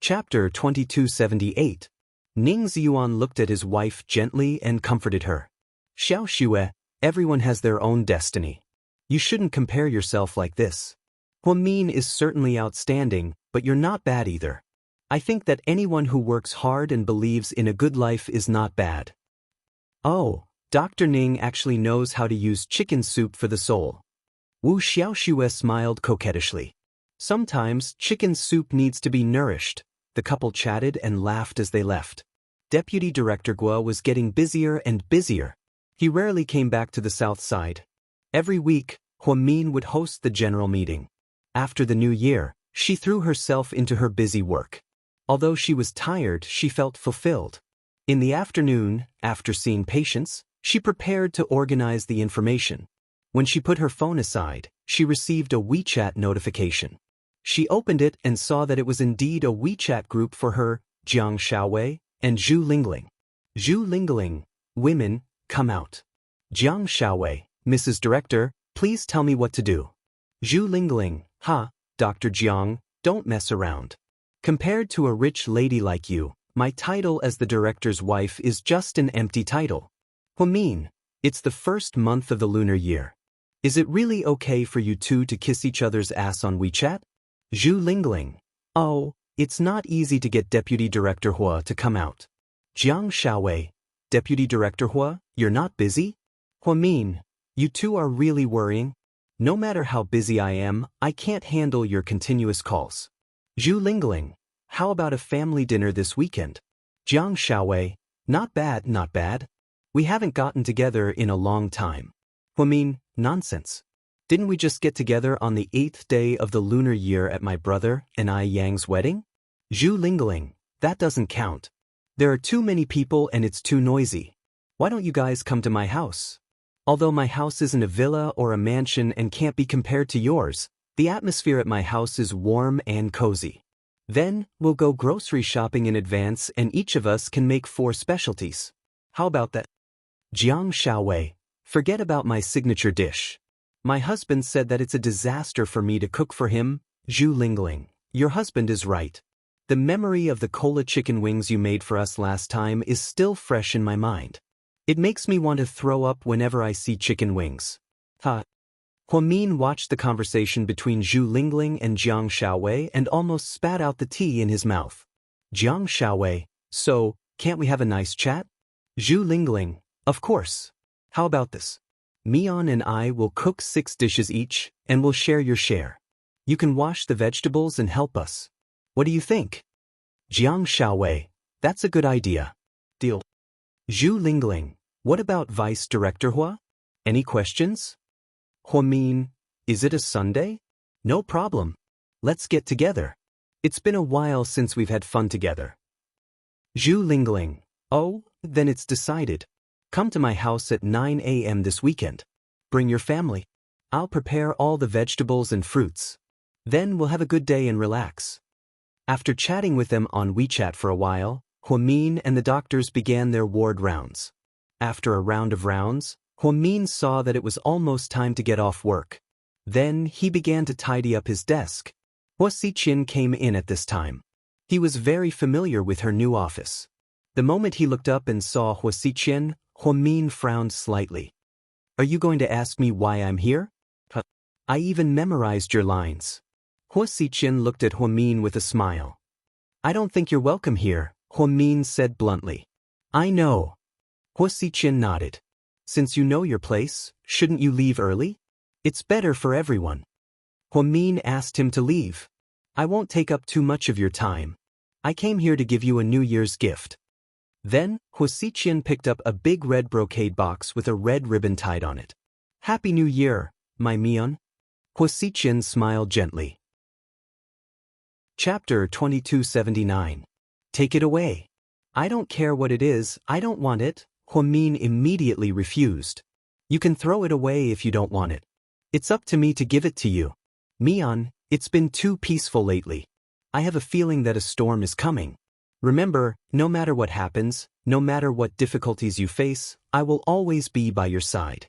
Chapter 2278. Ning Ziyuan looked at his wife gently and comforted her. Xiao Xue, everyone has their own destiny. You shouldn't compare yourself like this. Huamin is certainly outstanding, but you're not bad either. I think that anyone who works hard and believes in a good life is not bad. Oh, Dr. Ning actually knows how to use chicken soup for the soul. Wu Xiaoxue smiled coquettishly. Sometimes chicken soup needs to be nourished. The couple chatted and laughed as they left. Deputy Director Guo was getting busier and busier. He rarely came back to the south side. Every week, Huamin would host the general meeting. After the new year, she threw herself into her busy work. Although she was tired, she felt fulfilled. In the afternoon, after seeing patients, she prepared to organize the information. When she put her phone aside, she received a WeChat notification. She opened it and saw that it was indeed a WeChat group for her, Jiang Xiaowei, and Zhu Lingling. Zhu Lingling, women, come out. Jiang Xiaowei, Mrs. Director, please tell me what to do. Zhu Lingling, Dr. Jiang, don't mess around. Compared to a rich lady like you, my title as the director's wife is just an empty title. Huamin, it's the first month of the lunar year. Is it really okay for you two to kiss each other's ass on WeChat? Zhu Lingling. Oh, it's not easy to get Deputy Director Hua to come out. Jiang Xiaowei. Deputy Director Hua, you're not busy? Huamin, you two are really worrying. No matter how busy I am, I can't handle your continuous calls. Zhu Lingling. How about a family dinner this weekend? Jiang Xiaowei. Not bad, not bad. We haven't gotten together in a long time. Huamin, nonsense. Didn't we just get together on the 8th day of the lunar year at my brother and I Yang's wedding? Zhu Lingling, that doesn't count. There are too many people and it's too noisy. Why don't you guys come to my house? Although my house isn't a villa or a mansion and can't be compared to yours, the atmosphere at my house is warm and cozy. Then, we'll go grocery shopping in advance and each of us can make 4 specialties. How about that? Jiang Xiaowei, forget about my signature dish. My husband said that it's a disaster for me to cook for him. Zhu Lingling, your husband is right. The memory of the cola chicken wings you made for us last time is still fresh in my mind. It makes me want to throw up whenever I see chicken wings. Huamin watched the conversation between Zhu Lingling and Jiang Xiaowei and almost spat out the tea in his mouth. Jiang Xiaowei, so, can't we have a nice chat? Zhu Lingling, of course. How about this? Mian and I will cook 6 dishes each, and we'll share your share. You can wash the vegetables and help us. What do you think? Jiang Xiaowei, that's a good idea. Deal. Zhu Lingling, what about Vice Director Hua? Any questions? Huamin, is it a Sunday? No problem. Let's get together. It's been a while since we've had fun together. Zhu Lingling, oh, then it's decided. Come to my house at 9 a.m. this weekend. Bring your family. I'll prepare all the vegetables and fruits. Then we'll have a good day and relax. After chatting with them on WeChat for a while, Huamin and the doctors began their ward rounds. After a round of rounds, Huamin saw that it was almost time to get off work. Then he began to tidy up his desk. Hua Xiqin came in at this time. He was very familiar with her new office. The moment he looked up and saw Hua Xiqin, Huamin frowned slightly. Are you going to ask me why I'm here? I even memorized your lines. Hua Xiqin looked at Huamin with a smile. I don't think you're welcome here, Huamin said bluntly. I know. Hua Xiqin nodded. Since you know your place, shouldn't you leave early? It's better for everyone. Huamin asked him to leave. I won't take up too much of your time. I came here to give you a New Year's gift. Then, Hua Xiqin picked up a big red brocade box with a red ribbon tied on it. Happy New Year, my Mian. Hua Xiqin smiled gently. Chapter 2279. Take it away. I don't care what it is, I don't want it, Huamin immediately refused. You can throw it away if you don't want it. It's up to me to give it to you. Mian, it's been too peaceful lately. I have a feeling that a storm is coming. Remember, no matter what happens, no matter what difficulties you face, I will always be by your side.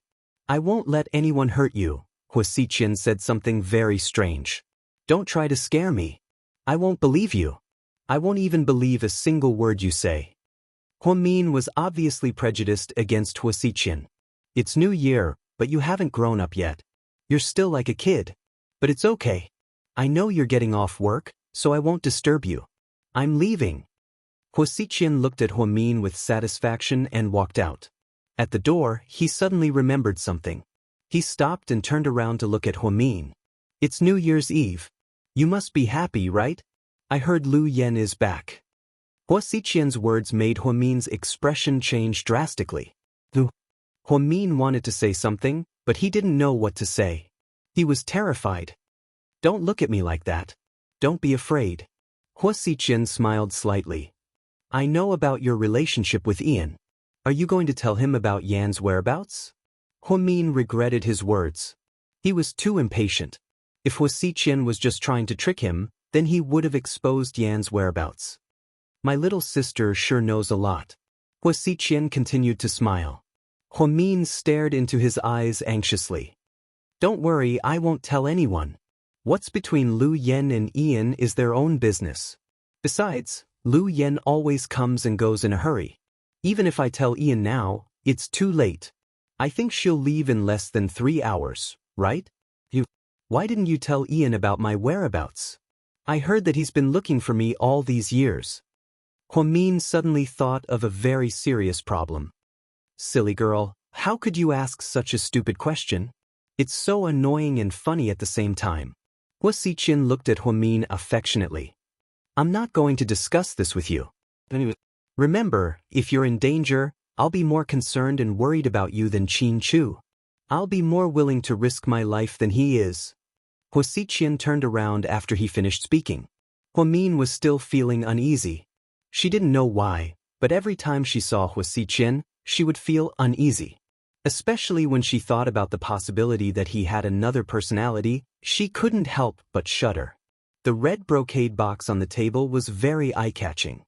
I won't let anyone hurt you. Hua Xiqin said something very strange. Don't try to scare me. I won't believe you. I won't even believe a single word you say. Huamin was obviously prejudiced against Hua Xiqian. It's New Year, but you haven't grown up yet. You're still like a kid. But it's okay. I know you're getting off work, so I won't disturb you. I'm leaving. Hua Xiqian looked at Huamin with satisfaction and walked out. At the door, he suddenly remembered something. He stopped and turned around to look at Huamin. It's New Year's Eve. You must be happy, right? I heard Lu Yen is back. Hua Xiqian's words made Huamin's expression change drastically. Huamin wanted to say something, but he didn't know what to say. He was terrified. Don't look at me like that. Don't be afraid. Hua Xiqian smiled slightly. I know about your relationship with Ian. Are you going to tell him about Yan's whereabouts? Huamin regretted his words. He was too impatient. If Hua Xiqian was just trying to trick him, then he would have exposed Yan's whereabouts. My little sister sure knows a lot. Hua Xiqian continued to smile. Huamin stared into his eyes anxiously. Don't worry, I won't tell anyone. What's between Lu Yen and Ian is their own business. Besides, Lu Yen always comes and goes in a hurry. Even if I tell Ian now, it's too late. I think she'll leave in less than 3 hours, right? Why didn't you tell Ian about my whereabouts? I heard that he's been looking for me all these years. Huamin suddenly thought of a very serious problem. Silly girl, how could you ask such a stupid question? It's so annoying and funny at the same time. Hua Xiqian looked at Huamin affectionately. I'm not going to discuss this with you. Remember, if you're in danger, I'll be more concerned and worried about you than Qin Chu. I'll be more willing to risk my life than he is. Hua Xiqian turned around after he finished speaking. Huamin was still feeling uneasy. She didn't know why, but every time she saw Hua Xiqian, she would feel uneasy. Especially when she thought about the possibility that he had another personality, she couldn't help but shudder. The red brocade box on the table was very eye-catching.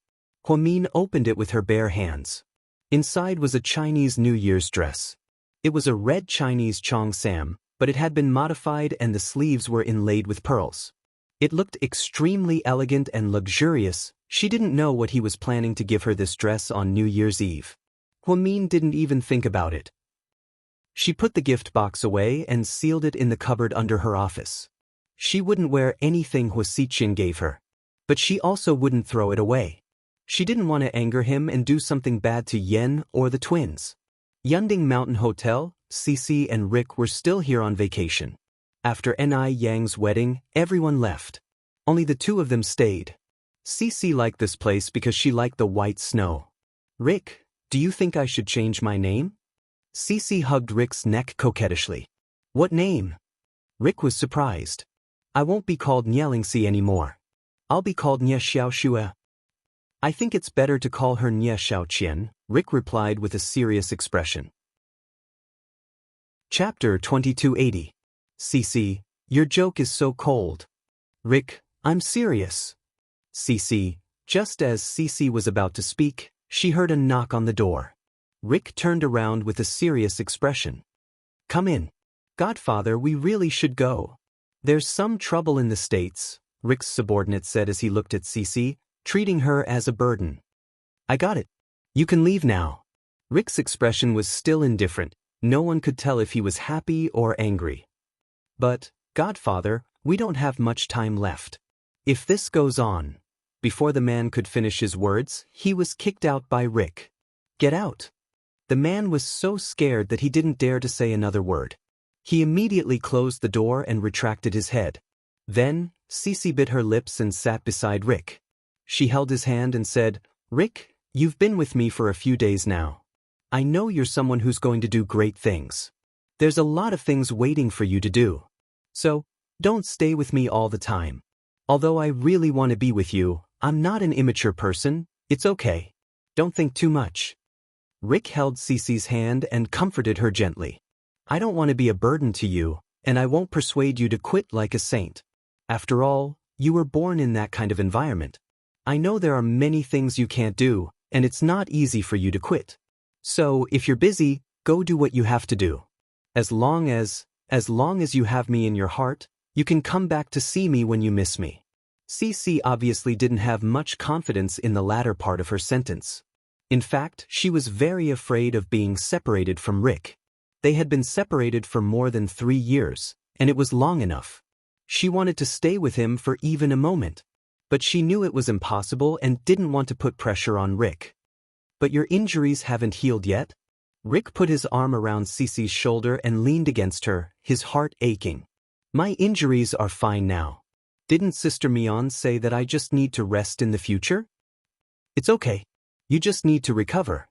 Huamin opened it with her bare hands. Inside was a Chinese New Year's dress. It was a red Chinese cheongsam, but it had been modified and the sleeves were inlaid with pearls. It looked extremely elegant and luxurious. She didn't know what he was planning to give her this dress on New Year's Eve. Huamin didn't even think about it. She put the gift box away and sealed it in the cupboard under her office. She wouldn't wear anything Hua Xiqian gave her. But she also wouldn't throw it away. She didn't want to anger him and do something bad to Yen or the twins. Yunding Mountain Hotel, Cici and Rick were still here on vacation. After Ni Yang's wedding, everyone left. Only the two of them stayed. Cici liked this place because she liked the white snow. Rick, do you think I should change my name? Cici hugged Rick's neck coquettishly. What name? Rick was surprised. I won't be called Nielingxi anymore. I'll be called Nye Xiaoxue. I think it's better to call her Nye Xiaoqian, Rick replied with a serious expression. Chapter 2280. Cici, your joke is so cold. Rick, I'm serious. Cici, just as Cici was about to speak, she heard a knock on the door. Rick turned around with a serious expression. Come in. Godfather, we really should go. There's some trouble in the States, Rick's subordinate said as he looked at Cici, treating her as a burden. I got it. You can leave now. Rick's expression was still indifferent. No one could tell if he was happy or angry. But, Godfather, we don't have much time left. If this goes on. Before the man could finish his words, he was kicked out by Rick. Get out. The man was so scared that he didn't dare to say another word. He immediately closed the door and retracted his head. Then, Cici bit her lips and sat beside Rick. She held his hand and said, Rick, you've been with me for a few days now. I know you're someone who's going to do great things. There's a lot of things waiting for you to do. So, don't stay with me all the time. Although I really want to be with you, I'm not an immature person. It's okay. Don't think too much. Rick held Cici's hand and comforted her gently. I don't want to be a burden to you, and I won't persuade you to quit like a saint. After all, you were born in that kind of environment. I know there are many things you can't do, and it's not easy for you to quit. So, if you're busy, go do what you have to do. As long as you have me in your heart, you can come back to see me when you miss me. Cece obviously didn't have much confidence in the latter part of her sentence. In fact, she was very afraid of being separated from Rick. They had been separated for more than 3 years, and it was long enough. She wanted to stay with him for even a moment. But she knew it was impossible and didn't want to put pressure on Rick. "But your injuries haven't healed yet?" Rick put his arm around Cece's shoulder and leaned against her, his heart aching. "My injuries are fine now. Didn't Sister Mion say that I just need to rest in the future? It's okay. You just need to recover.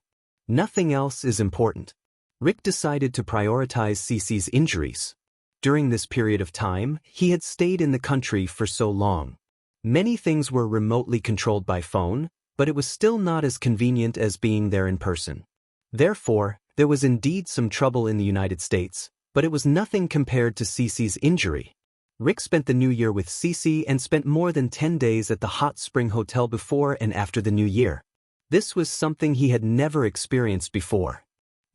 Nothing else is important." Rick decided to prioritize Cece's injuries. During this period of time, he had stayed in the country for so long. Many things were remotely controlled by phone, but it was still not as convenient as being there in person. Therefore, there was indeed some trouble in the United States, but it was nothing compared to Cece's injury. Rick spent the New Year with Cece and spent more than 10 days at the Hot Spring Hotel before and after the New Year. This was something he had never experienced before.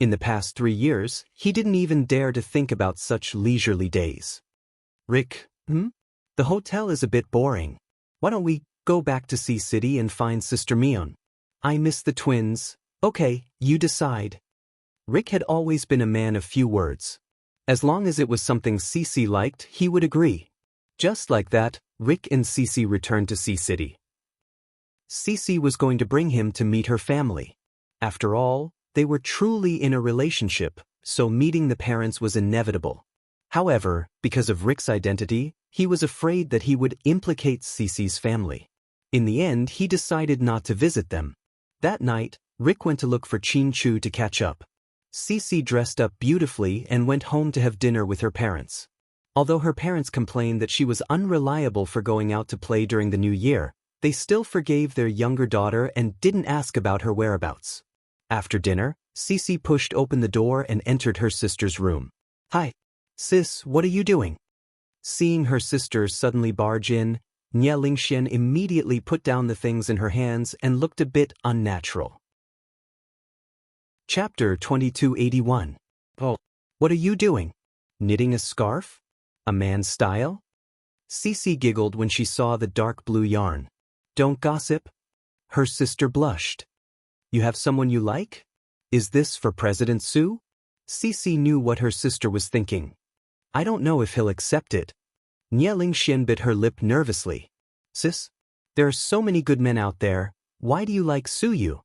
In the past 3 years, he didn't even dare to think about such leisurely days. "Rick, the hotel is a bit boring. Why don't we go back to Sea City and find Sister Mion? I miss the twins." "Okay, you decide." Rick had always been a man of few words. As long as it was something Cece liked, he would agree. Just like that, Rick and Cece returned to Sea City. Cece was going to bring him to meet her family. After all, they were truly in a relationship, so meeting the parents was inevitable. However, because of Rick's identity, he was afraid that he would implicate Cece's family. In the end, he decided not to visit them. That night, Rick went to look for Chin-Chu to catch up. Cece dressed up beautifully and went home to have dinner with her parents. Although her parents complained that she was unreliable for going out to play during the New Year, they still forgave their younger daughter and didn't ask about her whereabouts. After dinner, Cece pushed open the door and entered her sister's room. "Hi. Sis, what are you doing?" Seeing her sister suddenly barge in, Nia Lingxian immediately put down the things in her hands and looked a bit unnatural. Chapter 2281. "Oh, what are you doing? Knitting a scarf? A man's style?" Cece giggled when she saw the dark blue yarn. "Don't gossip." Her sister blushed. "You have someone you like? Is this for President Su?" Cece knew what her sister was thinking. "I don't know if he'll accept it." Nia Lingxian bit her lip nervously. "Sis, there are so many good men out there. Why do you like Su-yu?"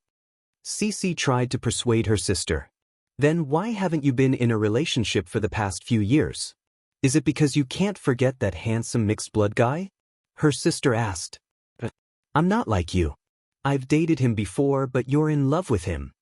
Cece tried to persuade her sister. "Then why haven't you been in a relationship for the past few years? Is it because you can't forget that handsome mixed-blood guy?" Her sister asked. "I'm not like you. I've dated him before, but you're in love with him.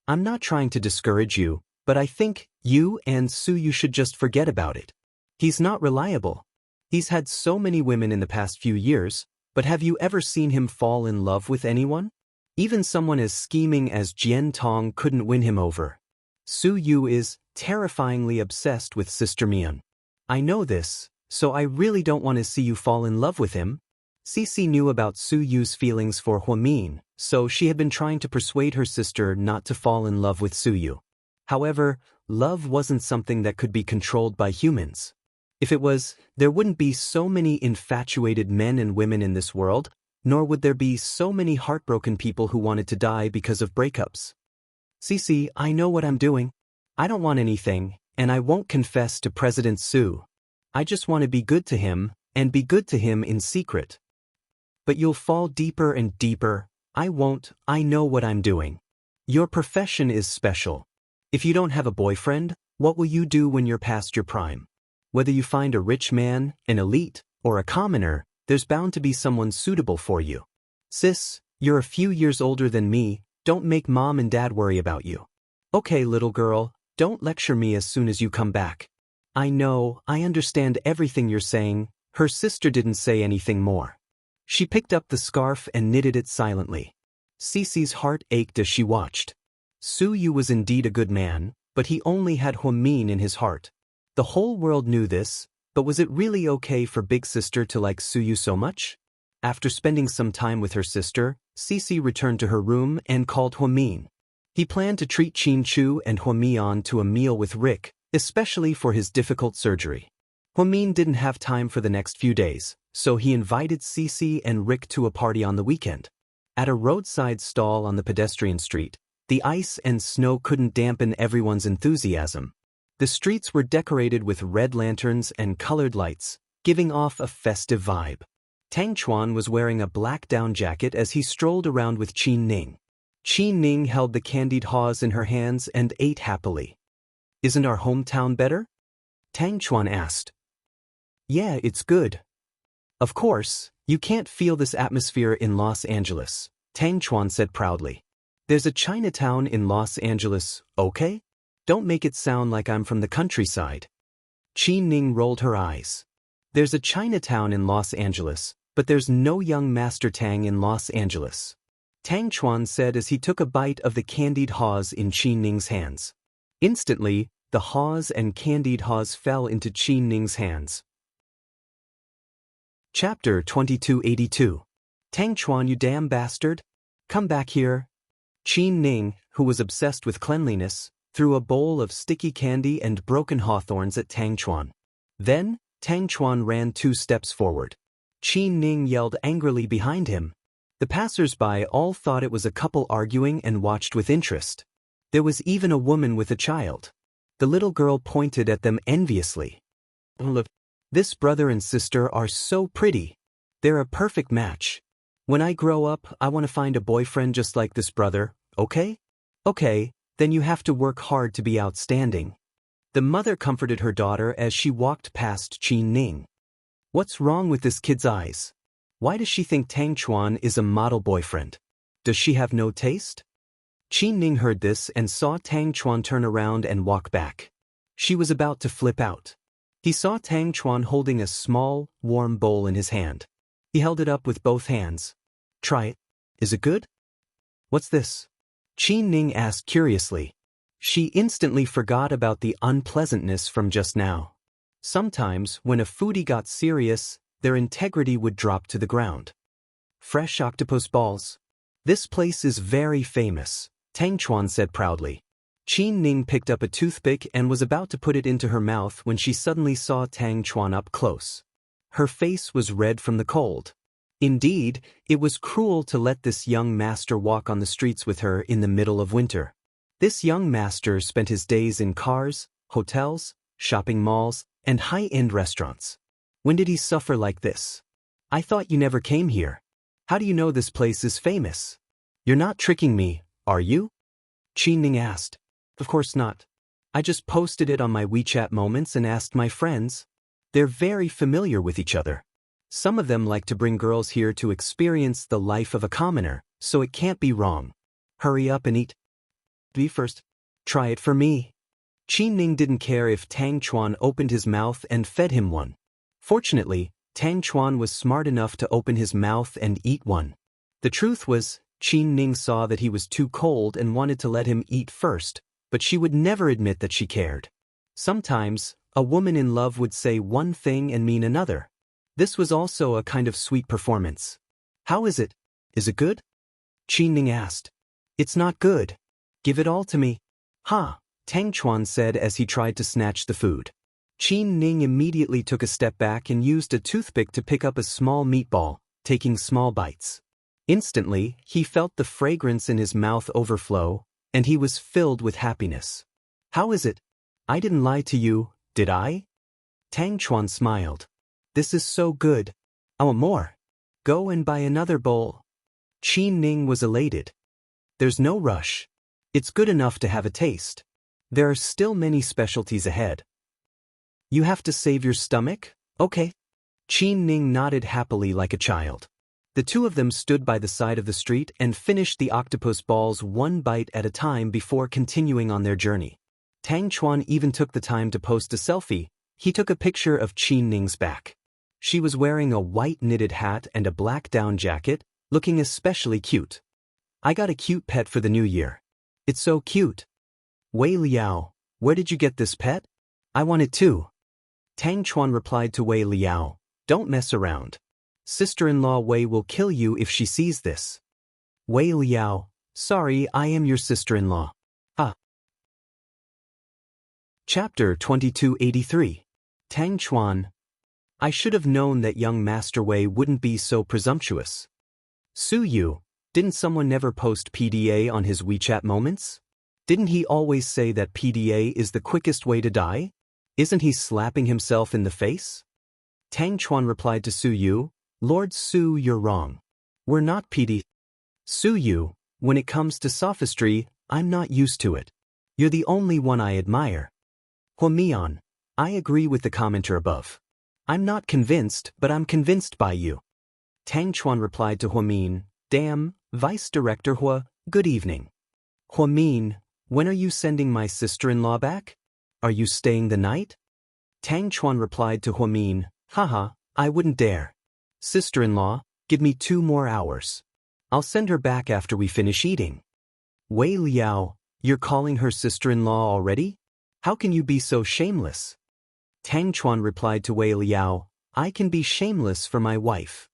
I'm not trying to discourage you, but I think you and Su-yu should just forget about it. He's not reliable. He's had so many women in the past few years, but have you ever seen him fall in love with anyone? Even someone as scheming as Jian Tong couldn't win him over. Su-yu is terrifyingly obsessed with Sister Mion. I know this, so I really don't want to see you fall in love with him." Cece knew about Su-yu's feelings for Huamin, so she had been trying to persuade her sister not to fall in love with Su-yu. However, love wasn't something that could be controlled by humans. If it was, there wouldn't be so many infatuated men and women in this world, nor would there be so many heartbroken people who wanted to die because of breakups. "Cece, I know what I'm doing. I don't want anything, and I won't confess to President Su. I just want to be good to him, and be good to him in secret. But you'll fall deeper and deeper. I won't. I know what I'm doing. Your profession is special. If you don't have a boyfriend, what will you do when you're past your prime? Whether you find a rich man, an elite, or a commoner, there's bound to be someone suitable for you. Sis, you're a few years older than me. Don't make mom and dad worry about you. Okay, little girl, don't lecture me as soon as you come back." "I know, I understand everything you're saying." Her sister didn't say anything more. She picked up the scarf and knitted it silently. Cece's heart ached as she watched. Su-yu was indeed a good man, but he only had Huamin in his heart. The whole world knew this, but was it really okay for Big Sister to like Su-yu so much? After spending some time with her sister, Cece returned to her room and called Huamin. He planned to treat Chin-Chu and Huamian to a meal with Rick, especially for his difficult surgery. Huamin didn't have time for the next few days, so he invited Cece and Rick to a party on the weekend. At a roadside stall on the pedestrian street, the ice and snow couldn't dampen everyone's enthusiasm. The streets were decorated with red lanterns and colored lights, giving off a festive vibe. Tang Chuan was wearing a black down jacket as he strolled around with Qin Ning. Qin Ning held the candied haws in her hands and ate happily. "Isn't our hometown better?" Tang Chuan asked. "Yeah, it's good." "Of course, you can't feel this atmosphere in Los Angeles," Tang Chuan said proudly. "There's a Chinatown in Los Angeles, okay? Don't make it sound like I'm from the countryside." Qin Ning rolled her eyes. "There's a Chinatown in Los Angeles, but there's no young Master Tang in Los Angeles," Tang Chuan said as he took a bite of the candied haws in Qin Ning's hands. Instantly, the haws and candied haws fell into Qin Ning's hands. Chapter 2282. "Tang Chuan, you damn bastard! Come back here." Qin Ning, who was obsessed with cleanliness, threw a bowl of sticky candy and broken hawthorns at Tang Chuan. Then, Tang Chuan ran 2 steps forward. Qin Ning yelled angrily behind him. The passers-by all thought it was a couple arguing and watched with interest. There was even a woman with a child. The little girl pointed at them enviously. "Look, this brother and sister are so pretty. They're a perfect match. When I grow up, I want to find a boyfriend just like this brother, okay? Okay, then you have to work hard to be outstanding." The mother comforted her daughter as she walked past Qin Ning. "What's wrong with this kid's eyes? Why does she think Tang Chuan is a model boyfriend? Does she have no taste?" Qin Ning heard this and saw Tang Chuan turn around and walk back. She was about to flip out. He saw Tang Chuan holding a small, warm bowl in his hand. He held it up with both hands. "Try it. Is it good?" "What's this?" Qin Ning asked curiously. She instantly forgot about the unpleasantness from just now. Sometimes, when a foodie got serious, their integrity would drop to the ground. "Fresh octopus balls. This place is very famous," Tang Chuan said proudly. Qin Ning picked up a toothpick and was about to put it into her mouth when she suddenly saw Tang Chuan up close. Her face was red from the cold. Indeed, it was cruel to let this young master walk on the streets with her in the middle of winter. This young master spent his days in cars, hotels, shopping malls, and high-end restaurants. When did he suffer like this? "I thought you never came here. How do you know this place is famous? You're not tricking me, are you?" Qin Ning asked. "Of course not. I just posted it on my WeChat Moments and asked my friends. They're very familiar with each other. Some of them like to bring girls here to experience the life of a commoner, so it can't be wrong. Hurry up and eat. Be first. Try it for me." Qin Ning didn't care if Tang Chuan opened his mouth and fed him one. Fortunately, Tang Chuan was smart enough to open his mouth and eat one. The truth was, Qin Ning saw that he was too cold and wanted to let him eat first, but she would never admit that she cared. Sometimes, a woman in love would say one thing and mean another. This was also a kind of sweet performance. "How is it? Is it good?" Qin Ning asked. "It's not good. Give it all to me." "Ha," Tang Chuan said as he tried to snatch the food. Qin Ning immediately took a step back and used a toothpick to pick up a small meatball, taking small bites. Instantly, he felt the fragrance in his mouth overflow, and he was filled with happiness. "How is it? I didn't lie to you, did I?" Tang Chuan smiled. "This is so good. I want more. Go and buy another bowl." Qin Ning was elated. "There's no rush. It's good enough to have a taste. There are still many specialties ahead." "You have to save your stomach? Okay." Qin Ning nodded happily like a child. The two of them stood by the side of the street and finished the octopus balls one bite at a time before continuing on their journey. Tang Chuan even took the time to post a selfie. He took a picture of Qin Ning's back. She was wearing a white knitted hat and a black down jacket, looking especially cute. "I got a cute pet for the new year. It's so cute." "Wei Liao, where did you get this pet? I want it too." Tang Chuan replied to Wei Liao, "Don't mess around. Sister-in-law Wei will kill you if she sees this." Wei Liao, "Sorry, I am your sister-in-law." Ah. Chapter 2283. Tang Chuan. I should have known that young Master Wei wouldn't be so presumptuous. Su Yu, didn't someone never post PDA on his WeChat moments? Didn't he always say that PDA is the quickest way to die? Isn't he slapping himself in the face? Tang Chuan replied to Su Yu, Lord Su, you're wrong. We're not PD. Su Yu, when it comes to sophistry, I'm not used to it. You're the only one I admire. Huamian, I agree with the commenter above. I'm not convinced, but I'm convinced by you. Tang Chuan replied to Huamin, Damn, Vice Director Hua, good evening. Huamin, when are you sending my sister-in-law back? Are you staying the night? Tang Chuan replied to Huamin, Haha, I wouldn't dare. Sister-in-law, give me 2 more hours. I'll send her back after we finish eating. Wei Liao, you're calling her sister-in-law already? How can you be so shameless? Tang Chuan replied to Wei Liao, I can be shameless for my wife.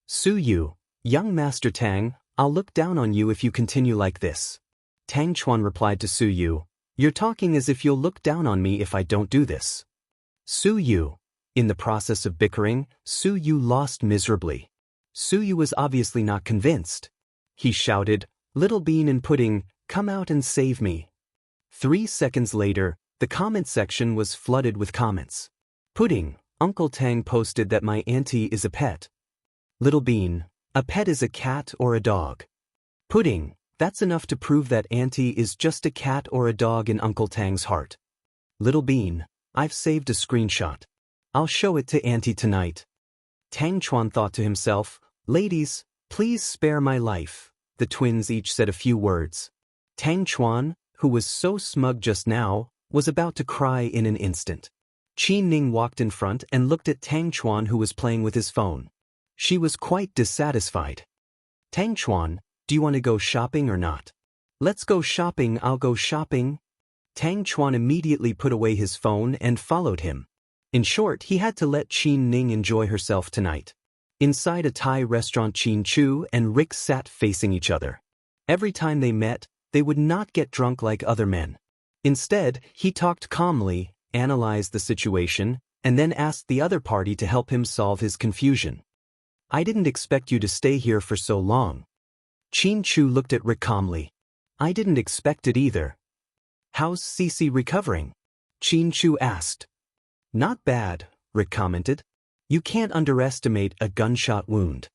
Su Yu, young Master Tang, I'll look down on you if you continue like this. Tang Chuan replied to Su Yu, You're talking as if you'll look down on me if I don't do this. Su Yu, in the process of bickering, Su Yu lost miserably. Su Yu was obviously not convinced. He shouted, Little Bean and Pudding, come out and save me. 3 seconds later, the comment section was flooded with comments. Pudding, Uncle Tang posted that my auntie is a pet. Little Bean, a pet is a cat or a dog. Pudding, that's enough to prove that auntie is just a cat or a dog in Uncle Tang's heart. Little Bean, I've saved a screenshot. I'll show it to auntie tonight. Tang Chuan thought to himself, Ladies, please spare my life. The twins each said a few words. Tang Chuan, who was so smug just now, was about to cry in an instant. Qin Ning walked in front and looked at Tang Chuan, who was playing with his phone. She was quite dissatisfied. Tang Chuan, do you want to go shopping or not? Let's go shopping, I'll go shopping. Tang Chuan immediately put away his phone and followed him. In short, he had to let Qin Ning enjoy herself tonight. Inside a Thai restaurant, Qin Chu and Rick sat facing each other. Every time they met, they would not get drunk like other men. Instead, he talked calmly, analyzed the situation, and then asked the other party to help him solve his confusion. I didn't expect you to stay here for so long. Qin Chu looked at Rick calmly. I didn't expect it either. How's Cece recovering? Qin Chu asked. Not bad, Rick commented. You can't underestimate a gunshot wound.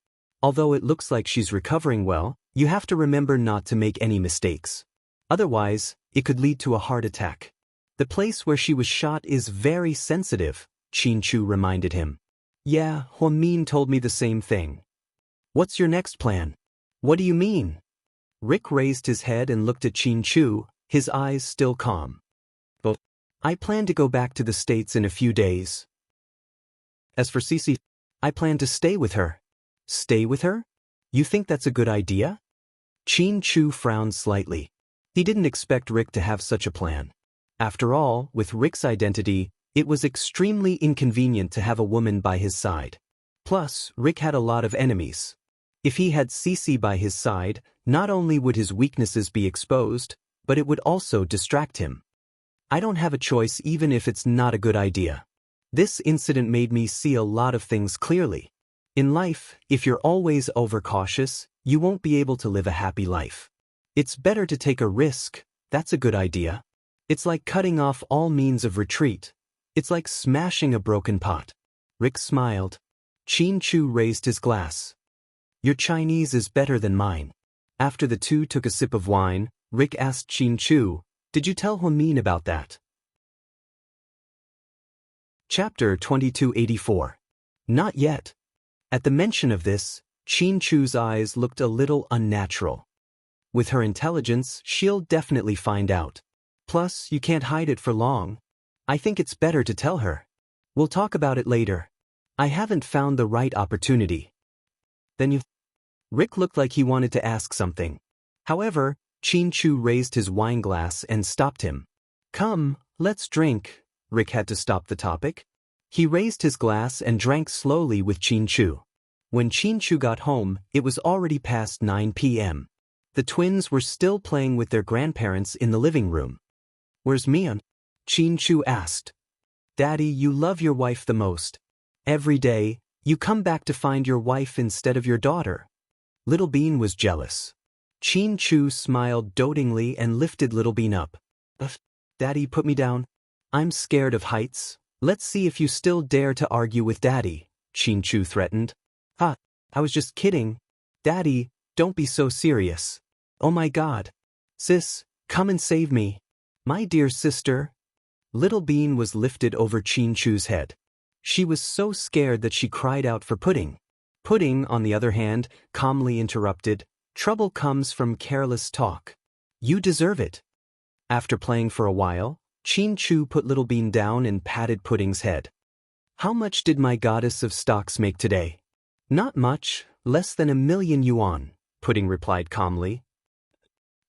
Although it looks like she's recovering well, you have to remember not to make any mistakes. Otherwise, it could lead to a heart attack. The place where she was shot is very sensitive, Qin Chu reminded him. Yeah, Huamin told me the same thing. What's your next plan? What do you mean? Rick raised his head and looked at Qin Chu, his eyes still calm. But I plan to go back to the States in a few days. As for Cece, I plan to stay with her. Stay with her? You think that's a good idea? Qin Chu frowned slightly. He didn't expect Rick to have such a plan. After all, with Rick's identity, it was extremely inconvenient to have a woman by his side. Plus, Rick had a lot of enemies. If he had Cece by his side, not only would his weaknesses be exposed, but it would also distract him. I don't have a choice even if it's not a good idea. This incident made me see a lot of things clearly. In life, if you're always overcautious, you won't be able to live a happy life. It's better to take a risk, that's a good idea. It's like cutting off all means of retreat. It's like smashing a broken pot. Rick smiled. Qin Chu raised his glass. Your Chinese is better than mine. After the two took a sip of wine, Rick asked Qin Chu, Did you tell Huamin about that? Chapter 2284. Not yet. At the mention of this, Qin Chu's eyes looked a little unnatural. With her intelligence, she'll definitely find out. Plus, you can't hide it for long. I think it's better to tell her. We'll talk about it later. I haven't found the right opportunity. Then you... Rick looked like he wanted to ask something. However, Qin Chu raised his wine glass and stopped him. Come, let's drink. Rick had to stop the topic. He raised his glass and drank slowly with Qin Chu. When Qin Chu got home, it was already past 9 p.m. The twins were still playing with their grandparents in the living room. Where's Mian? Qin Chu asked. Daddy, you love your wife the most. Every day, you come back to find your wife instead of your daughter. Little Bean was jealous. Chin Chu smiled dotingly and lifted Little Bean up. Daddy, put me down. I'm scared of heights. Let's see if you still dare to argue with Daddy, Chin Chu threatened. Ha, I was just kidding. Daddy, don't be so serious. Oh my God. Sis, come and save me. My dear sister. Little Bean was lifted over Chin Chu's head. She was so scared that she cried out for Pudding. Pudding, on the other hand, calmly interrupted, "Trouble comes from careless talk. You deserve it." After playing for a while, Chin Chu put Little Bean down and patted Pudding's head. How much did my goddess of stocks make today? Not much, less than 1,000,000 yuan, Pudding replied calmly.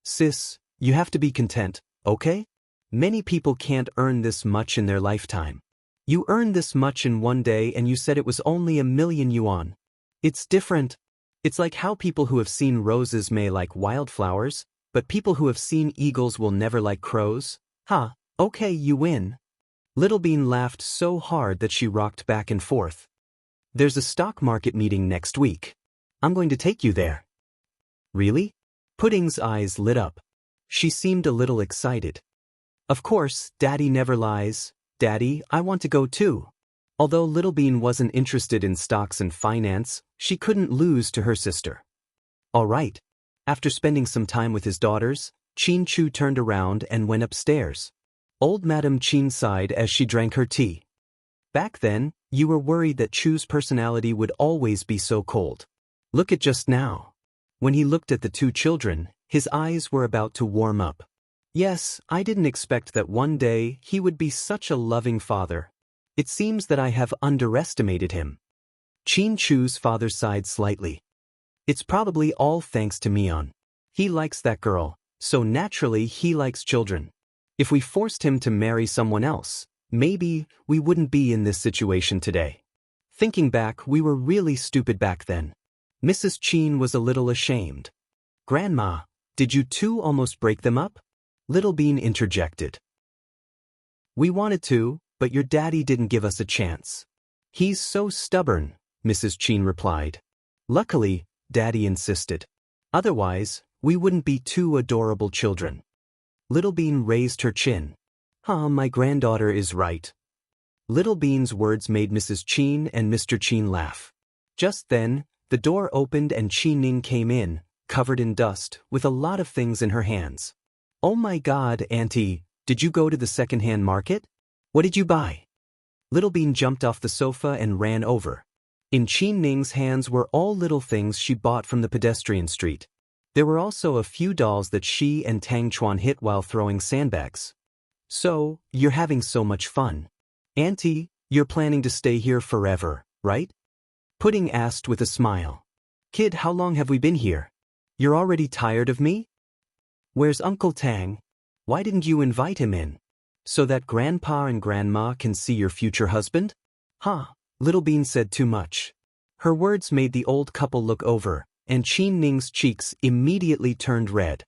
Sis, you have to be content, okay? Many people can't earn this much in their lifetime. You earned this much in one day and you said it was only 1,000,000 yuan. It's different. It's like how people who have seen roses may like wildflowers, but people who have seen eagles will never like crows. Ha, okay, you win. Little Bean laughed so hard that she rocked back and forth. There's a stock market meeting next week. I'm going to take you there. Really? Pudding's eyes lit up. She seemed a little excited. Of course, Daddy never lies. Daddy, I want to go too. Although Little Bean wasn't interested in stocks and finance, she couldn't lose to her sister. All right. After spending some time with his daughters, Chin Chu turned around and went upstairs. Old Madam Chin sighed as she drank her tea. Back then, you were worried that Chu's personality would always be so cold. Look at just now. When he looked at the two children, his eyes were about to warm up. Yes, I didn't expect that one day he would be such a loving father. It seems that I have underestimated him. Chin Chu's father sighed slightly. It's probably all thanks to Mion. He likes that girl, so naturally he likes children. If we forced him to marry someone else, maybe we wouldn't be in this situation today. Thinking back, we were really stupid back then. Mrs. Chin was a little ashamed. Grandma, did you two almost break them up? Little Bean interjected. We wanted to, but your daddy didn't give us a chance. He's so stubborn, Mrs. Chin replied. Luckily, Daddy insisted. Otherwise, we wouldn't be two adorable children. Little Bean raised her chin. My granddaughter is right. Little Bean's words made Mrs. Chin and Mr. Chin laugh. Just then, the door opened and Chin Ning came in, covered in dust, with a lot of things in her hands. Oh my God, Auntie, did you go to the second-hand market? What did you buy? Little Bean jumped off the sofa and ran over. In Chin Ning's hands were all little things she bought from the pedestrian street. There were also a few dolls that she and Tang Chuan hit while throwing sandbags. So, you're having so much fun. Auntie, you're planning to stay here forever, right? Pudding asked with a smile. Kid, how long have we been here? You're already tired of me? Where's Uncle Tang? Why didn't you invite him in? So that Grandpa and Grandma can see your future husband? Little Bean said too much. Her words made the old couple look over, and Chin Ning's cheeks immediately turned red.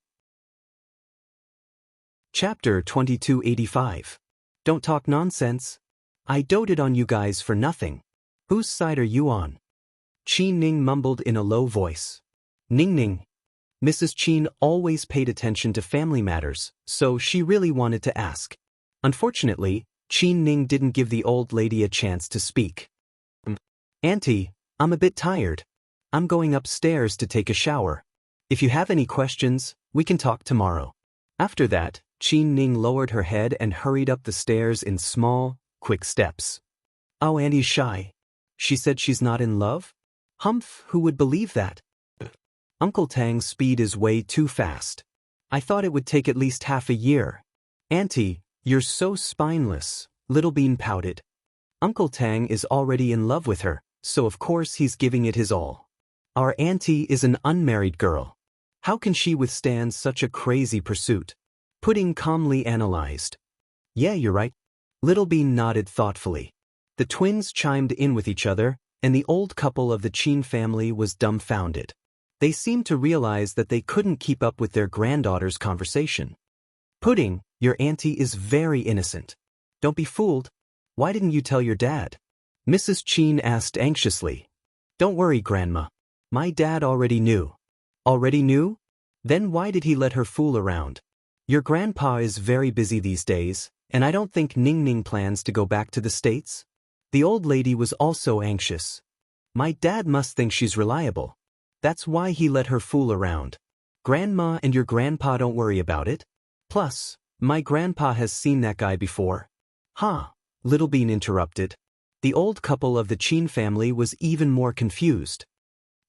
Chapter 2285. Don't talk nonsense. I doted on you guys for nothing. Whose side are you on? Chin Ning mumbled in a low voice. Ning Ning. Mrs. Chin always paid attention to family matters, so she really wanted to ask. Unfortunately, Chin Ning didn't give the old lady a chance to speak. Auntie, I'm a bit tired. I'm going upstairs to take a shower. If you have any questions, we can talk tomorrow. After that, Chin Ning lowered her head and hurried up the stairs in small, quick steps. Oh, Auntie's shy. She said she's not in love? Humph, who would believe that? Uncle Tang's speed is way too fast. I thought it would take at least half a year. Auntie, you're so spineless, Little Bean pouted. Uncle Tang is already in love with her, so of course he's giving it his all. Our auntie is an unmarried girl. How can she withstand such a crazy pursuit? Pudding calmly analyzed. Yeah, you're right. Little Bean nodded thoughtfully. The twins chimed in with each other, and the old couple of the Chin family was dumbfounded. They seemed to realize that they couldn't keep up with their granddaughter's conversation. Pudding, your auntie is very innocent. Don't be fooled. Why didn't you tell your dad? Mrs. Qin asked anxiously. Don't worry, Grandma. My dad already knew. Already knew? Then why did he let her fool around? Your grandpa is very busy these days, and I don't think Ning Ning plans to go back to the States. The old lady was also anxious. My dad must think she's reliable. That's why he let her fool around. Grandma and your grandpa don't worry about it. Plus, my grandpa has seen that guy before. Huh? Little Bean interrupted. The old couple of the Qin family was even more confused.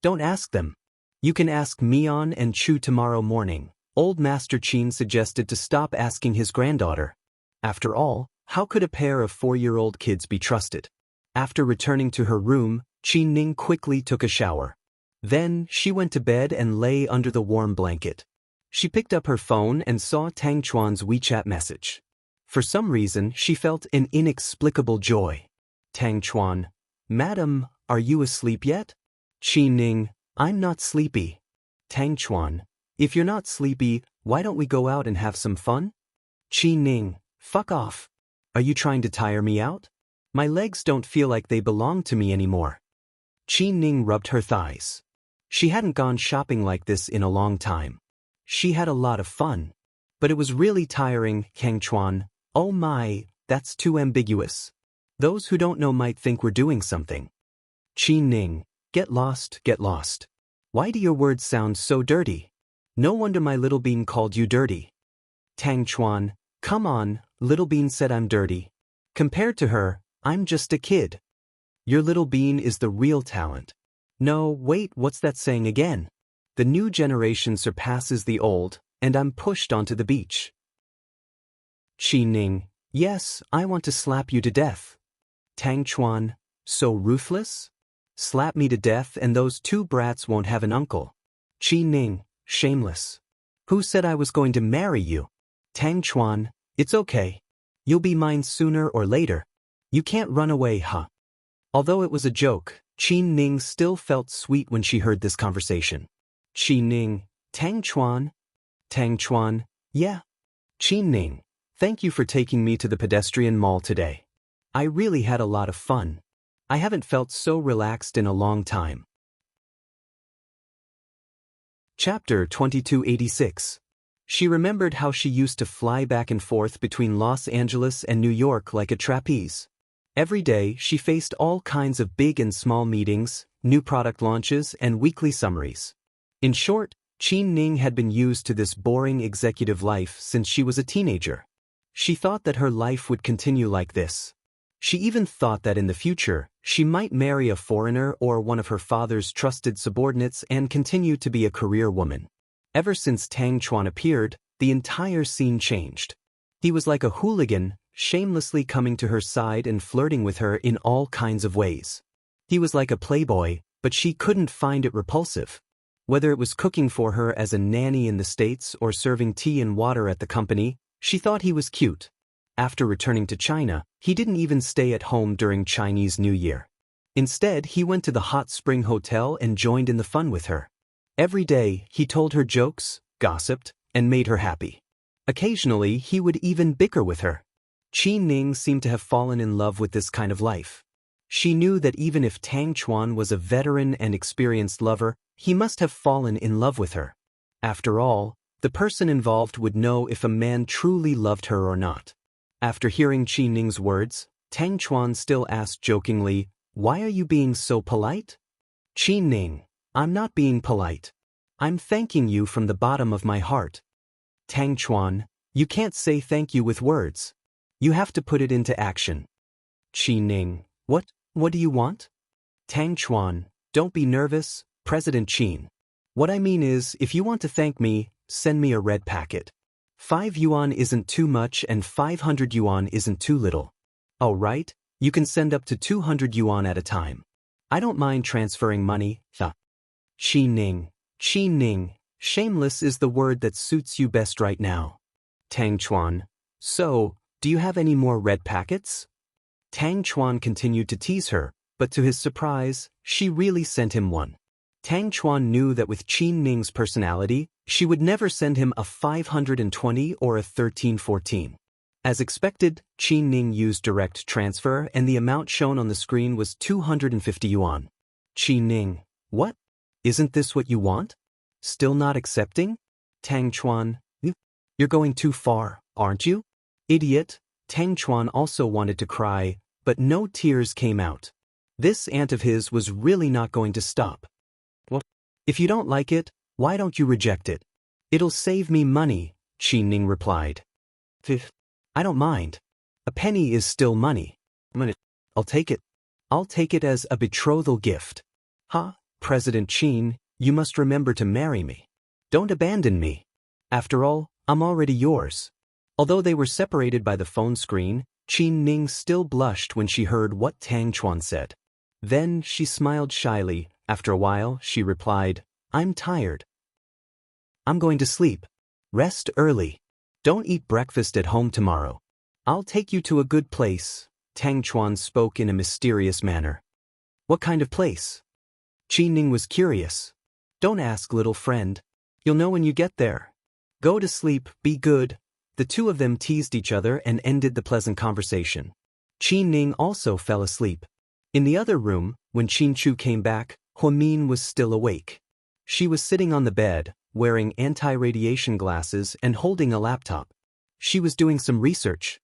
Don't ask them. You can ask Mian and Chu tomorrow morning. Old Master Qin suggested to stop asking his granddaughter. After all, how could a pair of 4-year-old kids be trusted? After returning to her room, Qin Ning quickly took a shower. Then, she went to bed and lay under the warm blanket. She picked up her phone and saw Tang Chuan's WeChat message. For some reason, she felt an inexplicable joy. Tang Chuan, Madam, are you asleep yet? Qin Ning, I'm not sleepy. Tang Chuan, if you're not sleepy, why don't we go out and have some fun? Qin Ning, fuck off. Are you trying to tire me out? My legs don't feel like they belong to me anymore. Qin Ning rubbed her thighs. She hadn't gone shopping like this in a long time. She had a lot of fun. But it was really tiring, Tang Chuan. Oh my, that's too ambiguous. Those who don't know might think we're doing something. Qin Ning, get lost, get lost. Why do your words sound so dirty? No wonder my little bean called you dirty. Tang Chuan, come on, little bean said I'm dirty. Compared to her, I'm just a kid. Your little bean is the real talent. No, wait, what's that saying again? The new generation surpasses the old, and I'm pushed onto the beach. Qin Ning, yes, I want to slap you to death. Tang Chuan, so ruthless? Slap me to death and those two brats won't have an uncle. Qin Ning, shameless. Who said I was going to marry you? Tang Chuan, it's okay. You'll be mine sooner or later. You can't run away, huh? Although it was a joke, Qin Ning still felt sweet when she heard this conversation. Qin Ning, Tang Chuan? Tang Chuan, yeah. Qin Ning, thank you for taking me to the pedestrian mall today. I really had a lot of fun. I haven't felt so relaxed in a long time. Chapter 2286. She remembered how she used to fly back and forth between Los Angeles and New York like a trapeze. Every day, she faced all kinds of big and small meetings, new product launches, and weekly summaries. In short, Qin Ning had been used to this boring executive life since she was a teenager. She thought that her life would continue like this. She even thought that in the future, she might marry a foreigner or one of her father's trusted subordinates and continue to be a career woman. Ever since Tang Chuan appeared, the entire scene changed. He was like a hooligan, shamelessly coming to her side and flirting with her in all kinds of ways. He was like a playboy, but she couldn't find it repulsive. Whether it was cooking for her as a nanny in the States or serving tea and water at the company, she thought he was cute. After returning to China, he didn't even stay at home during Chinese New Year. Instead, he went to the hot spring hotel and joined in the fun with her. Every day, he told her jokes, gossiped, and made her happy. Occasionally, he would even bicker with her. Qin Ning seemed to have fallen in love with this kind of life. She knew that even if Tang Chuan was a veteran and experienced lover, he must have fallen in love with her. After all, the person involved would know if a man truly loved her or not. After hearing Qin Ning's words, Tang Chuan still asked jokingly, "Why are you being so polite?" Qin Ning, I'm not being polite. I'm thanking you from the bottom of my heart. Tang Chuan, you can't say thank you with words. You have to put it into action. Qin Ning, what do you want? Tang Chuan, don't be nervous, President Qin. What I mean is, if you want to thank me, send me a red packet. 5 yuan isn't too much and 500 yuan isn't too little. Oh right, you can send up to 200 yuan at a time. I don't mind transferring money, Qin Ning, shameless is the word that suits you best right now. Tang Chuan, so, do you have any more red packets? Tang Chuan continued to tease her, but to his surprise, she really sent him one. Tang Chuan knew that with Qin Ning's personality, she would never send him a 520 or a 1314. As expected, Qin Ning used direct transfer and the amount shown on the screen was 250 yuan. Qin Ning, what? Isn't this what you want? Still not accepting? Tang Chuan, you're going too far, aren't you? Idiot. Tang Chuan also wanted to cry, but no tears came out. This aunt of his was really not going to stop. Well, if you don't like it, why don't you reject it? It'll save me money, Qin Ning replied. I don't mind. A penny is still money. I'll take it. I'll take it as a betrothal gift. Ha, President Qin, you must remember to marry me. Don't abandon me. After all, I'm already yours. Although they were separated by the phone screen, Qin Ning still blushed when she heard what Tang Chuan said. Then she smiled shyly. After a while, she replied, I'm tired. I'm going to sleep. Rest early. Don't eat breakfast at home tomorrow. I'll take you to a good place. Tang Chuan spoke in a mysterious manner. What kind of place? Qin Ning was curious. Don't ask, little friend. You'll know when you get there. Go to sleep, be good. The two of them teased each other and ended the pleasant conversation. Qin Ning also fell asleep. In the other room, when Qin Chu came back, Huamin was still awake. She was sitting on the bed, wearing anti-radiation glasses and holding a laptop. She was doing some research.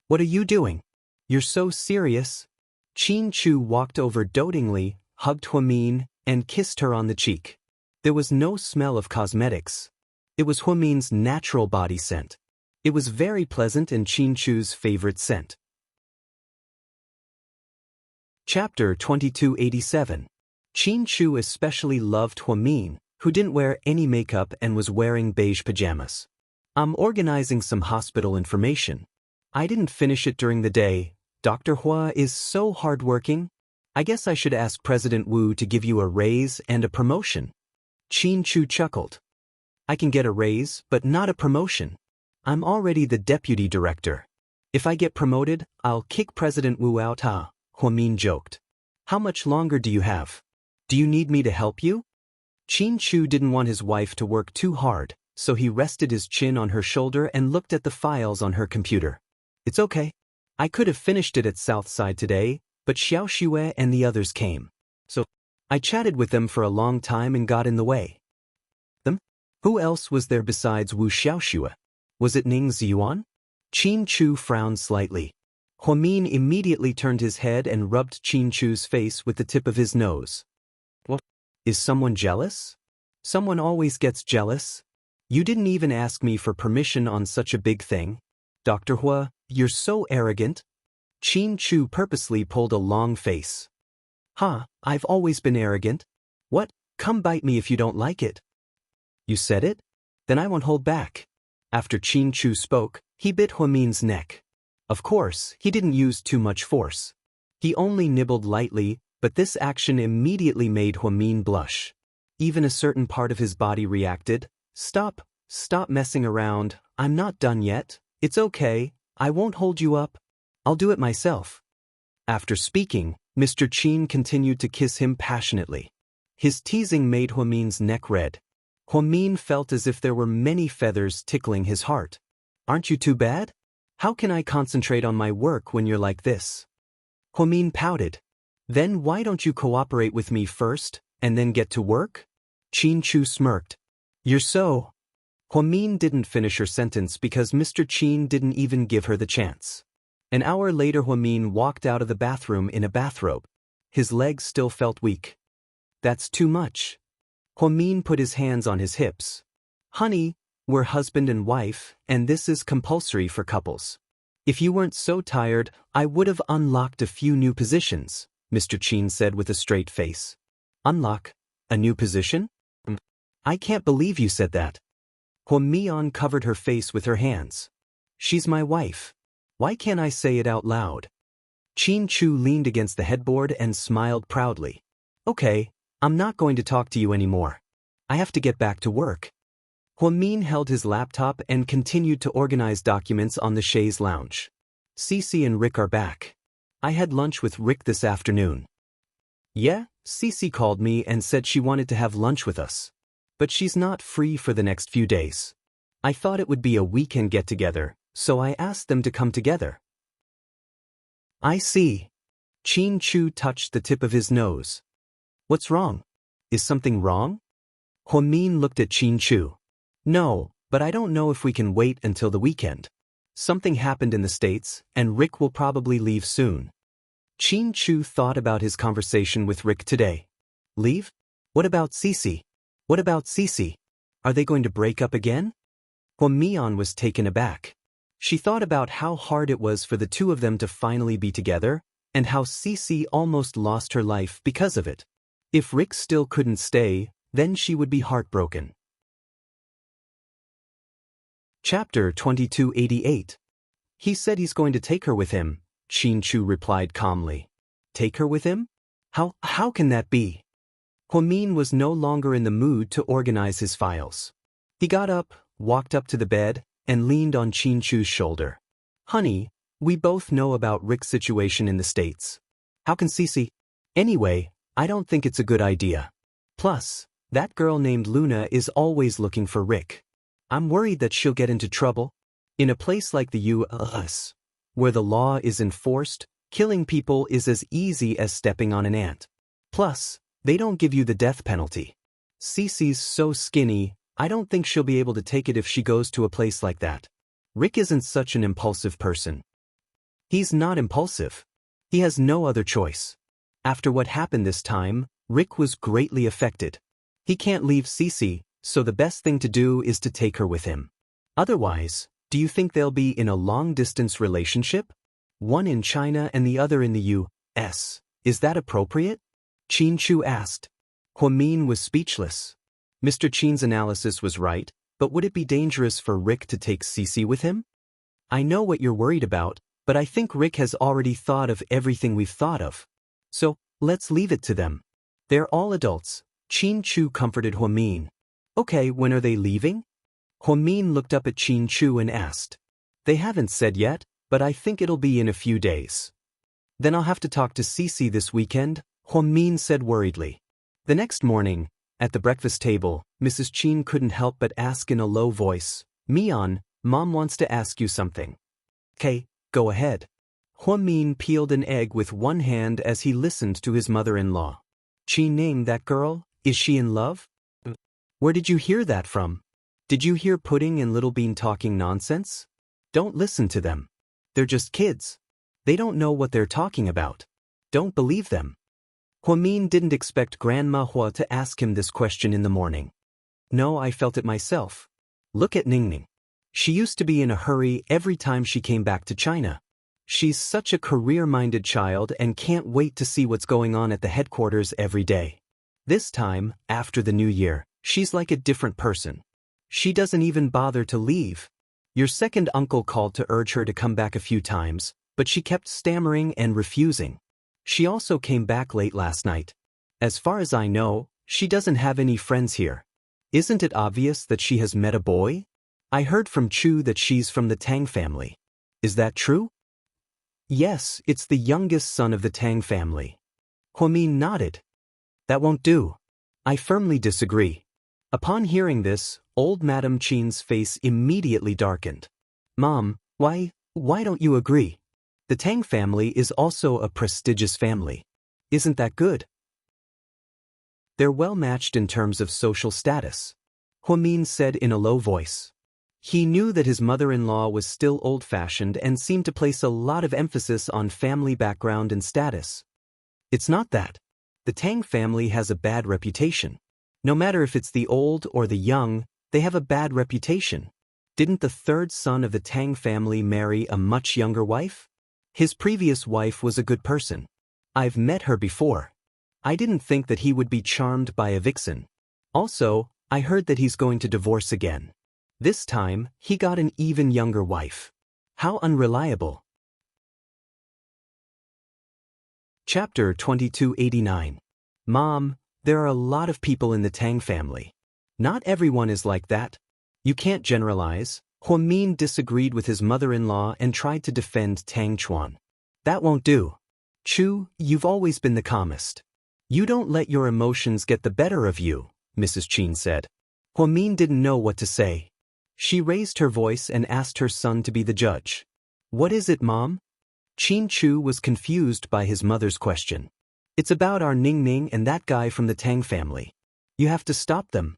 What are you doing? You're so serious. Qin Chu walked over dotingly, hugged Huamin, and kissed her on the cheek. There was no smell of cosmetics. It was Huamin's natural body scent. It was very pleasant and Qin Chu's favorite scent. Chapter 2287. Qin Chu especially loved Huamin, who didn't wear any makeup and was wearing beige pajamas. I'm organizing some hospital information. I didn't finish it during the day. Dr. Hua is so hardworking. I guess I should ask President Wu to give you a raise and a promotion. Qin Chu chuckled. I can get a raise, but not a promotion. I'm already the deputy director. If I get promoted, I'll kick President Wu out. Huamin joked. How much longer do you have? Do you need me to help you? Qin Chu didn't want his wife to work too hard, so he rested his chin on her shoulder and looked at the files on her computer. It's okay. I could have finished it at Southside today, but Xiao Xue and the others came. So I chatted with them for a long time and got in the way. Them? Who else was there besides Wu Xiaoxue? Was it Ning Ziyuan? Qin Chu frowned slightly. Huamin immediately turned his head and rubbed Qin Chu's face with the tip of his nose. What? Is someone jealous? Someone always gets jealous. You didn't even ask me for permission on such a big thing. Dr. Hua, you're so arrogant. Qin Chu purposely pulled a long face. I've always been arrogant. What? Come bite me if you don't like it. You said it? Then I won't hold back. After Qin Chu spoke, he bit Huamin's neck. Of course, he didn't use too much force. He only nibbled lightly, but this action immediately made Huamin blush. Even a certain part of his body reacted. Stop messing around. I'm not done yet. It's okay. I won't hold you up. I'll do it myself. After speaking, Mr. Qin continued to kiss him passionately. His teasing made Huamin's neck red. Huamin felt as if there were many feathers tickling his heart. Aren't you too bad? How can I concentrate on my work when you're like this? Huamin pouted. Then why don't you cooperate with me first, and then get to work? Qin Chu smirked. You're so... Huamin didn't finish her sentence because Mr. Qin didn't even give her the chance. An hour later Huamin walked out of the bathroom in a bathrobe. His legs still felt weak. That's too much. Huamin put his hands on his hips. Honey, we're husband and wife, and this is compulsory for couples. If you weren't so tired, I would have unlocked a few new positions, Mr. Qin said with a straight face. Unlock? A new position? I can't believe you said that. Huamian covered her face with her hands. She's my wife. Why can't I say it out loud? Qin Chu leaned against the headboard and smiled proudly. Okay, I'm not going to talk to you anymore. I have to get back to work. Huamin held his laptop and continued to organize documents on the chaise lounge. Cece and Rick are back. I had lunch with Rick this afternoon. Yeah, Cece called me and said she wanted to have lunch with us. But she's not free for the next few days. I thought it would be a weekend get-together, so I asked them to come together. I see. Qin Chu touched the tip of his nose. What's wrong? Is something wrong? Huamin looked at Qin Chu. No, but I don't know if we can wait until the weekend. Something happened in the States, and Rick will probably leave soon. Qin Chu thought about his conversation with Rick today. Leave? What about Cece? What about Cece? Are they going to break up again? Huamian was taken aback. She thought about how hard it was for the two of them to finally be together, and how Cece almost lost her life because of it. If Rick still couldn't stay, then she would be heartbroken. Chapter 2288. He said he's going to take her with him, Qin Chu replied calmly. Take her with him? How can that be? Huamin was no longer in the mood to organize his files. He got up, walked up to the bed, and leaned on Qin Chu's shoulder. Honey, we both know about Rick's situation in the States. How can Cece? Anyway, I don't think it's a good idea. Plus, that girl named Luna is always looking for Rick. I'm worried that she'll get into trouble. In a place like the U.S., where the law is enforced, killing people is as easy as stepping on an ant. Plus, they don't give you the death penalty. Cece's so skinny, I don't think she'll be able to take it if she goes to a place like that. Rick isn't such an impulsive person. He's not impulsive. He has no other choice. After what happened this time, Rick was greatly affected. He can't leave Cece, so the best thing to do is to take her with him. Otherwise, do you think they'll be in a long-distance relationship? One in China and the other in the U.S. Is that appropriate? Qin Chu asked. Huamin was speechless. Mr. Qin's analysis was right, but would it be dangerous for Rick to take Cece with him? I know what you're worried about, but I think Rick has already thought of everything we've thought of. So, let's leave it to them. They're all adults, Qin Chu comforted Huamin. Okay, when are they leaving? Huamin looked up at Qin Chu and asked. They haven't said yet, but I think it'll be in a few days. Then I'll have to talk to Cece this weekend, Huamin said worriedly. The next morning, at the breakfast table, Mrs. Qin couldn't help but ask in a low voice, Mian, Mom wants to ask you something. Okay, go ahead. Huamin peeled an egg with one hand as he listened to his mother-in-law. Qin named that girl? Is she in love? Where did you hear that from? Did you hear Pudding and Little Bean talking nonsense? Don't listen to them. They're just kids. They don't know what they're talking about. Don't believe them. Huamin didn't expect Grandma Hua to ask him this question in the morning. No, I felt it myself. Look at Ningning. She used to be in a hurry every time she came back to China. She's such a career-minded child and can't wait to see what's going on at the headquarters every day. This time, after the new year, she's like a different person. She doesn't even bother to leave. Your second uncle called to urge her to come back a few times, but she kept stammering and refusing. She also came back late last night. As far as I know, she doesn't have any friends here. Isn't it obvious that she has met a boy? I heard from Chu that she's from the Tang family. Is that true? Yes, it's the youngest son of the Tang family. Huamin nodded. That won't do. I firmly disagree. Upon hearing this, old Madame Qin's face immediately darkened. Mom, why don't you agree? The Tang family is also a prestigious family. Isn't that good? They're well matched in terms of social status, Huamin said in a low voice. He knew that his mother-in-law was still old-fashioned and seemed to place a lot of emphasis on family background and status. It's not that. The Tang family has a bad reputation. No matter if it's the old or the young, they have a bad reputation. Didn't the third son of the Tang family marry a much younger wife? His previous wife was a good person. I've met her before. I didn't think that he would be charmed by a vixen. Also, I heard that he's going to divorce again. This time, he got an even younger wife. How unreliable. Chapter 2289. Mom, there are a lot of people in the Tang family. Not everyone is like that. You can't generalize. Huamin disagreed with his mother-in-law and tried to defend Tang Chuan. That won't do. Chu, you've always been the calmest. You don't let your emotions get the better of you, Mrs. Qin said. Huamin didn't know what to say. She raised her voice and asked her son to be the judge. What is it, Mom? Chin Chu was confused by his mother's question. It's about our Ning Ning and that guy from the Tang family. You have to stop them.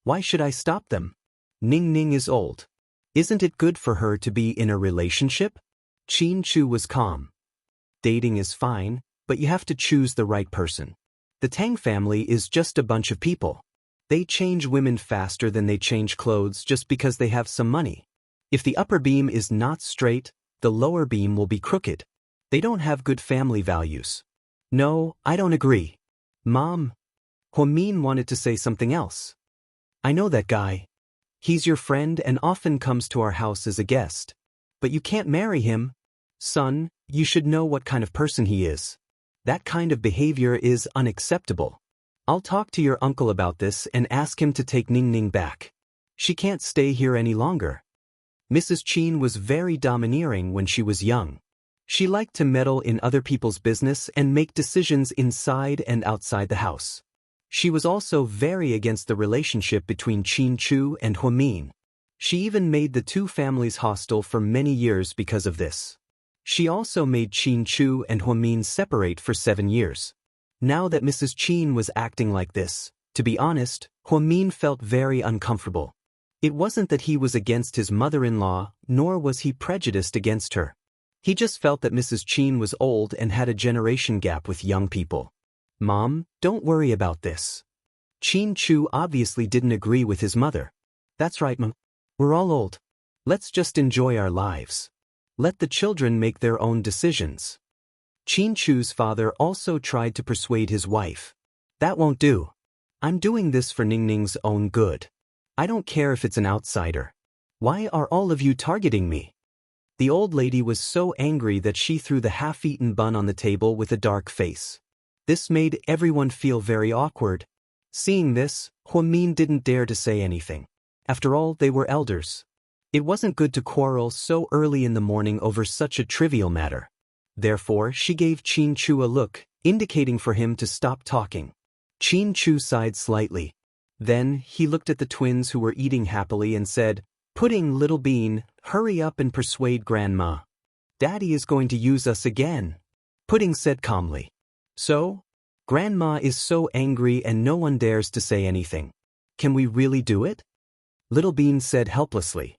Why should I stop them? Ning Ning is old. Isn't it good for her to be in a relationship? Chin Chu was calm. Dating is fine, but you have to choose the right person. The Tang family is just a bunch of people. They change women faster than they change clothes just because they have some money. If the upper beam is not straight, the lower beam will be crooked. They don't have good family values. No, I don't agree. Mom. Huamin wanted to say something else. I know that guy. He's your friend and often comes to our house as a guest. But you can't marry him. Son, you should know what kind of person he is. That kind of behavior is unacceptable. I'll talk to your uncle about this and ask him to take Ning Ning back. She can't stay here any longer. Mrs. Chin was very domineering when she was young. She liked to meddle in other people's business and make decisions inside and outside the house. She was also very against the relationship between Chin Chu and Huamin. She even made the two families hostile for many years because of this. She also made Chin Chu and Huamin separate for 7 years. Now that Mrs. Chin was acting like this, to be honest, Huamin felt very uncomfortable. It wasn't that he was against his mother-in-law, nor was he prejudiced against her. He just felt that Mrs. Chin was old and had a generation gap with young people. Mom, don't worry about this. Chin Chu obviously didn't agree with his mother. That's right, Mom. We're all old. Let's just enjoy our lives. Let the children make their own decisions. Chin Chu's father also tried to persuade his wife. That won't do. I'm doing this for Ning Ning's own good. I don't care if it's an outsider. Why are all of you targeting me? The old lady was so angry that she threw the half-eaten bun on the table with a dark face. This made everyone feel very awkward. Seeing this, Huamin didn't dare to say anything. After all, they were elders. It wasn't good to quarrel so early in the morning over such a trivial matter. Therefore, she gave Chin Chu a look, indicating for him to stop talking. Chin Chu sighed slightly. Then, he looked at the twins who were eating happily and said, "Pudding, little bean, hurry up and persuade Grandma. Daddy is going to use us again." Pudding said calmly. So? Grandma is so angry and no one dares to say anything. Can we really do it? Little Bean said helplessly.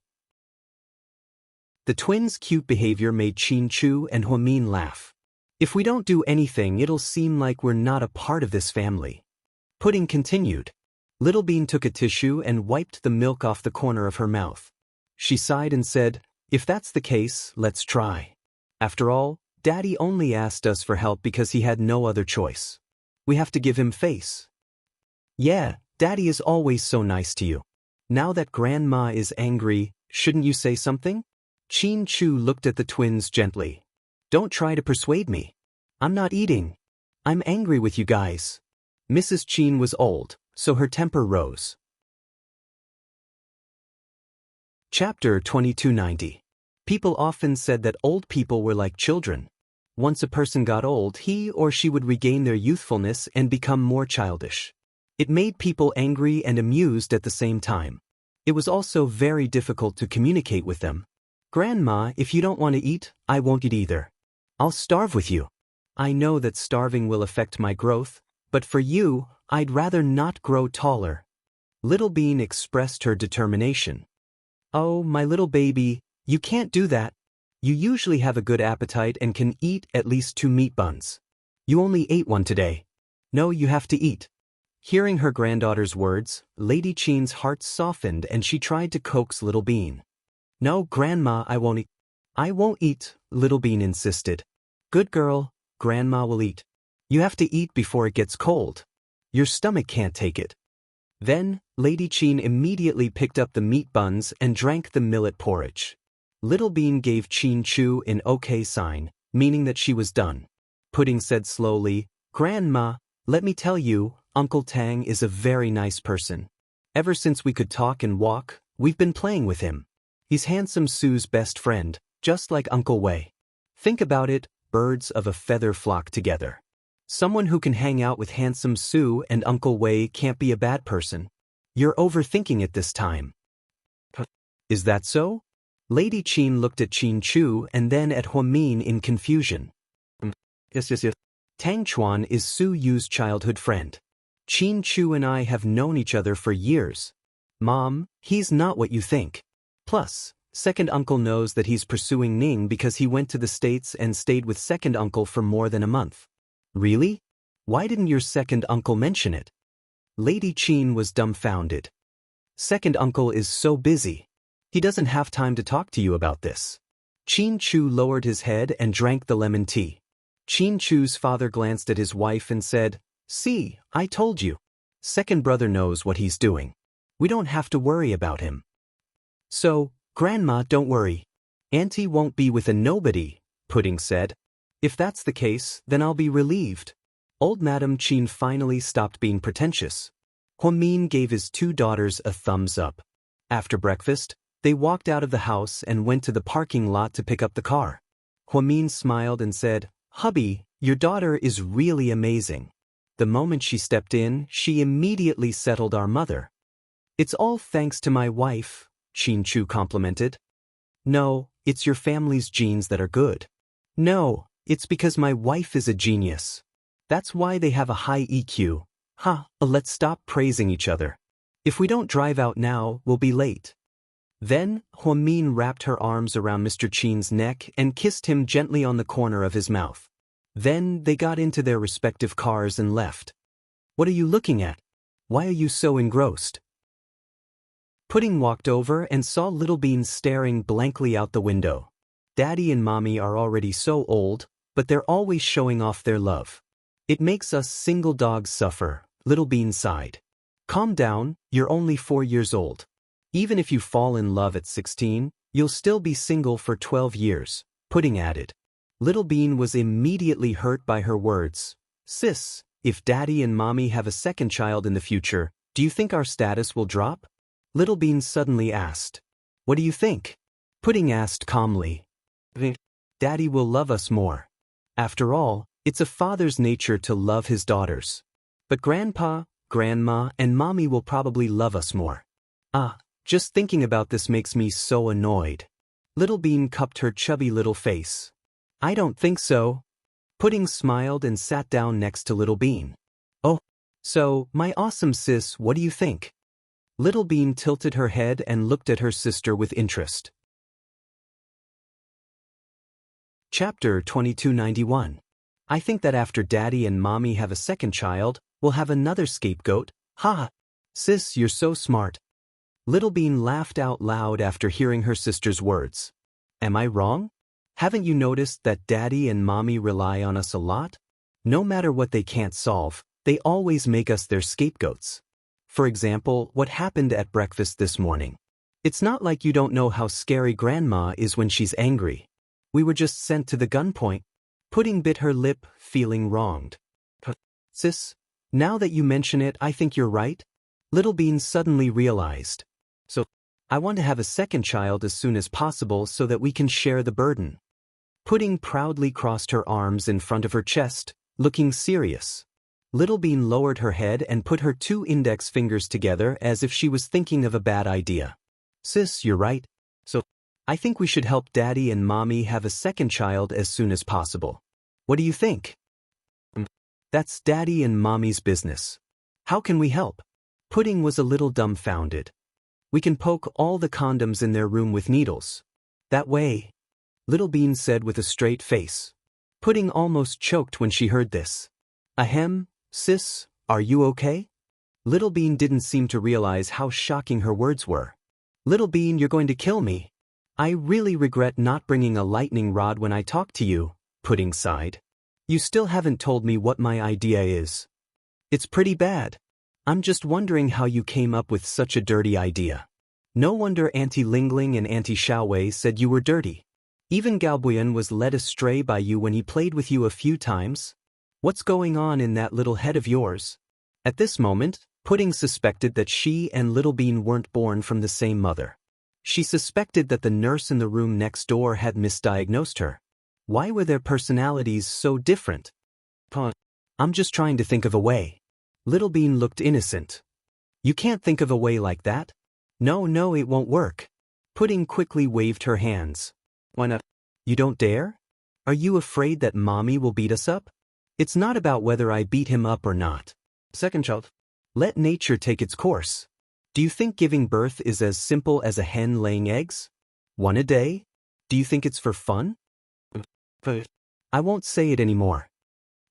The twins' cute behavior made Chin Chu and Huamin laugh. If we don't do anything, it'll seem like we're not a part of this family. Pudding continued. Little Bean took a tissue and wiped the milk off the corner of her mouth. She sighed and said, "If that's the case, let's try. After all, Daddy only asked us for help because he had no other choice. We have to give him face." "Yeah, Daddy is always so nice to you. Now that Grandma is angry, shouldn't you say something?" Chin Chu looked at the twins gently. "Don't try to persuade me. I'm not eating. I'm angry with you guys." Mrs. Chin was old, so her temper rose. Chapter 2290. People often said that old people were like children. Once a person got old, he or she would regain their youthfulness and become more childish. It made people angry and amused at the same time. It was also very difficult to communicate with them. "Grandma, if you don't want to eat, I won't eat either. I'll starve with you. I know that starving will affect my growth, but for you, I'd rather not grow taller." Little Bean expressed her determination. "Oh, my little baby, you can't do that. You usually have a good appetite and can eat at least 2 meat buns. You only ate one today. No, you have to eat." Hearing her granddaughter's words, Lady Chin's heart softened and she tried to coax Little Bean. "No, Grandma, I won't eat." "I won't eat," Little Bean insisted. "Good girl, Grandma will eat. You have to eat before it gets cold. Your stomach can't take it." Then, Lady Chin immediately picked up the meat buns and drank the millet porridge. Little Bean gave Chin Chu an okay sign, meaning that she was done. Pudding said slowly, "Grandma, let me tell you, Uncle Tang is a very nice person. Ever since we could talk and walk, we've been playing with him. He's Handsome Sue's best friend, just like Uncle Wei. Think about it, birds of a feather flock together. Someone who can hang out with Handsome Sue and Uncle Wei can't be a bad person. You're overthinking it this time." Is that so? Lady Qin looked at Qin Chu and then at Huamin in confusion. Yes. Tang Chuan is Su Yu's childhood friend. Qin Chu and I have known each other for years. Mom, he's not what you think. Plus, second uncle knows that he's pursuing Ning because he went to the States and stayed with second uncle for more than a month. Really? Why didn't your second uncle mention it? Lady Qin was dumbfounded. Second uncle is so busy. He doesn't have time to talk to you about this. Qin Chu lowered his head and drank the lemon tea. Qin Chu's father glanced at his wife and said, "See, I told you. Second brother knows what he's doing. We don't have to worry about him." "So, Grandma, don't worry. Auntie won't be with a nobody," Pudding said. "If that's the case, then I'll be relieved." Old Madam Qin finally stopped being pretentious. Huamin gave his two daughters a thumbs up. After breakfast, they walked out of the house and went to the parking lot to pick up the car. Huamin smiled and said, "Hubby, your daughter is really amazing." The moment she stepped in, she immediately settled our mother. "It's all thanks to my wife," Qin Chu complimented. "No, it's your family's genes that are good." "No, it's because my wife is a genius. That's why they have a high EQ. Let's stop praising each other. If we don't drive out now, we'll be late." Then, Huamin wrapped her arms around Mr. Qin's neck and kissed him gently on the corner of his mouth. Then they got into their respective cars and left. "What are you looking at? Why are you so engrossed?" Pudding walked over and saw Little Bean staring blankly out the window. Daddy and Mommy are already so old, but they're always showing off their love. "It makes us single dogs suffer," Little Bean sighed. "Calm down, you're only 4 years old. Even if you fall in love at 16, you'll still be single for 12 years, Pudding added. Little Bean was immediately hurt by her words. "Sis, if Daddy and Mommy have a second child in the future, do you think our status will drop?" Little Bean suddenly asked. "What do you think?" Pudding asked calmly. "Daddy will love us more. After all, it's a father's nature to love his daughters. But Grandpa, Grandma, and Mommy will probably love us more. Just thinking about this makes me so annoyed." Little Bean cupped her chubby little face. "I don't think so." Pudding smiled and sat down next to Little Bean. "Oh, so, my awesome sis, what do you think?" Little Bean tilted her head and looked at her sister with interest. Chapter 2291. I think that after Daddy and Mommy have a second child, we'll have another scapegoat. Ha! Sis, you're so smart. Little Bean laughed out loud after hearing her sister's words. "Am I wrong? Haven't you noticed that Daddy and Mommy rely on us a lot? No matter what they can't solve, they always make us their scapegoats. For example, what happened at breakfast this morning. It's not like you don't know how scary Grandma is when she's angry. We were just sent to the gunpoint." Pudding bit her lip, feeling wronged. "Sis, now that you mention it, I think you're right." Little Bean suddenly realized. "So, I want to have a second child as soon as possible so that we can share the burden." Pudding proudly crossed her arms in front of her chest, looking serious. Little Bean lowered her head and put her 2 index fingers together as if she was thinking of a bad idea. "Sis, you're right. So, I think we should help Daddy and Mommy have a second child as soon as possible. What do you think?" "That's Daddy and Mommy's business. How can we help?" Pudding was a little dumbfounded. "We can poke all the condoms in their room with needles. That way," Little Bean said with a straight face. Pudding almost choked when she heard this. "Ahem, sis, are you okay?" Little Bean didn't seem to realize how shocking her words were. "Little Bean, you're going to kill me. I really regret not bringing a lightning rod when I talked to you," Pudding sighed. "You still haven't told me what my idea is." "It's pretty bad. I'm just wondering how you came up with such a dirty idea. No wonder Auntie Lingling and Auntie Xiaowei said you were dirty. Even Gaobuyan was led astray by you when he played with you a few times. What's going on in that little head of yours?" At this moment, Pudding suspected that she and Little Bean weren't born from the same mother. She suspected that the nurse in the room next door had misdiagnosed her. Why were their personalities so different? "I'm just trying to think of a way." Little Bean looked innocent. "You can't think of a way like that?" No, it won't work." Pudding quickly waved her hands. Why not? You don't dare? Are you afraid that mommy will beat us up? It's not about whether I beat him up or not. Second child. Let nature take its course. Do you think giving birth is as simple as a hen laying eggs? One a day? Do you think it's for fun? I won't say it anymore.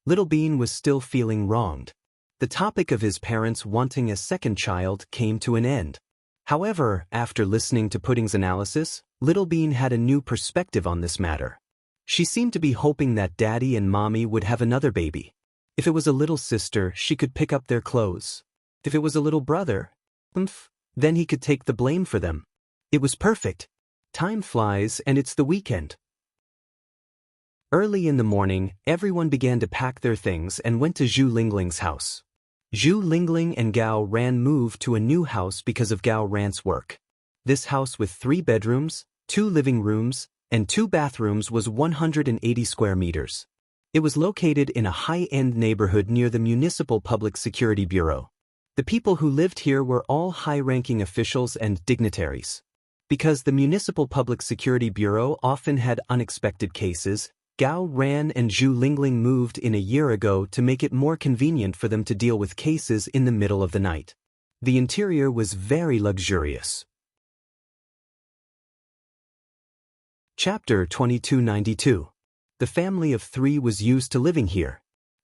Little Bean was still feeling wronged. The topic of his parents wanting a second child came to an end. However, after listening to Pudding's analysis, Little Bean had a new perspective on this matter. She seemed to be hoping that Daddy and Mommy would have another baby. If it was a little sister, she could pick up their clothes. If it was a little brother, then he could take the blame for them. It was perfect. Time flies and it's the weekend. Early in the morning, everyone began to pack their things and went to Zhu Lingling's house. Zhu Lingling and Gao Ran moved to a new house because of Gao Ran's work. This house with 3 bedrooms, 2 living rooms, and 2 bathrooms was 180 square meters. It was located in a high-end neighborhood near the Municipal Public Security Bureau. The people who lived here were all high-ranking officials and dignitaries. Because the Municipal Public Security Bureau often had unexpected cases, Gao Ran and Zhu Lingling moved in a year ago to make it more convenient for them to deal with cases in the middle of the night. The interior was very luxurious. Chapter 2292. The family of 3 was used to living here.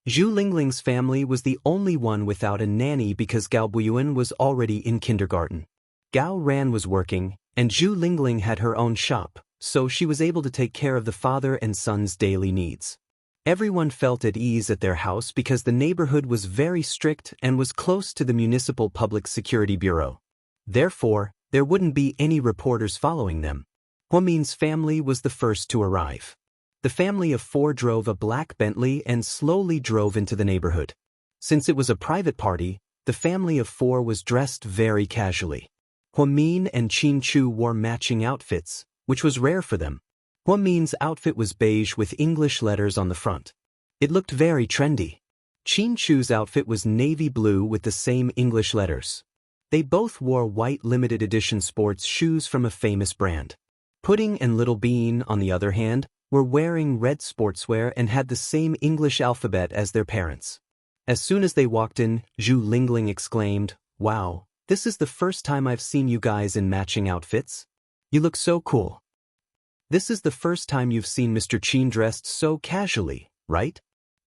Zhu Lingling's family was the only one without a nanny because Gao Buyuan was already in kindergarten. Gao Ran was working, and Zhu Lingling had her own shop, so she was able to take care of the father and son's daily needs. Everyone felt at ease at their house because the neighborhood was very strict and was close to the Municipal Public Security Bureau. Therefore, there wouldn't be any reporters following them. Huamin's family was the first to arrive. The family of 4 drove a black Bentley and slowly drove into the neighborhood. Since it was a private party, the family of 4 was dressed very casually. Huamin and Qin Chu wore matching outfits, which was rare for them. Huamin's outfit was beige with English letters on the front. It looked very trendy. Qin Chu's outfit was navy blue with the same English letters. They both wore white limited edition sports shoes from a famous brand. Pudding and Little Bean, on the other hand, were wearing red sportswear and had the same English alphabet as their parents. As soon as they walked in, Zhu Lingling exclaimed, "Wow, this is the first time I've seen you guys in matching outfits. You look so cool." "This is the first time you've seen Mr. Qin dressed so casually, right?"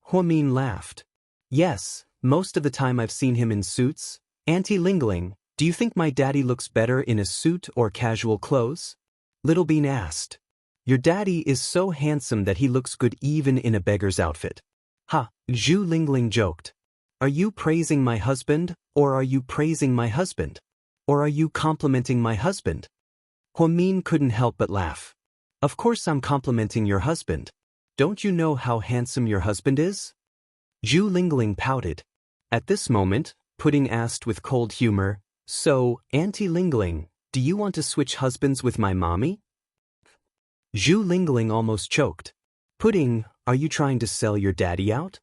Huamin laughed. "Yes, most of the time I've seen him in suits. Auntie Lingling, do you think my daddy looks better in a suit or casual clothes?" Little Bean asked. "Your daddy is so handsome that he looks good even in a beggar's outfit." "Ha," Zhu Lingling joked. "Are you praising my husband, or are you praising my husband? Or are you complimenting my husband?" Huamin couldn't help but laugh. "Of course I'm complimenting your husband. Don't you know how handsome your husband is?" Zhu Lingling pouted. At this moment, Pudding asked with cold humor, "So, Auntie Lingling, do you want to switch husbands with my mommy?" Zhu Lingling almost choked. "Pudding, are you trying to sell your daddy out?"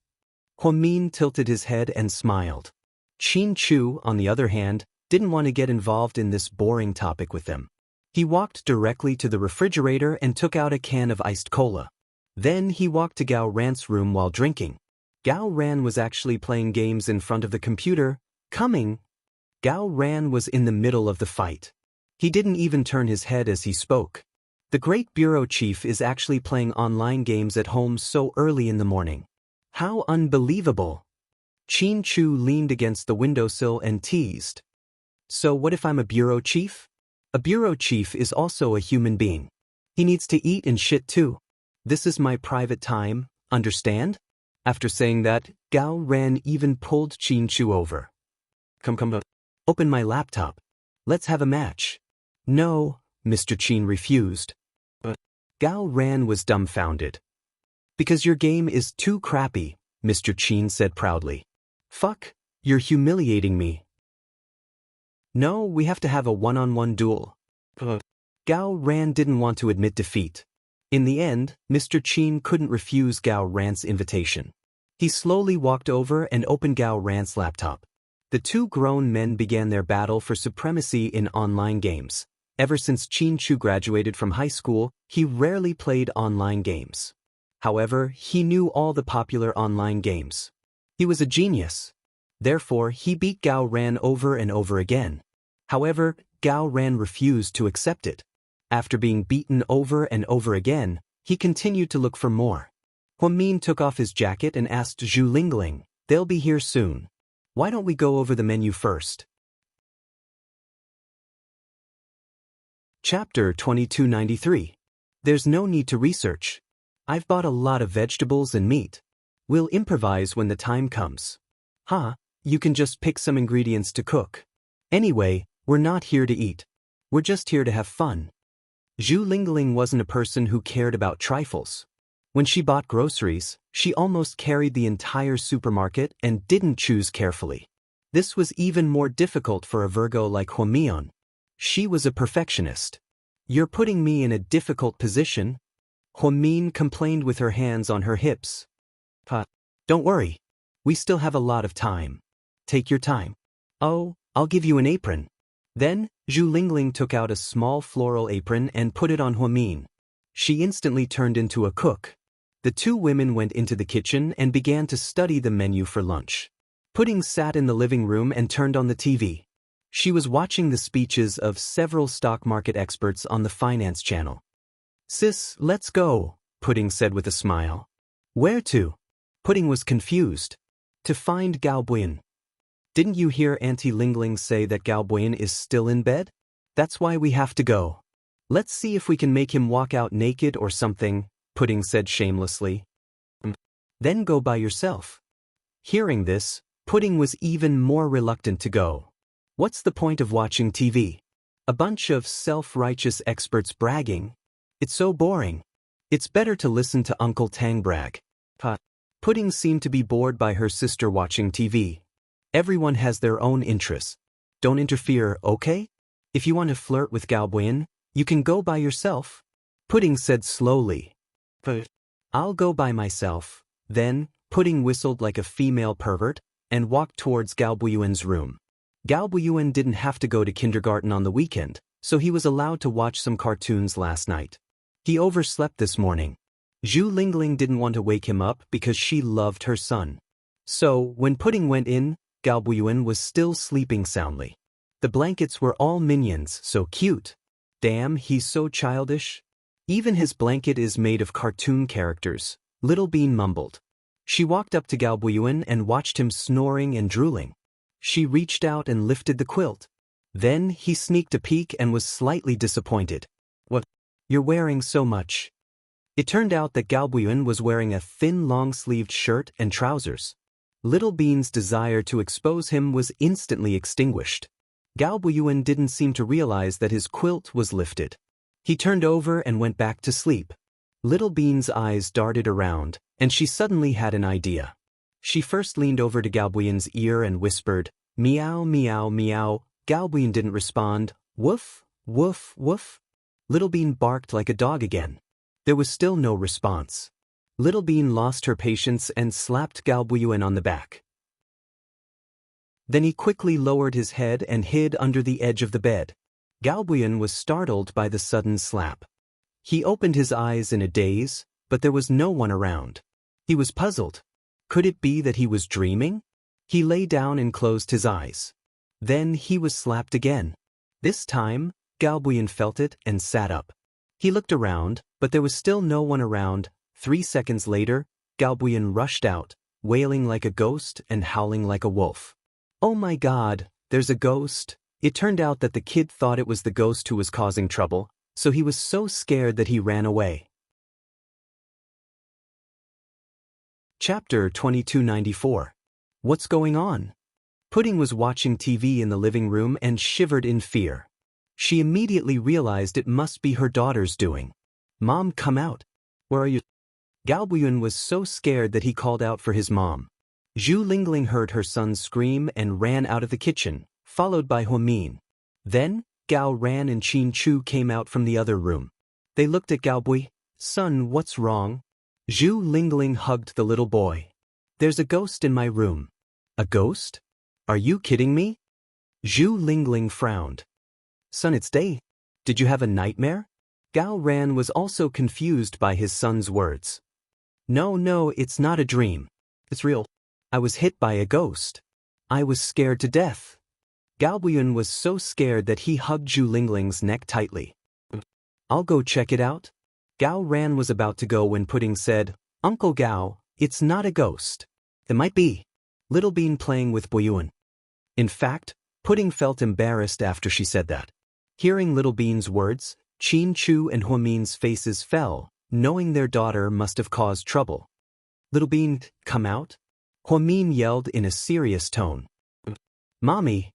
Huamin tilted his head and smiled. Qin Chu, on the other hand, didn't want to get involved in this boring topic with them. He walked directly to the refrigerator and took out a can of iced cola. Then he walked to Gao Ran's room while drinking. Gao Ran was actually playing games in front of the computer. Gao Ran was in the middle of the fight. He didn't even turn his head as he spoke. The great bureau chief is actually playing online games at home so early in the morning. How unbelievable! Qin Chu leaned against the windowsill and teased. "So what if I'm a bureau chief?" "A bureau chief is also a human being. He needs to eat and shit too. This is my private time, understand?" After saying that, Gao Ran even pulled Qin Chu over. Come, open my laptop. Let's have a match." "No," Mr. Qin refused. But Gao Ran was dumbfounded. "Because your game is too crappy," Mr. Qin said proudly. "Fuck, you're humiliating me." "No, we have to have a one-on-one duel." Gao Ran didn't want to admit defeat. In the end, Mr. Qin couldn't refuse Gao Ran's invitation. He slowly walked over and opened Gao Ran's laptop. The 2 grown men began their battle for supremacy in online games. Ever since Qin Chu graduated from high school, he rarely played online games. However, he knew all the popular online games. He was a genius. Therefore, he beat Gao Ran over and over again. However, Gao Ran refused to accept it. After being beaten over and over again, he continued to look for more. Huamin took off his jacket and asked Zhu Lingling, "They'll be here soon. Why don't we go over the menu first?" Chapter 2293. There's no need to research. I've bought a lot of vegetables and meat. We'll improvise when the time comes. You can just pick some ingredients to cook. Anyway, we're not here to eat. We're just here to have fun. Zhu Lingling wasn't a person who cared about trifles. When she bought groceries, she almost carried the entire supermarket and didn't choose carefully. This was even more difficult for a Virgo like Huamian. She was a perfectionist. "You're putting me in a difficult position," Huamin complained with her hands on her hips. Don't worry. We still have a lot of time. Take your time. Oh, I'll give you an apron." Then, Zhu Lingling took out a small floral apron and put it on Huamin. She instantly turned into a cook. The two women went into the kitchen and began to study the menu for lunch. Pudding sat in the living room and turned on the TV. She was watching the speeches of several stock market experts on the finance channel. "Sis, let's go," Pudding said with a smile. "Where to?" Pudding was confused. "To find Gao Buyan." "Didn't you hear Auntie Lingling say that Gao Buyan is still in bed? That's why we have to go. Let's see if we can make him walk out naked or something," Pudding said shamelessly. "Then go by yourself." Hearing this, Pudding was even more reluctant to go. What's the point of watching TV? A bunch of self-righteous experts bragging? It's so boring. It's better to listen to Uncle Tang brag. Pudding seemed to be bored by her sister watching TV. Everyone has their own interests. Don't interfere, okay? If you want to flirt with Gao Buyan, you can go by yourself, Pudding said slowly. "But I'll go by myself." Then, Pudding whistled like a female pervert and walked towards Gao Buyan's room. Gao Buyan didn't have to go to kindergarten on the weekend, so he was allowed to watch some cartoons last night. He overslept this morning. Zhu Lingling didn't want to wake him up because she loved her son. So, when Pudding went in, Gao Buyan was still sleeping soundly. The blankets were all minions, so cute. Damn, he's so childish. Even his blanket is made of cartoon characters, Little Bean mumbled. She walked up to Gao Buyan and watched him snoring and drooling. She reached out and lifted the quilt. Then he sneaked a peek and was slightly disappointed. "What? You're wearing so much." It turned out that Gao Buyan was wearing a thin long-sleeved shirt and trousers. Little Bean's desire to expose him was instantly extinguished. Gao Buyan didn't seem to realize that his quilt was lifted. He turned over and went back to sleep. Little Bean's eyes darted around, and she suddenly had an idea. She first leaned over to Gao Buyan's ear and whispered, "Meow, meow, meow." Gao Buyan didn't respond. "Woof, woof, woof." Little Bean barked like a dog again. There was still no response. Little Bean lost her patience and slapped Gao Buyan on the back. Then he quickly lowered his head and hid under the edge of the bed. Gao Buyan was startled by the sudden slap. He opened his eyes in a daze, but there was no one around. He was puzzled. Could it be that he was dreaming? He lay down and closed his eyes. Then he was slapped again. This time, Gao Buyan felt it and sat up. He looked around, but there was still no one around. 3 seconds later, Gao Buyan rushed out, wailing like a ghost and howling like a wolf. "Oh my God, there's a ghost." It turned out that the kid thought it was the ghost who was causing trouble, so he was so scared that he ran away. Chapter 2294. What's going on? Pudding was watching TV in the living room and shivered in fear. She immediately realized it must be her daughter's doing. "Mom, come out." "Where are you?" Gao Buyan was so scared that he called out for his mom. Zhu Lingling heard her son scream and ran out of the kitchen, followed by Huamin. Then, Gao Ran and Qin Chu came out from the other room. They looked at Gao Buyan. "Son, what's wrong?" Zhu Lingling hugged the little boy. "There's a ghost in my room." "A ghost? Are you kidding me?" Zhu Lingling frowned. "Son, it's day. Did you have a nightmare? Gao Ran was also confused by his son's words. No, it's not a dream. It's real. I was hit by a ghost. I was scared to death. Gao Buyun was so scared that he hugged Zhu Lingling's neck tightly. I'll go check it out. Gao Ran was about to go when Pudding said, Uncle Gao, it's not a ghost. It might be. Little Bean playing with Buyun. In fact, Pudding felt embarrassed after she said that. Hearing Little Bean's words, Qin Chu and Huamin's faces fell, knowing their daughter must have caused trouble. Little Bean, come out? Huamin yelled in a serious tone. Mommy.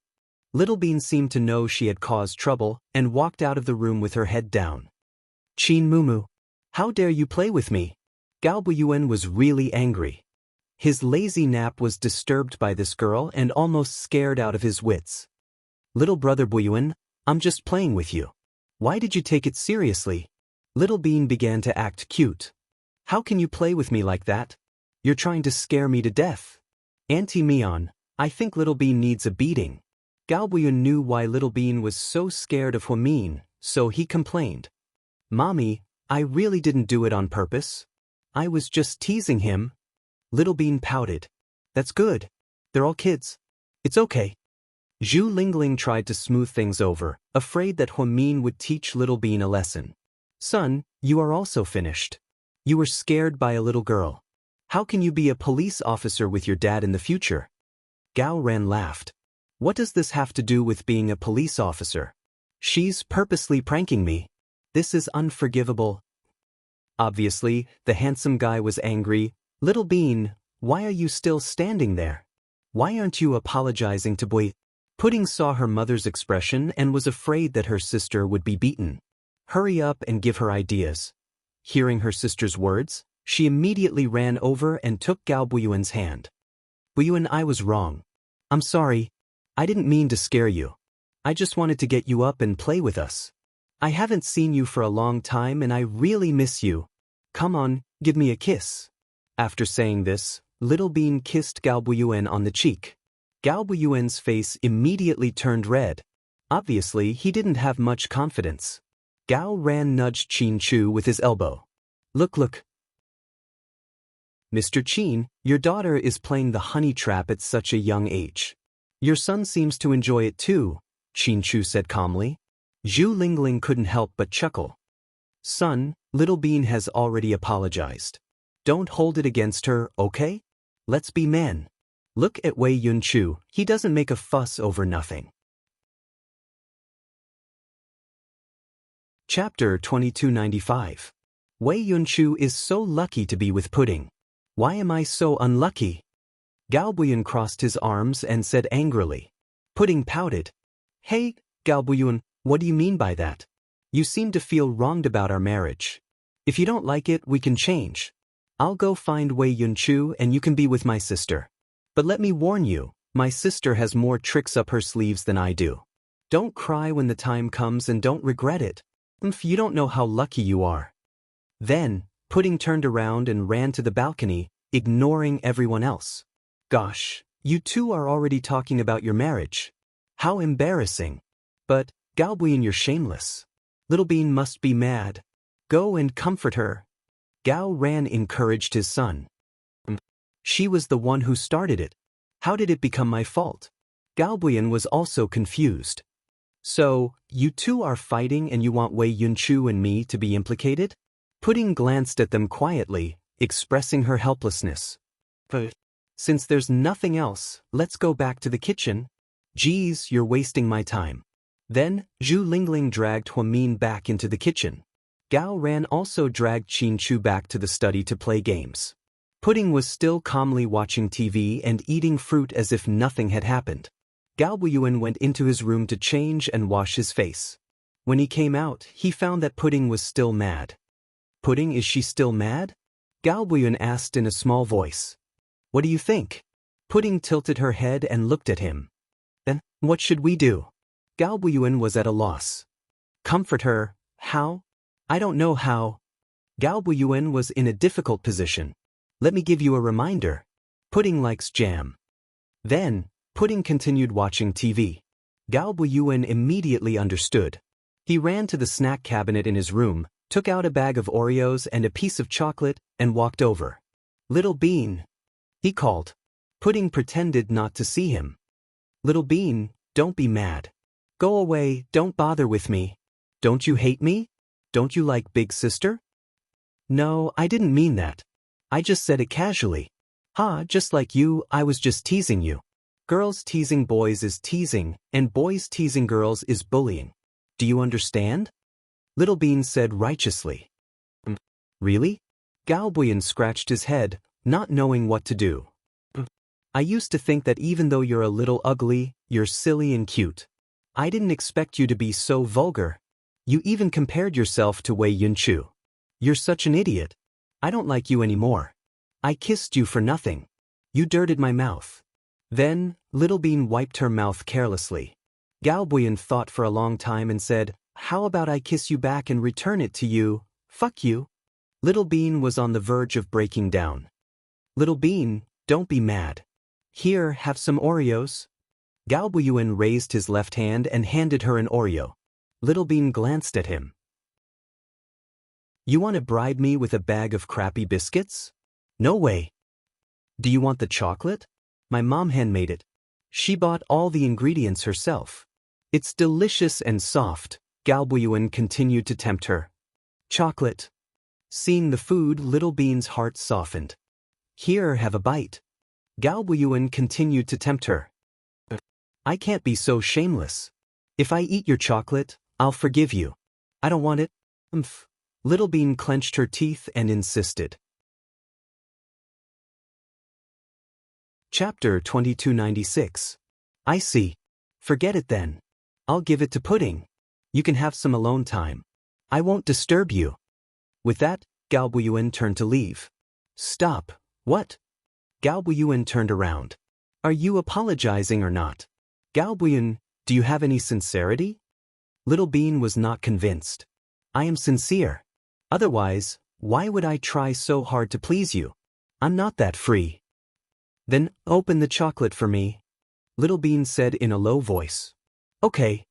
Little Bean seemed to know she had caused trouble and walked out of the room with her head down. Qin Mumu, how dare you play with me? Gao Buyuan was really angry. His lazy nap was disturbed by this girl and almost scared out of his wits. Little brother Buyuan, I'm just playing with you. Why did you take it seriously? Little Bean began to act cute. How can you play with me like that? You're trying to scare me to death. Auntie Mian, I think Little Bean needs a beating. Gao Buyuan knew why Little Bean was so scared of Huamin, so he complained. Mommy, I really didn't do it on purpose. I was just teasing him. Little Bean pouted. That's good. They're all kids. It's okay. Zhu Lingling tried to smooth things over, afraid that Huamin would teach Little Bean a lesson. Son, you are also finished. You were scared by a little girl. How can you be a police officer with your dad in the future? Gao Ran laughed. What does this have to do with being a police officer? She's purposely pranking me. This is unforgivable. Obviously, the handsome guy was angry. Little Bean, why are you still standing there? Why aren't you apologizing to Boy? Pudding saw her mother's expression and was afraid that her sister would be beaten. Hurry up and give her ideas. Hearing her sister's words, she immediately ran over and took Gao Buyuan's hand. Buyuan, I was wrong. I'm sorry. I didn't mean to scare you. I just wanted to get you up and play with us. I haven't seen you for a long time and I really miss you. Come on, give me a kiss. After saying this, Little Bean kissed Gao Buyuan on the cheek. Gao Buyuan's face immediately turned red. Obviously, he didn't have much confidence. Gao Ran nudged Qin Chu with his elbow. Look. Mr. Qin, your daughter is playing the honey trap at such a young age. Your son seems to enjoy it too, Qin Chu said calmly. Zhu Lingling couldn't help but chuckle. Son, Little Bean has already apologized. Don't hold it against her, okay? Let's be men. Look at Wei Yunchu, he doesn't make a fuss over nothing. Chapter 2295. Wei Yunchu is so lucky to be with Pudding. Why am I so unlucky? Gao Buyuan crossed his arms and said angrily. Pudding pouted. Hey, Gao Buyuan, what do you mean by that? You seem to feel wronged about our marriage. If you don't like it, we can change. I'll go find Wei Yunchu and you can be with my sister. But let me warn you, my sister has more tricks up her sleeves than I do. Don't cry when the time comes and don't regret it. You don't know how lucky you are. Then, Pudding turned around and ran to the balcony, ignoring everyone else. Gosh, you two are already talking about your marriage. How embarrassing. But, Gao Buyuan, you're shameless. Little Bean must be mad. Go and comfort her. Gao Ran encouraged his son. She was the one who started it. How did it become my fault? Gao Buyuan was also confused. So, you two are fighting and you want Wei Yunchu and me to be implicated? Pudding glanced at them quietly, expressing her helplessness. But, since there's nothing else, let's go back to the kitchen. Geez, you're wasting my time. Then, Zhu Lingling dragged Huamin back into the kitchen. Gao Ran also dragged Qin Chu back to the study to play games. Pudding was still calmly watching TV and eating fruit as if nothing had happened. Gao Buyuan went into his room to change and wash his face. When he came out, he found that Pudding was still mad. Pudding, is she still mad? Gao Buyuan asked in a small voice. What do you think? Pudding tilted her head and looked at him. Then, what should we do? Gao Buyuan was at a loss. Comfort her, how? I don't know how. Gao Buyuan was in a difficult position. Let me give you a reminder. Pudding likes jam. Then, Pudding continued watching TV. Gao Buyuan immediately understood. He ran to the snack cabinet in his room, took out a bag of Oreos and a piece of chocolate, and walked over. "Little Bean," he called. Pudding pretended not to see him. "Little Bean, don't be mad. Go away, don't bother with me. Don't you hate me? Don't you like Big Sister?" "No, I didn't mean that. I just said it casually. Ha, just like you, I was just teasing you. Girls teasing boys is teasing, and boys teasing girls is bullying. Do you understand?" Little Bean said righteously. "Really?" Galbuyan scratched his head, not knowing what to do. "I used to think that even though you're a little ugly, you're silly and cute. I didn't expect you to be so vulgar. You even compared yourself to Wei Yunchu. You're such an idiot. I don't like you anymore. I kissed you for nothing. You dirted my mouth." Then, Little Bean wiped her mouth carelessly. Galbuyan thought for a long time and said, "How about I kiss you back and return it to you? Fuck you." Little Bean was on the verge of breaking down. "Little Bean, don't be mad. Here, have some Oreos." Galbuyan raised his left hand and handed her an Oreo. Little Bean glanced at him. "You want to bribe me with a bag of crappy biscuits? No way. Do you want the chocolate? My mom handmade it. She bought all the ingredients herself. It's delicious and soft." Galbuyan continued to tempt her. "Chocolate." Seeing the food, Little Bean's heart softened. "Here, have a bite." Galbuyan continued to tempt her. "I can't be so shameless. If I eat your chocolate, I'll forgive you." "I don't want it." Little Bean clenched her teeth and insisted. Chapter 2296. "I see. Forget it then. I'll give it to Pudding. You can have some alone time. I won't disturb you." With that, Galbuyan turned to leave. "Stop, what?" Galbuyan turned around. "Are you apologizing or not? Galbuyan, do you have any sincerity?" Little Bean was not convinced. "I am sincere. Otherwise, why would I try so hard to please you? I'm not that free." "Then open the chocolate for me," Little Bean said in a low voice. "Okay."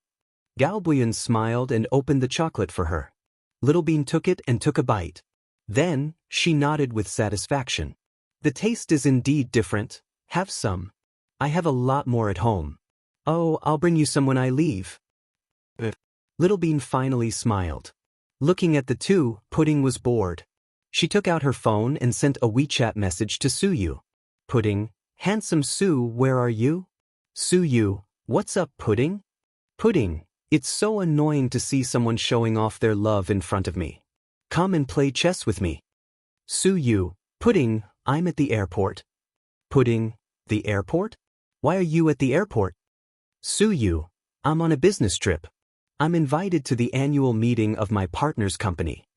Galbuyan smiled and opened the chocolate for her. Little Bean took it and took a bite. Then, she nodded with satisfaction. "The taste is indeed different. Have some. I have a lot more at home. Oh, I'll bring you some when I leave." Little Bean finally smiled. Looking at the two, Pudding was bored. She took out her phone and sent a WeChat message to Suyu. "Pudding, handsome Sue, where are you?" "Suyu, what's up, Pudding?" "Pudding, it's so annoying to see someone showing off their love in front of me. Come and play chess with me." Suyu, "Pudding, I'm at the airport." "Pudding, the airport? Why are you at the airport?" "Suyu, I'm on a business trip. I'm invited to the annual meeting of my partner's company."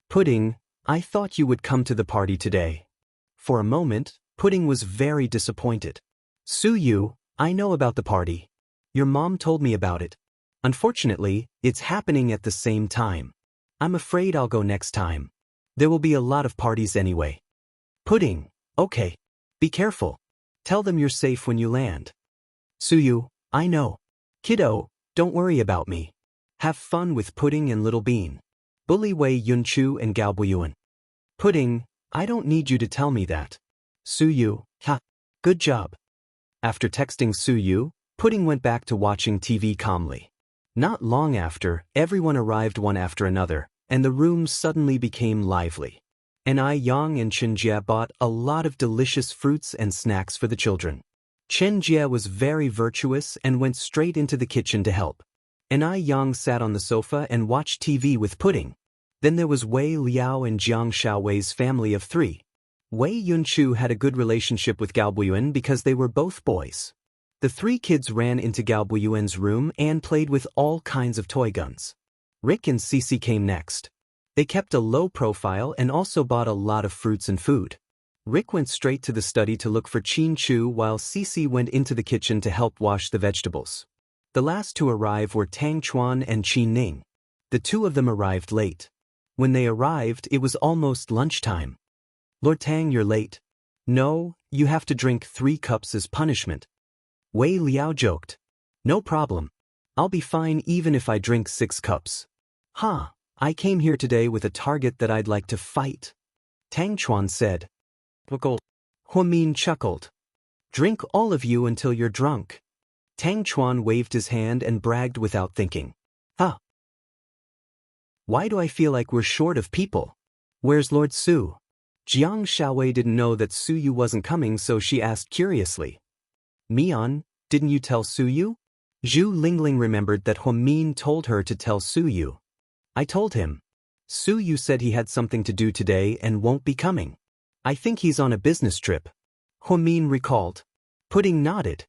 "Pudding, I thought you would come to the party today." For a moment, Pudding was very disappointed. "Suyu, I know about the party. Your mom told me about it. Unfortunately, it's happening at the same time. I'm afraid I'll go next time. There will be a lot of parties anyway." "Pudding, okay. Be careful. Tell them you're safe when you land." "Suyu, I know. Kiddo, don't worry about me. Have fun with Pudding and Little Bean. Bully Wei Yunchu and Galbuyan." "Pudding, I don't need you to tell me that." "Suyu, ha, good job." After texting Suyu, Pudding went back to watching TV calmly. Not long after, everyone arrived one after another, and the room suddenly became lively. Yang and Chenjie bought a lot of delicious fruits and snacks for the children. Chenjie was very virtuous and went straight into the kitchen to help. Yang sat on the sofa and watched TV with Pudding. Then there was Wei Liao and Jiang Xiaowei's family of 3. Wei Yunchu had a good relationship with Galbuyan because they were both boys. The 3 kids ran into Galbuyan's room and played with all kinds of toy guns. Rick and Cece came next. They kept a low profile and also bought a lot of fruits and food. Rick went straight to the study to look for Chin Chu while Cece went into the kitchen to help wash the vegetables. The last to arrive were Tang Chuan and Qin Ning. The 2 of them arrived late. When they arrived, it was almost lunchtime. "Lord Tang, you're late." "No, you have to drink 3 cups as punishment." Wei Liao joked. "No problem. I'll be fine even if I drink 6 cups. Huh, I came here today with a target that I'd like to fight. Tang Chuan said. Huamin chuckled. Drink all of you until you're drunk. Tang Chuan waved his hand and bragged without thinking. Huh. Why do I feel like we're short of people? Where's Lord Su? Jiang Shaowei didn't know that Su Yu wasn't coming, so she asked curiously. Mian, didn't you tell Su Yu? Zhu Lingling remembered that Huamin told her to tell Su Yu. I told him. Su Yu said he had something to do today and won't be coming. I think he's on a business trip. Huamin recalled. Pudding nodded.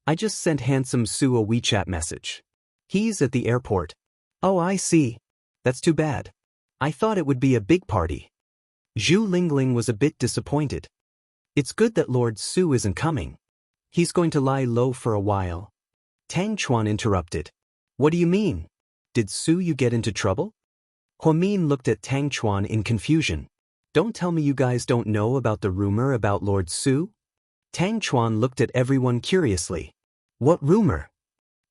I just sent handsome Su a WeChat message. He's at the airport. Oh, I see. That's too bad. I thought it would be a big party. Zhu Lingling was a bit disappointed. It's good that Lord Su isn't coming. He's going to lie low for a while. Tang Chuan interrupted. What do you mean? Did Su Yu get into trouble? Huamin looked at Tang Chuan in confusion. Don't tell me you guys don't know about the rumor about Lord Su? Tang Chuan looked at everyone curiously. What rumor?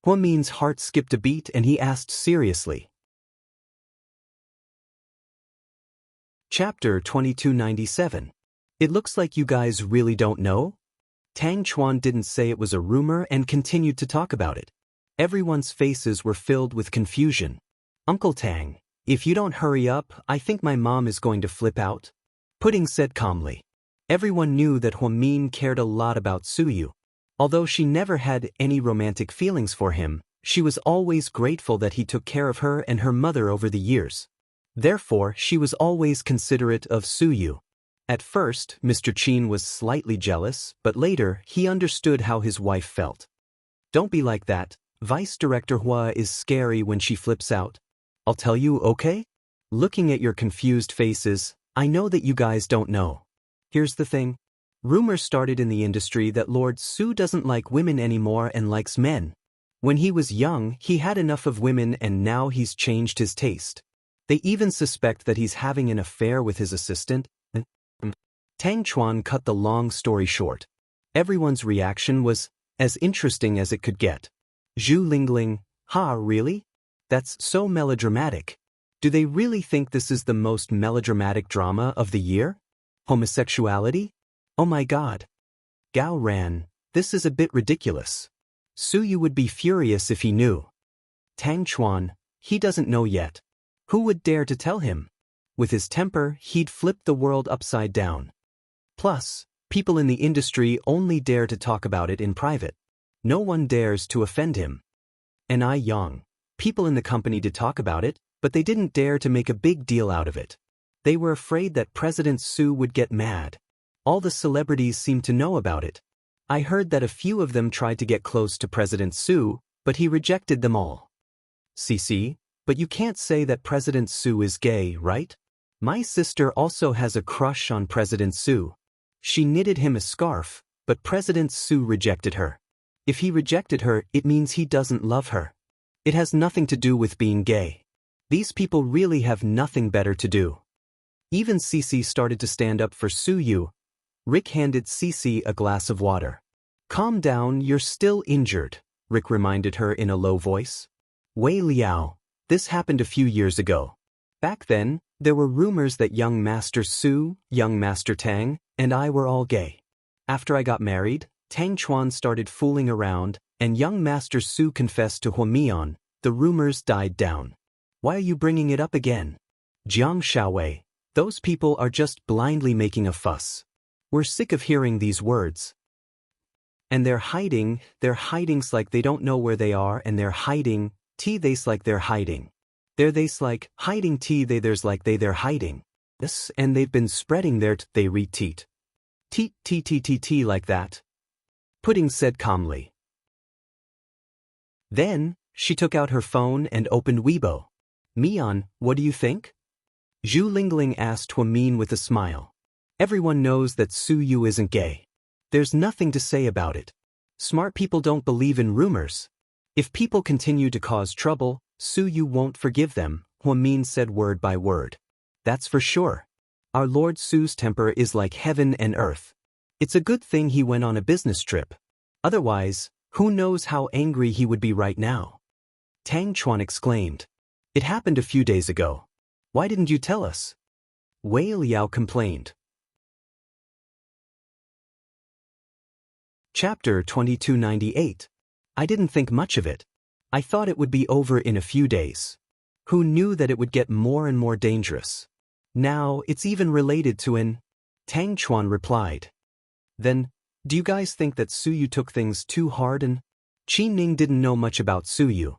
Huamin's heart skipped a beat and he asked seriously. Chapter 2297. It looks like you guys really don't know? Tang Chuan didn't say it was a rumor and continued to talk about it. Everyone's faces were filled with confusion. Uncle Tang, if you don't hurry up, I think my mom is going to flip out. Pudding said calmly. Everyone knew that Huamin cared a lot about Su Yu. Although she never had any romantic feelings for him, she was always grateful that he took care of her and her mother over the years. Therefore, she was always considerate of Su Yu. At first, Mr. Qin was slightly jealous, but later, he understood how his wife felt. Don't be like that. Vice Director Hua is scary when she flips out. I'll tell you, okay? Looking at your confused faces, I know that you guys don't know. Here's the thing. Rumors started in the industry that Lord Su doesn't like women anymore and likes men. When he was young, he had enough of women and now he's changed his taste. They even suspect that he's having an affair with his assistant. Tang Chuan cut the long story short. Everyone's reaction was as interesting as it could get. Zhu Lingling, really? That's so melodramatic. Do they really think this is the most melodramatic drama of the year? Homosexuality? Oh my god. Gao Ran, this is a bit ridiculous. Su Yu would be furious if he knew. Tang Chuan, he doesn't know yet. Who would dare to tell him? With his temper, he'd flip the world upside down. Plus, people in the industry only dare to talk about it in private. No one dares to offend him. And Yang, people in the company did talk about it, but they didn't dare to make a big deal out of it. They were afraid that President Su would get mad. All the celebrities seemed to know about it. I heard that a few of them tried to get close to President Su, but he rejected them all. CC, but you can't say that President Su is gay, right? My sister also has a crush on President Su. She knitted him a scarf, but President Su rejected her. If he rejected her, it means he doesn't love her. It has nothing to do with being gay. These people really have nothing better to do. Even Cici started to stand up for Su Yu. Rick handed Cici a glass of water. Calm down, you're still injured, Rick reminded her in a low voice. Wei Liao, this happened a few years ago. Back then, there were rumors that young Master Su, young Master Tang, and I were all gay. After I got married, Tang Chuan started fooling around, and young Master Su confessed to Huamian. The rumors died down. Why are you bringing it up again? Jiang Shaowei, those people are just blindly making a fuss. We're sick of hearing these words. And they're hiding like they don't know where they are, and they're hiding, they's like they're hiding. They's like, hiding there's like they're hiding. This, and they've been spreading their they reteat. Like that. Pudding said calmly. Then, she took out her phone and opened Weibo. Mian, what do you think? Zhu Lingling asked Huamin with a smile. Everyone knows that Su Yu isn't gay. There's nothing to say about it. Smart people don't believe in rumors. If people continue to cause trouble, Su Yu won't forgive them, Huamin said word by word. That's for sure. Our Lord Su's temper is like heaven and earth. It's a good thing he went on a business trip. Otherwise, who knows how angry he would be right now. Tang Chuan exclaimed. It happened a few days ago. Why didn't you tell us? Wei Liao complained. Chapter 2298. I didn't think much of it. I thought it would be over in a few days. Who knew that it would get more and more dangerous? Now, it's even related to an... Tang Chuan replied. Then, do you guys think that Suyu took things too hard and... Qi Ning didn't know much about Suyu.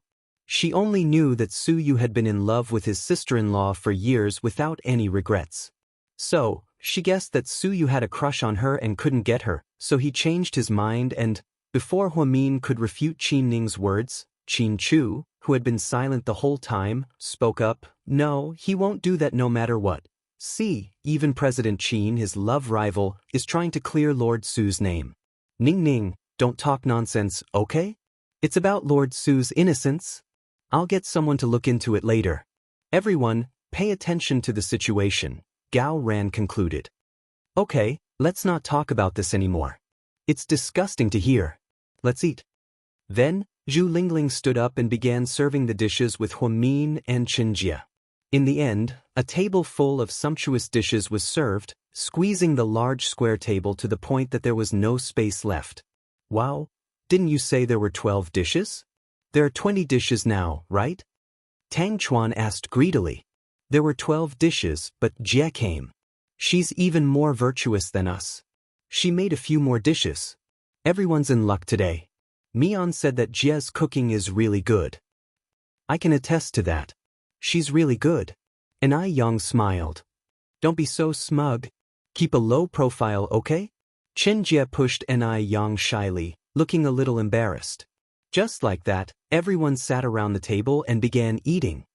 She only knew that Suyu had been in love with his sister-in-law for years without any regrets. So, she guessed that Suyu had a crush on her and couldn't get her, so he changed his mind and, before Huamin could refute Qi Ning's words, Qin Chu, who had been silent the whole time, spoke up. No, he won't do that no matter what. See, even President Qin, his love rival, is trying to clear Lord Su's name. Ning, don't talk nonsense, okay? It's about Lord Su's innocence. I'll get someone to look into it later. Everyone, pay attention to the situation, Gao Ran concluded. Okay, let's not talk about this anymore. It's disgusting to hear. Let's eat. Then, Zhu Lingling stood up and began serving the dishes with Huamin and Qinjie. In the end, a table full of sumptuous dishes was served, squeezing the large square table to the point that there was no space left. Wow, didn't you say there were 12 dishes? There are 20 dishes now, right? Tang Chuan asked greedily. There were 12 dishes, but Jie came. She's even more virtuous than us. She made a few more dishes. Everyone's in luck today. Mian said that Jie's cooking is really good. I can attest to that. She's really good. And Ai Yang smiled. Don't be so smug. Keep a low profile, okay? Qinjie pushed Ai Yang shyly, looking a little embarrassed. Just like that, everyone sat around the table and began eating.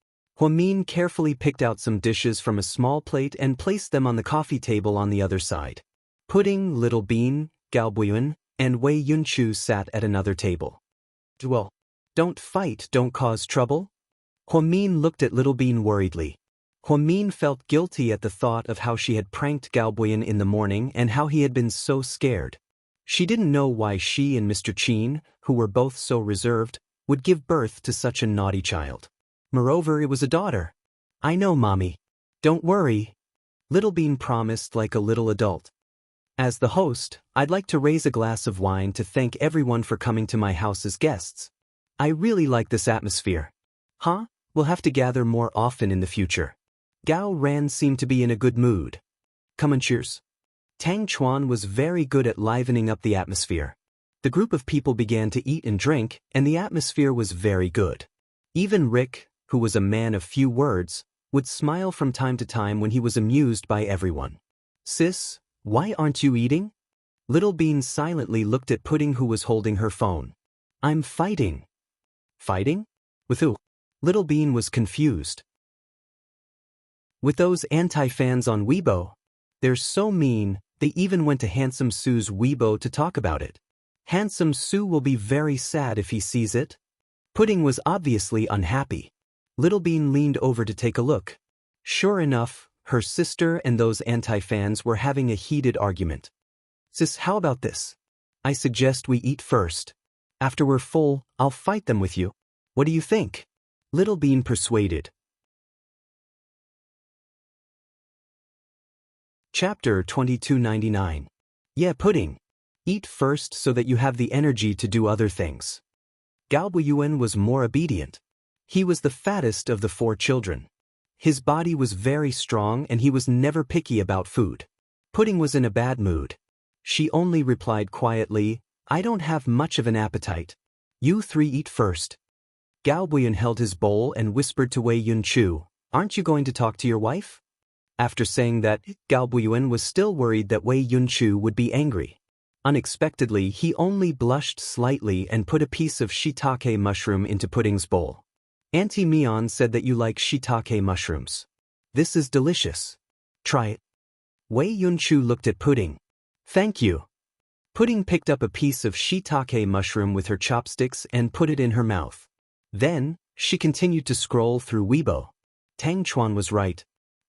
Huamin carefully picked out some dishes from a small plate and placed them on the coffee table on the other side. Pudding, Little Bean, Gao Buiyun, and Wei Yunchu sat at another table. Well, don't fight, don't cause trouble. Huamin looked at Little Bean worriedly. Huamin felt guilty at the thought of how she had pranked Gao Buiyun in the morning and how he had been so scared. She didn't know why she and Mr. Qin, who were both so reserved, would give birth to such a naughty child. Moreover, it was a daughter. I know, Mommy. Don't worry. Little Bean promised like a little adult. As the host, I'd like to raise a glass of wine to thank everyone for coming to my house as guests. I really like this atmosphere. Huh? We'll have to gather more often in the future. Gao Ran seemed to be in a good mood. Come on, cheers. Tang Chuan was very good at livening up the atmosphere. The group of people began to eat and drink, and the atmosphere was very good. Even Rick, who was a man of few words, would smile from time to time when he was amused by everyone. Sis, why aren't you eating? Little Bean silently looked at Pudding, who was holding her phone. I'm fighting. Fighting? With who? Little Bean was confused. With those anti-fans on Weibo. They're so mean, they even went to Handsome Sue's Weibo to talk about it. Handsome Sue will be very sad if he sees it. Pudding was obviously unhappy. Little Bean leaned over to take a look. Sure enough, her sister and those anti-fans were having a heated argument. Sis, how about this? I suggest we eat first. After we're full, I'll fight them with you. What do you think? Little Bean persuaded. Chapter 2299. Yeah, Pudding. Eat first so that you have the energy to do other things. Gao Buiyuan was more obedient. He was the fattest of the 4 children. His body was very strong and he was never picky about food. Pudding was in a bad mood. She only replied quietly, I don't have much of an appetite. You 3 eat first. Gao Buiyuan held his bowl and whispered to Wei Yunchu, aren't you going to talk to your wife? After saying that, Gao Buiyuan was still worried that Wei Yunchu would be angry. Unexpectedly, he only blushed slightly and put a piece of shiitake mushroom into Pudding's bowl. Auntie Mian said that you like shiitake mushrooms. This is delicious. Try it. Wei Yunchu looked at Pudding. Thank you. Pudding picked up a piece of shiitake mushroom with her chopsticks and put it in her mouth. Then, she continued to scroll through Weibo. Tang Chuan was right.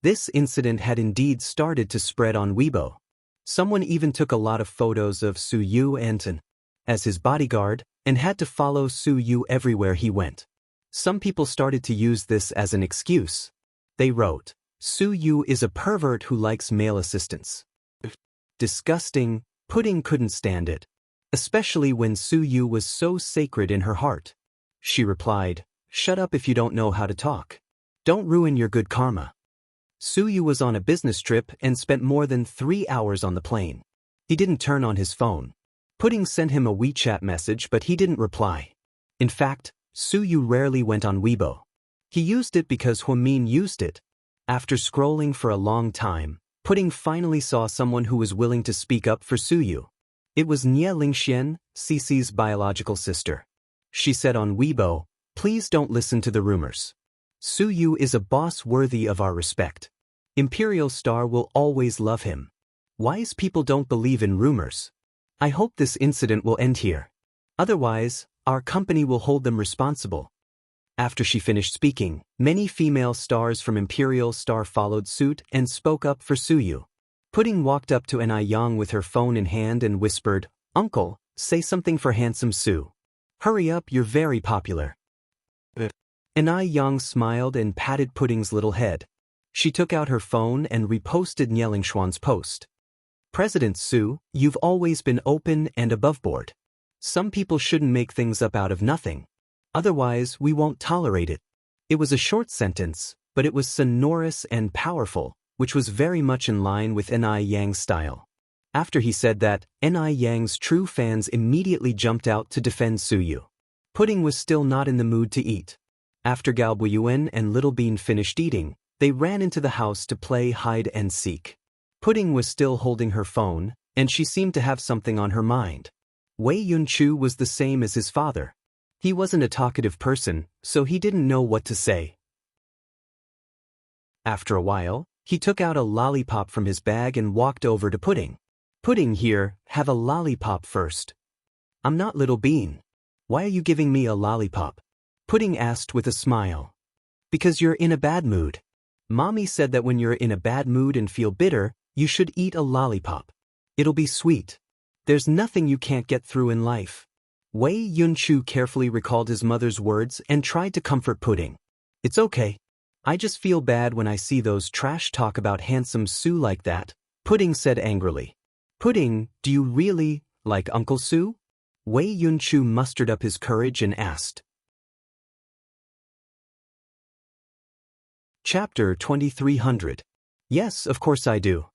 This incident had indeed started to spread on Weibo. Someone even took a lot of photos of Su Yu Anton as his bodyguard and had to follow Su Yu everywhere he went. Some people started to use this as an excuse. They wrote, Su Yu is a pervert who likes male assistants. Disgusting. Pudding couldn't stand it. Especially when Su Yu was so sacred in her heart. She replied, shut up if you don't know how to talk. Don't ruin your good karma. Su Yu was on a business trip and spent more than 3 hours on the plane. He didn't turn on his phone. Pudding sent him a WeChat message but he didn't reply. In fact, Su Yu rarely went on Weibo. He used it because Huamin used it. After scrolling for a long time, Pudding finally saw someone who was willing to speak up for Su Yu. It was Nie Lingxian, Cece's biological sister. She said on Weibo, please don't listen to the rumors. Su Yu is a boss worthy of our respect. Imperial Star will always love him. Wise people don't believe in rumors. I hope this incident will end here. Otherwise, our company will hold them responsible. After she finished speaking, many female stars from Imperial Star followed suit and spoke up for Su Yu. Pudding walked up to Enai Yang with her phone in hand and whispered, Uncle, say something for handsome Su. Hurry up, you're very popular. Enai Yang smiled and patted Pudding's little head. She took out her phone and reposted Nielingshuan's post. President Su, you've always been open and aboveboard. Some people shouldn't make things up out of nothing. Otherwise, we won't tolerate it. It was a short sentence, but it was sonorous and powerful, which was very much in line with Enai Yang's style. After he said that, Enai Yang's true fans immediately jumped out to defend Su Yu. Pudding was still not in the mood to eat. After Gao Buiyuan and Little Bean finished eating, they ran into the house to play hide and seek. Pudding was still holding her phone, and she seemed to have something on her mind. Wei Yunchu was the same as his father. He wasn't a talkative person, so he didn't know what to say. After a while, he took out a lollipop from his bag and walked over to Pudding. Pudding here, have a lollipop first. I'm not Little Bean. Why are you giving me a lollipop? Pudding asked with a smile. Because you're in a bad mood. Mommy said that when you're in a bad mood and feel bitter, you should eat a lollipop. It'll be sweet. There's nothing you can't get through in life. Wei Yunchu carefully recalled his mother's words and tried to comfort Pudding. It's okay. I just feel bad when I see those trash talk about handsome Su like that, Pudding said angrily. Pudding, do you really like Uncle Su? Wei Yunchu mustered up his courage and asked. Chapter 2300. Yes, of course I do.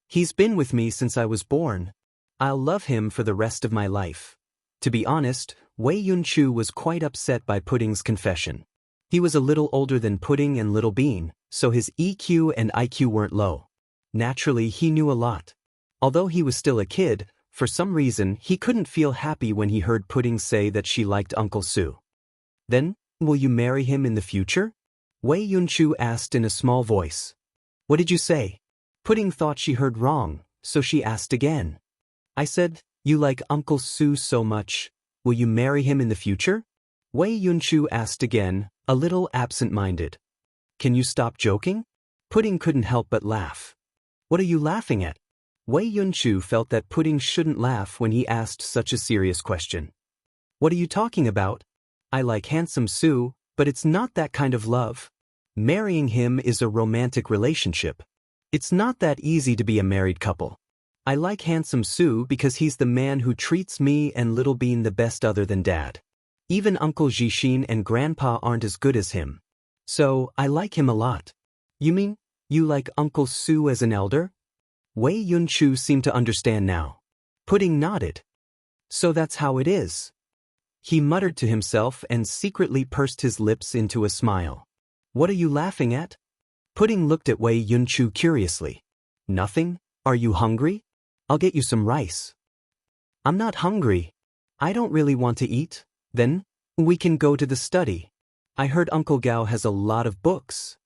He's been with me since I was born. I'll love him for the rest of my life. To be honest, Wei Yunchu was quite upset by Pudding's confession. He was a little older than Pudding and Little Bean, so his EQ and IQ weren't low. Naturally, he knew a lot. Although he was still a kid, for some reason he couldn't feel happy when he heard Pudding say that she liked Uncle Su. Then, will you marry him in the future? Wei Yunchu asked in a small voice. What did you say? Pudding thought she heard wrong, so she asked again. I said, you like Uncle Su so much. Will you marry him in the future? Wei Yunchu asked again, a little absent-minded. Can you stop joking? Pudding couldn't help but laugh. What are you laughing at? Wei Yunchu felt that Pudding shouldn't laugh when he asked such a serious question. What are you talking about? I like handsome Su, but it's not that kind of love. Marrying him is a romantic relationship. It's not that easy to be a married couple. I like handsome Su because he's the man who treats me and Little Bean the best other than Dad. Even Uncle Jixin and Grandpa aren't as good as him. So, I like him a lot. You mean, you like Uncle Su as an elder? Wei Yunchu seemed to understand now. Pudding nodded. So that's how it is. He muttered to himself and secretly pursed his lips into a smile. What are you laughing at? Pudding looked at Wei Yunchu curiously. Nothing? Are you hungry? I'll get you some rice. I'm not hungry. I don't really want to eat. Then, we can go to the study. I heard Uncle Gao has a lot of books.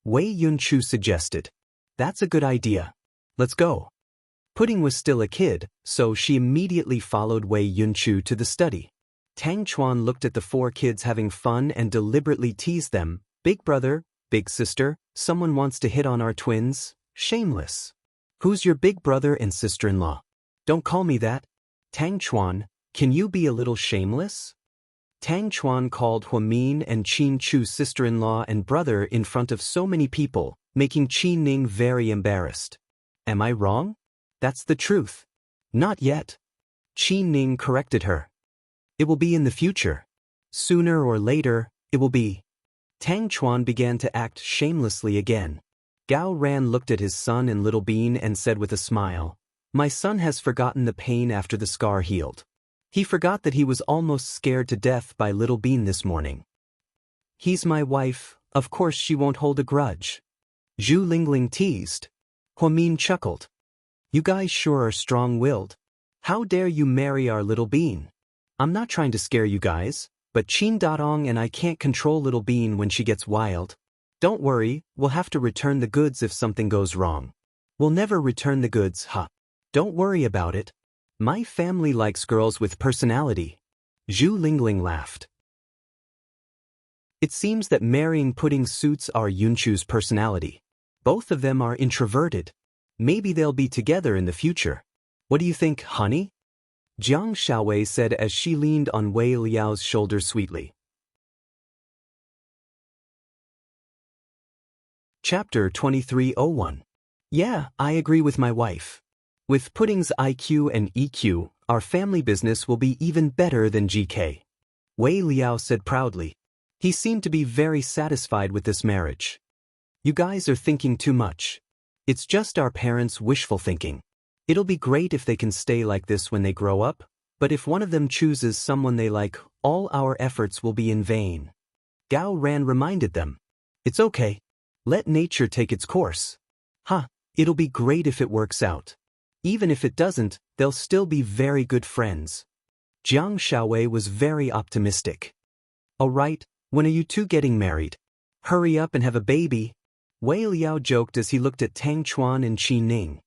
Wei Yunchu suggested. That's a good idea. Let's go. Pudding was still a kid, so she immediately followed Wei Yunchu to the study. Tang Chuan looked at the 4 kids having fun and deliberately teased them. Big brother, big sister, someone wants to hit on our twins. Shameless. Who's your big brother and sister-in-law? Don't call me that. Tang Chuan, can you be a little shameless? Tang Chuan called Huamin and Qin Chu's sister-in-law and brother in front of so many people, making Qin Ning very embarrassed. Am I wrong? That's the truth. Not yet. Qin Ning corrected her. It will be in the future. Sooner or later, it will be. Tang Chuan began to act shamelessly again. Gao Ran looked at his son and Little Bean and said with a smile, "My son has forgotten the pain after the scar healed. He forgot that he was almost scared to death by Little Bean this morning. He's my wife, of course she won't hold a grudge." Zhu Lingling teased. Huamin chuckled. "You guys sure are strong-willed. How dare you marry our Little Bean? I'm not trying to scare you guys, but Qin Dadong and I can't control Little Bean when she gets wild. Don't worry, we'll have to return the goods if something goes wrong. We'll never return the goods, huh? Don't worry about it. My family likes girls with personality." Zhu Lingling laughed. It seems that marrying Pudding suits our Yunchu's personality. Both of them are introverted. Maybe they'll be together in the future. What do you think, honey? Jiang Xiaowei said as she leaned on Wei Liao's shoulder sweetly. Chapter 2301. Yeah, I agree with my wife. With Pudding's IQ and EQ, our family business will be even better than GK. Wei Liao said proudly. He seemed to be very satisfied with this marriage. You guys are thinking too much. It's just our parents' wishful thinking. It'll be great if they can stay like this when they grow up, but if one of them chooses someone they like, all our efforts will be in vain. Gao Ran reminded them. It's okay. Let nature take its course. It'll be great if it works out. Even if it doesn't, they'll still be very good friends. Jiang Xiaowei was very optimistic. All right, when are you two getting married? Hurry up and have a baby. Wei Liao joked as he looked at Tang Chuan and Qin Ning.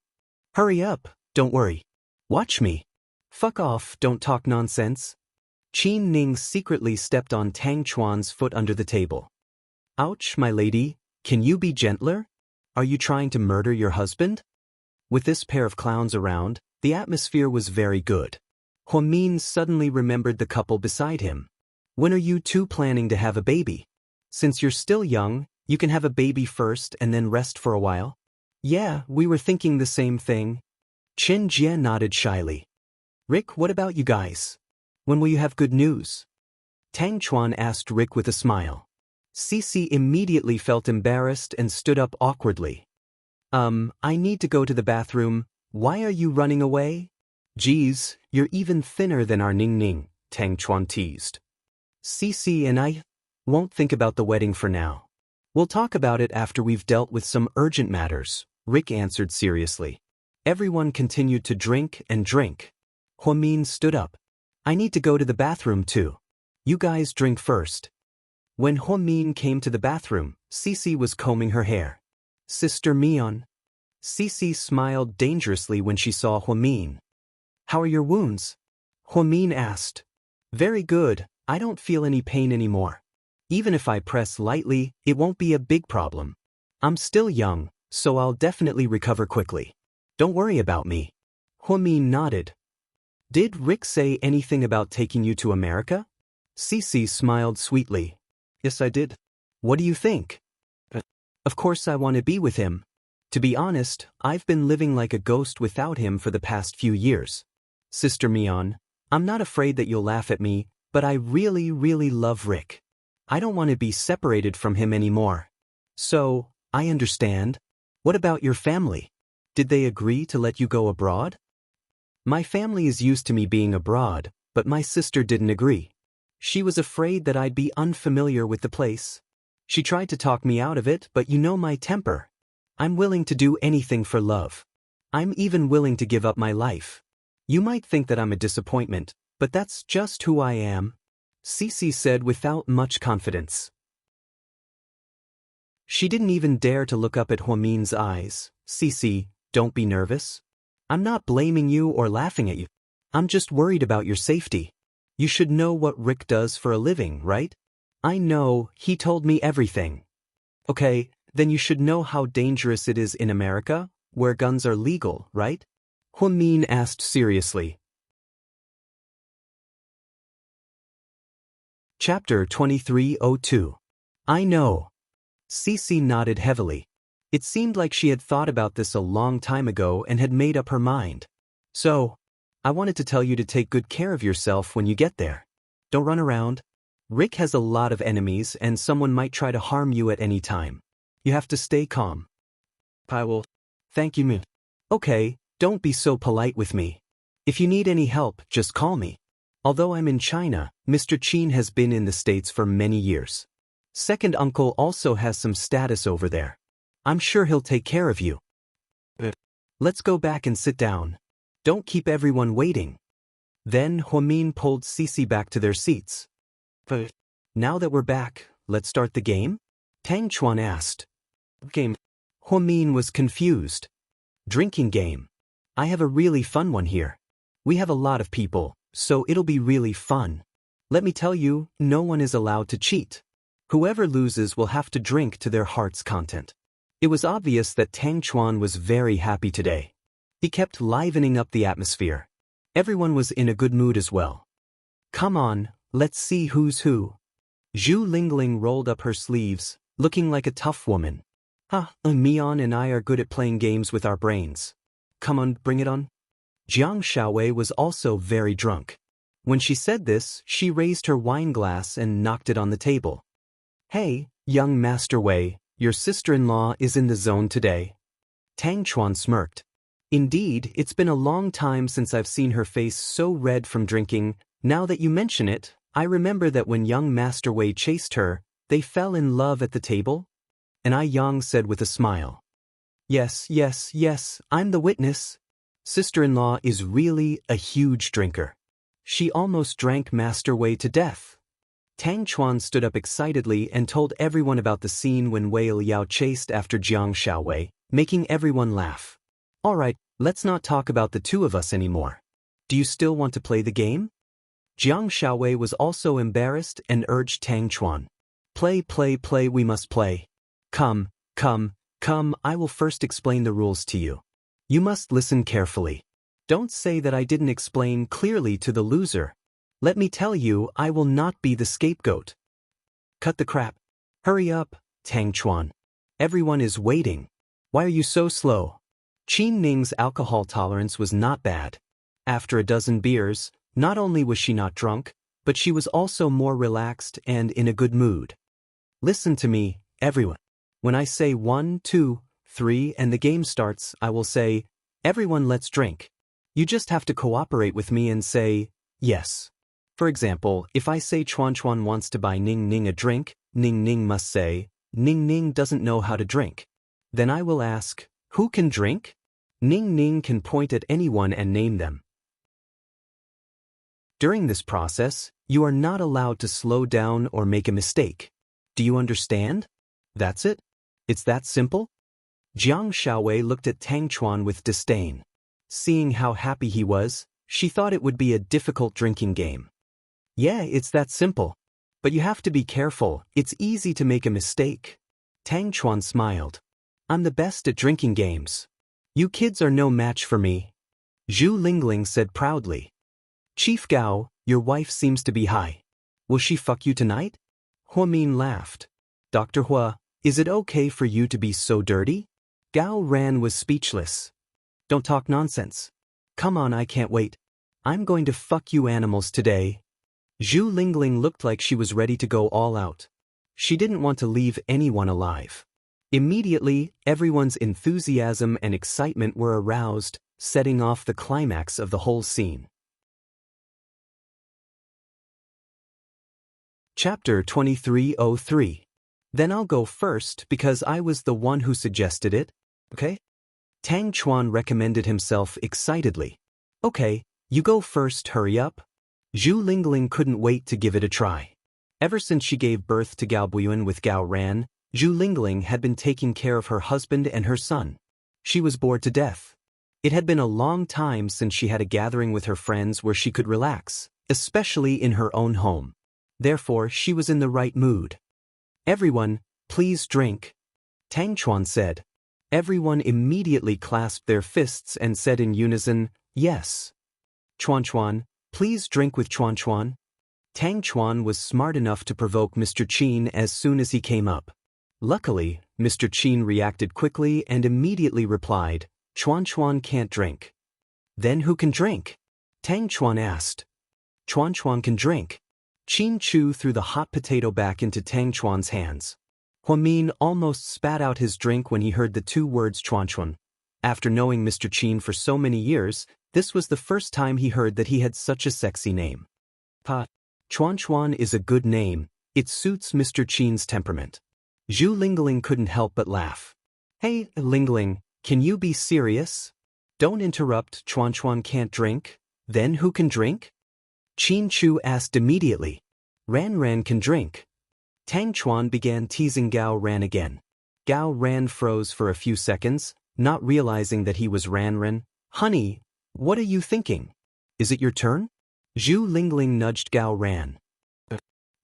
Hurry up, don't worry. Watch me. Fuck off, don't talk nonsense. Qin Ning secretly stepped on Tang Chuan's foot under the table. Ouch, my lady, can you be gentler? Are you trying to murder your husband? With this pair of clowns around, the atmosphere was very good. Huamin suddenly remembered the couple beside him. When are you two planning to have a baby? Since you're still young, you can have a baby first and then rest for a while. Yeah, we were thinking the same thing. Chen Jie nodded shyly. Rick, what about you guys? When will you have good news? Tang Chuan asked Rick with a smile. Cici immediately felt embarrassed and stood up awkwardly. I need to go to the bathroom. Why are you running away? Geez, you're even thinner than our Ning Ning, Tang Chuan teased. Cici and I won't think about the wedding for now. We'll talk about it after we've dealt with some urgent matters, Rick answered seriously. Everyone continued to drink and drink. Huamin stood up. I need to go to the bathroom too. You guys drink first. When Huamin came to the bathroom, Cici was combing her hair. Sister Mion. Cici smiled dangerously when she saw Huamin. How are your wounds? Huamin asked. Very good, I don't feel any pain anymore. Even if I press lightly, it won't be a big problem. I'm still young, so I'll definitely recover quickly. Don't worry about me. Huamin nodded. Did Rick say anything about taking you to America? Cici smiled sweetly. Yes, I did. What do you think? Of course I want to be with him. To be honest, I've been living like a ghost without him for the past few years. Sister Mion, I'm not afraid that you'll laugh at me, but I really, really love Rick. I don't want to be separated from him anymore. So, I understand. What about your family? Did they agree to let you go abroad? My family is used to me being abroad, but my sister didn't agree. She was afraid that I'd be unfamiliar with the place. She tried to talk me out of it, but you know my temper. I'm willing to do anything for love. I'm even willing to give up my life. You might think that I'm a disappointment, but that's just who I am, Cici said without much confidence. She didn't even dare to look up at Huamin's eyes. Cici, don't be nervous. I'm not blaming you or laughing at you. I'm just worried about your safety. You should know what Rick does for a living, right? I know, he told me everything. Okay, then you should know how dangerous it is in America, where guns are legal, right? Huamin asked seriously. Chapter 2302. I know. Cece nodded heavily. It seemed like she had thought about this a long time ago and had made up her mind. So, I wanted to tell you to take good care of yourself when you get there. Don't run around. Rick has a lot of enemies and someone might try to harm you at any time. You have to stay calm. I will. Thank you, Okay, don't be so polite with me. If you need any help, just call me. Although I'm in China, Mr. Chin has been in the States for many years. Second uncle also has some status over there. I'm sure he'll take care of you. Let's go back and sit down. Don't keep everyone waiting. Then Huamin pulled Cece back to their seats. Now that we're back, let's start the game? Tang Chuan asked. Game. Huamin was confused. Drinking game. I have a really fun one here. We have a lot of people, so it'll be really fun. Let me tell you, no one is allowed to cheat. Whoever loses will have to drink to their heart's content. It was obvious that Tang Chuan was very happy today. He kept livening up the atmosphere. Everyone was in a good mood as well. Come on, let's see who's who. Zhu Lingling rolled up her sleeves, looking like a tough woman. Mian and I are good at playing games with our brains. Come on, bring it on. Jiang Xiaowei was also very drunk. When she said this, she raised her wine glass and knocked it on the table. Hey, young Master Wei, your sister-in-law is in the zone today. Tang Chuan smirked. Indeed, it's been a long time since I've seen her face so red from drinking. Now that you mention it, I remember that when young Master Wei chased her, they fell in love at the table? And Yang said with a smile. Yes, I'm the witness. Sister-in-law is really a huge drinker. She almost drank Master Wei to death. Tang Chuan stood up excitedly and told everyone about the scene when Wei Liao chased after Jiang Xiaowei, making everyone laugh. Alright, let's not talk about the two of us anymore. Do you still want to play the game? Jiang Xiaowei was also embarrassed and urged Tang Chuan. Play, we must play. Come, I will first explain the rules to you. You must listen carefully. Don't say that I didn't explain clearly to the loser. Let me tell you, I will not be the scapegoat. Cut the crap. Hurry up, Tang Chuan. Everyone is waiting. Why are you so slow? Qin Ning's alcohol tolerance was not bad. After a dozen beers, not only was she not drunk, but she was also more relaxed and in a good mood. Listen to me, everyone. When I say 1, 2, 3 and the game starts, I will say, everyone let's drink. You just have to cooperate with me and say, yes. For example, if I say Chuan Chuan wants to buy Ning Ning a drink, Ning Ning must say, Ning Ning doesn't know how to drink. Then I will ask, who can drink? Ning Ning can point at anyone and name them. During this process, you are not allowed to slow down or make a mistake. Do you understand? That's it? It's that simple? Jiang Xiaowei looked at Tang Chuan with disdain. Seeing how happy he was, she thought it would be a difficult drinking game. Yeah, it's that simple. But you have to be careful, it's easy to make a mistake. Tang Chuan smiled. I'm the best at drinking games. You kids are no match for me. Zhu Lingling said proudly. Chief Gao, your wife seems to be high. Will she fuck you tonight? Huamin laughed. Dr. Hua, is it okay for you to be so dirty? Gao Ran was speechless. Don't talk nonsense. Come on, I can't wait. I'm going to fuck you animals today. Zhu Lingling looked like she was ready to go all out. She didn't want to leave anyone alive. Immediately, everyone's enthusiasm and excitement were aroused, setting off the climax of the whole scene. Chapter 2303. Then I'll go first because I was the one who suggested it, okay? Tang Chuan recommended himself excitedly. Okay, you go first, hurry up. Zhu Lingling couldn't wait to give it a try. Ever since she gave birth to Gao Buyuan with Gao Ran, Zhu Lingling had been taking care of her husband and her son. She was bored to death. It had been a long time since she had a gathering with her friends where she could relax, especially in her own home. Therefore, she was in the right mood. Everyone, please drink. Tang Chuan said. Everyone immediately clasped their fists and said in unison, yes. Chuan Chuan, please drink with Chuan Chuan. Tang Chuan was smart enough to provoke Mr. Qin as soon as he came up. Luckily, Mr. Qin reacted quickly and immediately replied, Chuan Chuan can't drink. Then who can drink? Tang Chuan asked. Chuan Chuan can drink. Qin Chu threw the hot potato back into Tang Chuan's hands. Huamin almost spat out his drink when he heard the two words Chuan Chuan. After knowing Mr. Qin for so many years, this was the first time he heard that he had such a sexy name. Chuan Chuan is a good name, it suits Mr. Qin's temperament. Zhu Lingling couldn't help but laugh. Hey, Lingling, can you be serious? Don't interrupt, Chuan Chuan can't drink. Then who can drink? Qin Chu asked immediately. Ran Ran can drink. Tang Chuan began teasing Gao Ran again. Gao Ran froze for a few seconds, not realizing that he was Ran Ran. Honey, what are you thinking? Is it your turn? Zhu Lingling nudged Gao Ran.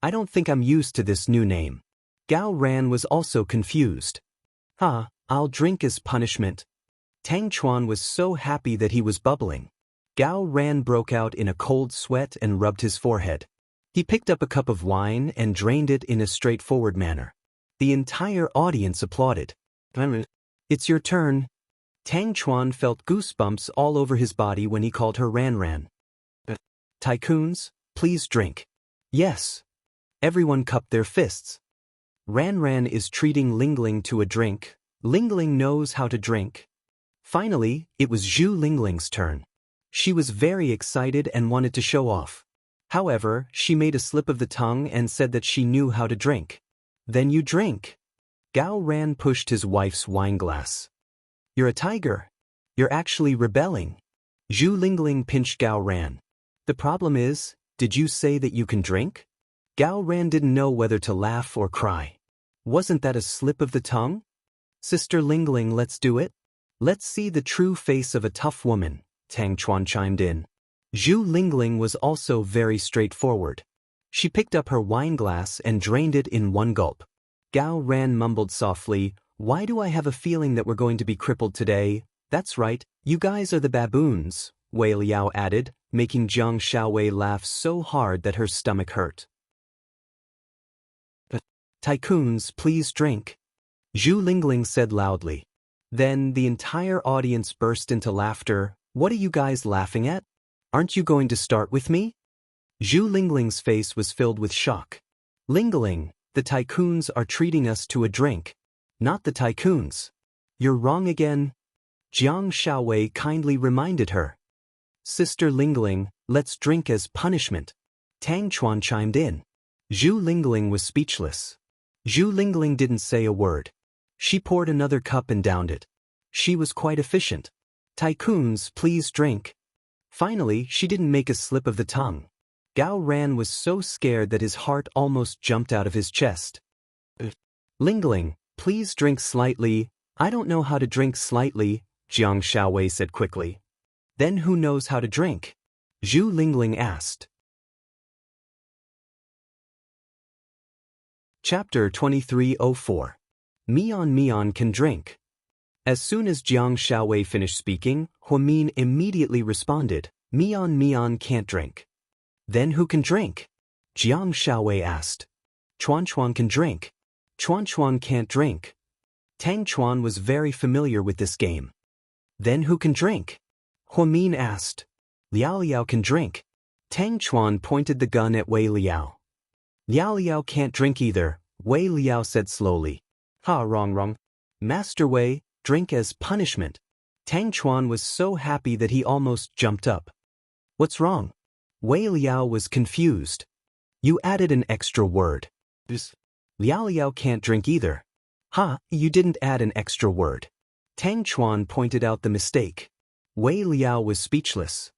I don't think I'm used to this new name. Gao Ran was also confused. I'll drink as punishment. Tang Chuan was so happy that he was bubbling. Gao Ran broke out in a cold sweat and rubbed his forehead. He picked up a cup of wine and drained it in a straightforward manner. The entire audience applauded. It's your turn. Tang Chuan felt goosebumps all over his body when he called her Ran Ran. Tycoons, please drink. Yes. Everyone cupped their fists. Ran Ran is treating Lingling to a drink. Lingling knows how to drink. Finally, it was Zhu Lingling's turn. She was very excited and wanted to show off. However, she made a slip of the tongue and said that she knew how to drink. Then you drink. Gao Ran pushed his wife's wine glass. You're a tiger. You're actually rebelling. Zhu Lingling pinched Gao Ran. The problem is, did you say that you can drink? Gao Ran didn't know whether to laugh or cry. Wasn't that a slip of the tongue? Sister Lingling, let's do it. Let's see the true face of a tough woman, Tang Chuan chimed in. Zhu Lingling was also very straightforward. She picked up her wine glass and drained it in one gulp. Gao Ran mumbled softly, why do I have a feeling that we're going to be crippled today? That's right, you guys are the baboons, Wei Liao added, making Jiang Xiaowei laugh so hard that her stomach hurt. Tycoons, please drink. Zhu Lingling said loudly. Then the entire audience burst into laughter. What are you guys laughing at? Aren't you going to start with me? Zhu Lingling's face was filled with shock. Lingling, the tycoons are treating us to a drink. Not the tycoons. You're wrong again. Jiang Xiaowei kindly reminded her. Sister Lingling, let's drink as punishment. Tang Chuan chimed in. Zhu Lingling was speechless. Zhu Lingling didn't say a word. She poured another cup and downed it. She was quite efficient. Tycoons, please drink. Finally, she didn't make a slip of the tongue. Gao Ran was so scared that his heart almost jumped out of his chest. Lingling, please drink slightly. I don't know how to drink slightly, Jiang Xiaowei said quickly. Then who knows how to drink? Zhu Lingling asked. Chapter 2304. Mian can drink. As soon as Jiang Xiaowei finished speaking, Huamin immediately responded, Mian can't drink. Then who can drink? Jiang Xiaowei asked. Chuan Chuan can drink. Chuan Chuan can't drink. Tang Chuan was very familiar with this game. Then who can drink? Huamin asked. Liao Liao can drink. Tang Chuan pointed the gun at Wei Liao. Liao Liao can't drink either, Wei Liao said slowly. Wrong. Master Wei, drink as punishment. Tang Chuan was so happy that he almost jumped up. What's wrong? Wei Liao was confused. You added an extra word. Liao Liao can't drink either. You didn't add an extra word. Tang Chuan pointed out the mistake. Wei Liao was speechless.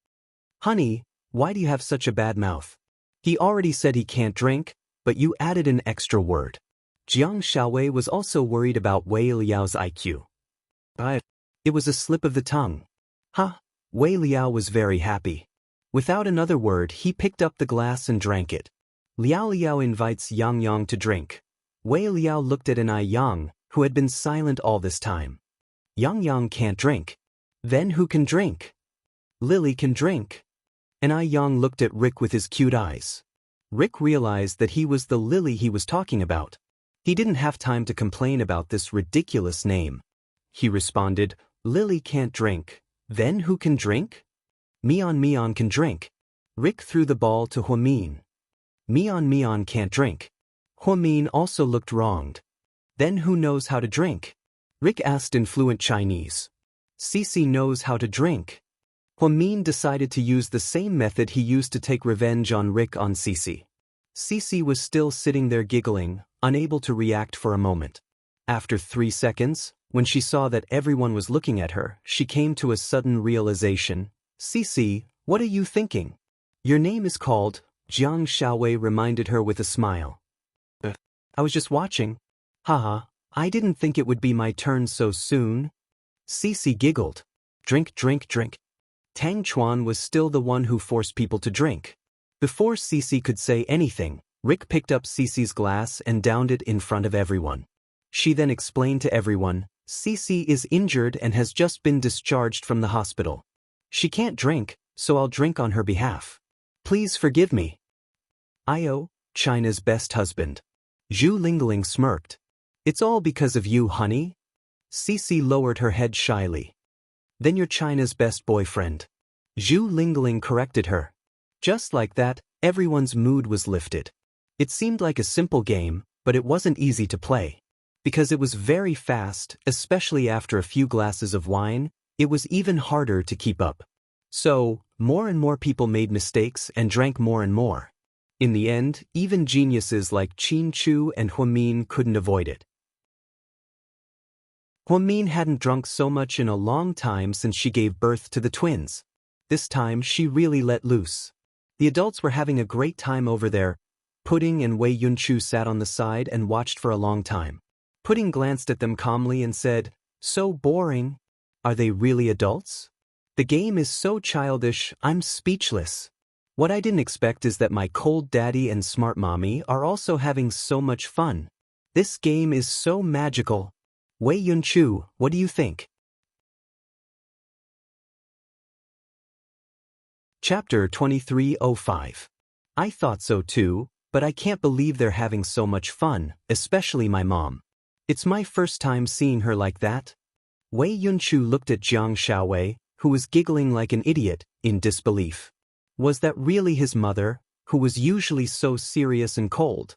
Honey, why do you have such a bad mouth? He already said he can't drink, but you added an extra word. Jiang Xiaowei was also worried about Wei Liao's IQ. It was a slip of the tongue. Wei Liao was very happy. Without another word, he picked up the glass and drank it. Liao Liao invites Yang Yang to drink. Wei Liao looked at Ai Yang, who had been silent all this time. Yang Yang can't drink. Then who can drink? Lily can drink. Ai Yang looked at Rick with his cute eyes. Rick realized that he was the Lily he was talking about. He didn't have time to complain about this ridiculous name. He responded, Lily can't drink. Then who can drink? Mion can drink. Rick threw the ball to Huamin. Mion can't drink. Huamin also looked wronged. Then who knows how to drink? Rick asked in fluent Chinese. Cici knows how to drink. Huamin decided to use the same method he used to take revenge on Rick on Cici. Cici was still sitting there giggling, unable to react for a moment. After 3 seconds, when she saw that everyone was looking at her, she came to a sudden realization. Cici, what are you thinking? Your name is called, Jiang Xiaowei reminded her with a smile. I was just watching. Haha, I didn't think it would be my turn so soon. Cici giggled. Drink. Tang Chuan was still the one who forced people to drink. Before Cici could say anything, Rick picked up Cici's glass and downed it in front of everyone. She then explained to everyone, Cici is injured and has just been discharged from the hospital. She can't drink, so I'll drink on her behalf. Please forgive me. Io, China's best husband. Zhu Lingling smirked. It's all because of you, honey? Cici lowered her head shyly. Then you're China's best boyfriend. Zhu Lingling corrected her. Just like that, everyone's mood was lifted. It seemed like a simple game, but it wasn't easy to play. Because it was very fast, especially after a few glasses of wine, it was even harder to keep up. So, more and more people made mistakes and drank more and more. In the end, even geniuses like Qin Chu and Huamin couldn't avoid it. Huamin hadn't drunk so much in a long time since she gave birth to the twins. This time she really let loose. The adults were having a great time over there. Pudding and Wei Yunchu sat on the side and watched for a long time. Pudding glanced at them calmly and said, So boring. Are they really adults? The game is so childish, I'm speechless. What I didn't expect is that my cold daddy and smart mommy are also having so much fun. This game is so magical. Wei Yunchu, what do you think? Chapter 2305. I thought so too, but I can't believe they're having so much fun, especially my mom. It's my first time seeing her like that. Wei Yunchu looked at Jiang Xiaowei, who was giggling like an idiot, in disbelief. Was that really his mother, who was usually so serious and cold?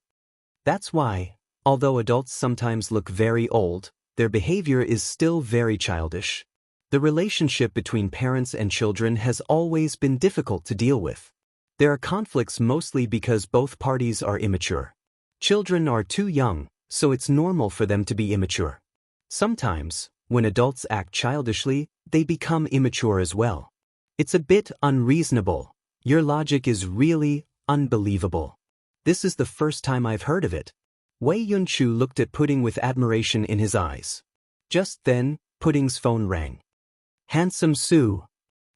That's why, although adults sometimes look very old, their behavior is still very childish. The relationship between parents and children has always been difficult to deal with. There are conflicts mostly because both parties are immature. Children are too young, so it's normal for them to be immature. Sometimes, when adults act childishly, they become immature as well. It's a bit unreasonable. Your logic is really unbelievable. This is the first time I've heard of it. Wei Yunchu looked at Pudding with admiration in his eyes. Just then, Pudding's phone rang. Handsome Sue.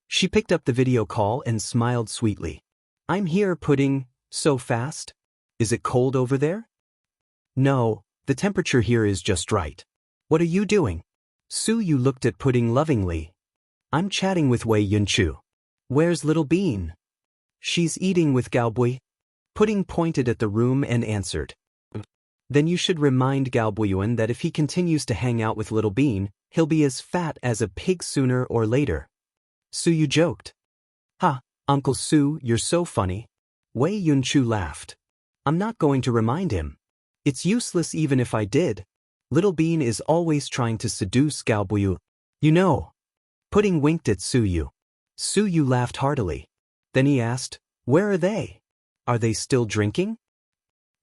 She picked up the video call and smiled sweetly. I'm here, Pudding. So fast? Is it cold over there? No, the temperature here is just right. What are you doing? Sue Yu looked at Pudding lovingly. I'm chatting with Wei Yunchu. Where's Little Bean? She's eating with Gaobui. Pudding pointed at the room and answered. Then you should remind Gaobuyuan that if he continues to hang out with Little Bean, he'll be as fat as a pig sooner or later. Sue Yu joked. Ha, Uncle Sue, you're so funny. Wei Yunchu laughed. I'm not going to remind him. It's useless even if I did. Little Bean is always trying to seduce Gaobuyu. You know. Pudding winked at Sue Yu. Sue Yu laughed heartily. Then he asked, Where are they? Are they still drinking?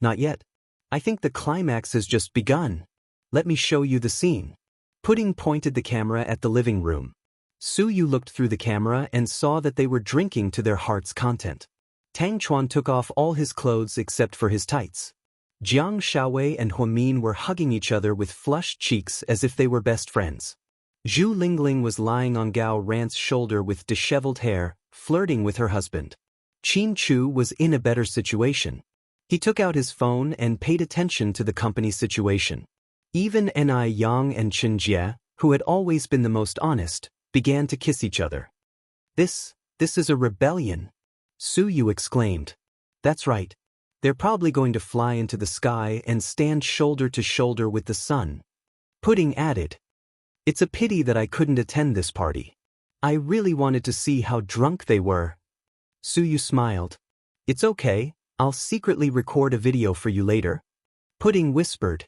Not yet. I think the climax has just begun. Let me show you the scene. Pudding pointed the camera at the living room. Sue Yu looked through the camera and saw that they were drinking to their heart's content. Tang Chuan took off all his clothes except for his tights. Jiang Xiaowei and Huamin were hugging each other with flushed cheeks as if they were best friends. Zhu Lingling was lying on Gao Ran's shoulder with disheveled hair, flirting with her husband. Qin Chu was in a better situation. He took out his phone and paid attention to the company situation. Even Ni Yang and Chen Jie, who had always been the most honest, began to kiss each other. This is a rebellion. Sue Yu exclaimed. That's right. They're probably going to fly into the sky and stand shoulder to shoulder with the sun. Pudding added. It's a pity that I couldn't attend this party. I really wanted to see how drunk they were. Suyu smiled. It's okay, I'll secretly record a video for you later. Pudding whispered.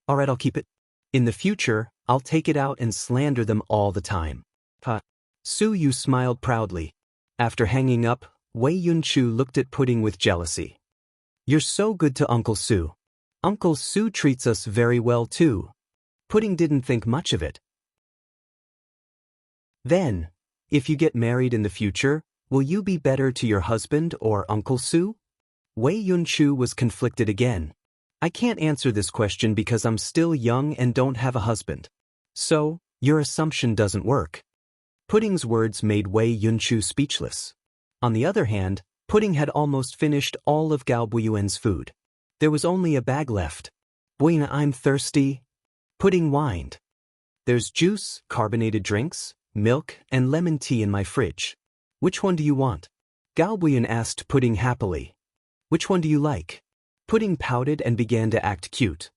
Alright, I'll keep it. In the future, I'll take it out and slander them all the time. Suyu smiled proudly. After hanging up, Wei Yunchu looked at Pudding with jealousy. You're so good to Uncle Su. Uncle Su treats us very well too. Pudding didn't think much of it. Then, if you get married in the future, will you be better to your husband or Uncle Su? Wei Yunchu was conflicted again. I can't answer this question because I'm still young and don't have a husband. So, your assumption doesn't work. Pudding's words made Wei Yunchu speechless. On the other hand, Pudding had almost finished all of Gao Buyuan's food. There was only a bag left. Buina, I'm thirsty. Pudding whined. There's juice, carbonated drinks, milk, and lemon tea in my fridge. Which one do you want? Gao Buyan asked Pudding happily. Which one do you like? Pudding pouted and began to act cute.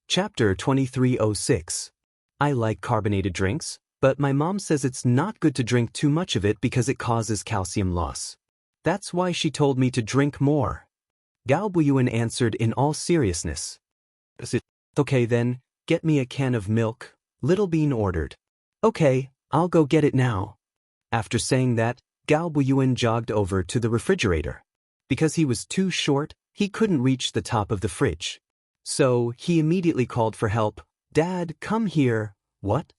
Chapter 2306. I like carbonated drinks, but my mom says it's not good to drink too much of it because it causes calcium loss. That's why she told me to drink more. Gao Buyuan answered in all seriousness. Is it okay then? Get me a can of milk, Little Bean ordered. Okay, I'll go get it now. After saying that, Gao Buyuan jogged over to the refrigerator. Because he was too short, he couldn't reach the top of the fridge. So, he immediately called for help. Dad, come here. What?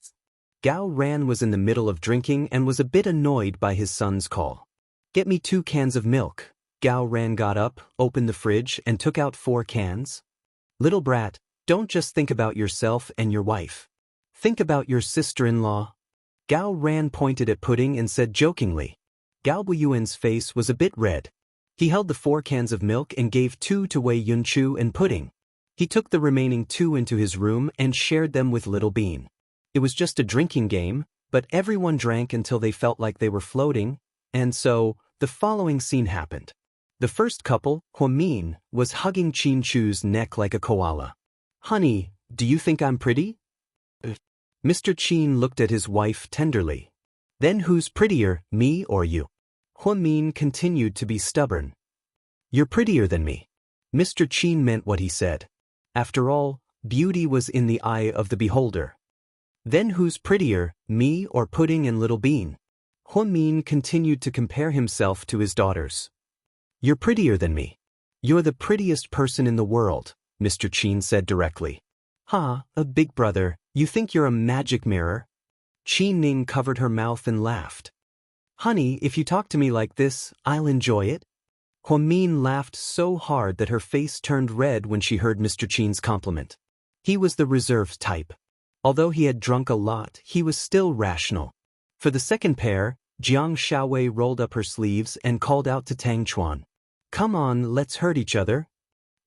Gao Ran was in the middle of drinking and was a bit annoyed by his son's call. Get me 2 cans of milk. Gao Ran got up, opened the fridge, and took out 4 cans. Little brat, don't just think about yourself and your wife. Think about your sister-in-law. Gao Ran pointed at Pudding and said jokingly. Gao Buyuan's face was a bit red. He held the 4 cans of milk and gave 2 to Wei Yunchu and Pudding. He took the remaining 2 into his room and shared them with Little Bean. It was just a drinking game, but everyone drank until they felt like they were floating, and so, the following scene happened. The first couple, Huamin, was hugging Qin Chu's neck like a koala. Honey, do you think I'm pretty? Mr. Qin looked at his wife tenderly. Then who's prettier, me or you? Huamin continued to be stubborn. You're prettier than me. Mr. Qin meant what he said. After all, beauty was in the eye of the beholder. Then who's prettier, me or Pudding and Little Bean? Huamin continued to compare himself to his daughters. You're prettier than me. You're the prettiest person in the world, Mr. Qin said directly. Ha, a big brother, you think you're a magic mirror? Qin Ning covered her mouth and laughed. Honey, if you talk to me like this, I'll enjoy it. Huamin laughed so hard that her face turned red when she heard Mr. Qin's compliment. He was the reserved type. Although he had drunk a lot, he was still rational. For the second pair, Jiang Shaowei rolled up her sleeves and called out to Tang Chuan. Come on, let's hurt each other.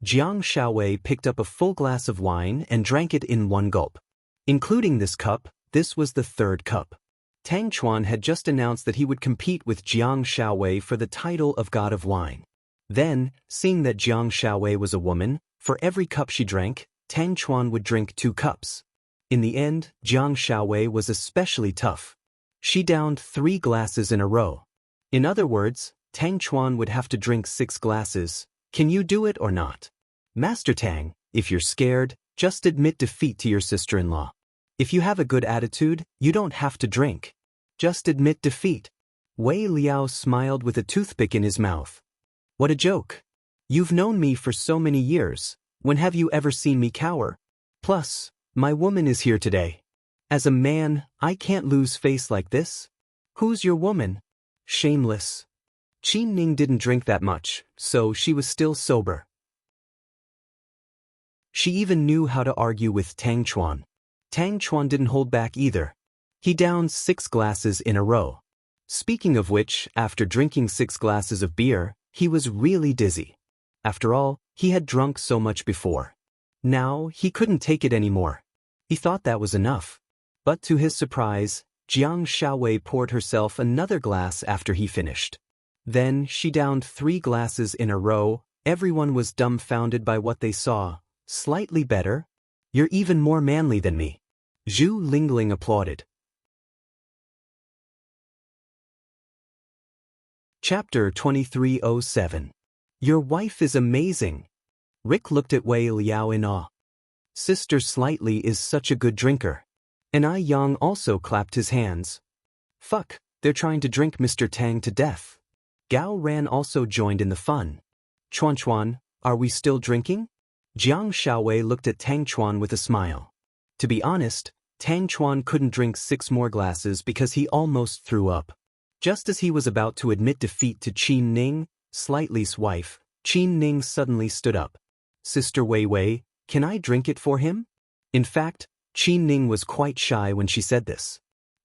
Jiang Shaowei picked up a full glass of wine and drank it in one gulp. Including this cup, this was the 3rd cup. Tang Chuan had just announced that he would compete with Jiang Shaowei for the title of God of Wine. Then, seeing that Jiang Shaowei was a woman, for every cup she drank, Tang Chuan would drink 2 cups. In the end, Jiang Shaowei was especially tough. She downed 3 glasses in a row. In other words, Tang Chuan would have to drink 6 glasses. Can you do it or not? Master Tang, if you're scared, just admit defeat to your sister-in-law. If you have a good attitude, you don't have to drink. Just admit defeat. Wei Liao smiled with a toothpick in his mouth. What a joke. You've known me for so many years. When have you ever seen me cower? Plus, my woman is here today. As a man, I can't lose face like this. Who's your woman? Shameless. Qin Ning didn't drink that much, so she was still sober. She even knew how to argue with Tang Chuan. Tang Chuan didn't hold back either. He downed 6 glasses in a row. Speaking of which, after drinking 6 glasses of beer, he was really dizzy. After all, he had drunk so much before. Now, he couldn't take it anymore. He thought that was enough. But to his surprise, Jiang Shaowei poured herself another glass after he finished. Then she downed 3 glasses in a row. Everyone was dumbfounded by what they saw. Slightly better? You're even more manly than me. Zhu Lingling applauded. Chapter 2307. Your wife is amazing. Rick looked at Wei Liao in awe. Sister Slightly is such a good drinker. And Ai Yang also clapped his hands. Fuck, they're trying to drink Mr. Tang to death. Gao Ran also joined in the fun. Chuan, are we still drinking? Jiang Shaowei looked at Tang Chuan with a smile. To be honest, Tang Chuan couldn't drink 6 more glasses because he almost threw up. Just as he was about to admit defeat to Qin Ning, Slightly's wife, Qin Ning suddenly stood up. Sister Wei Wei, can I drink it for him? In fact, Qin Ning was quite shy when she said this.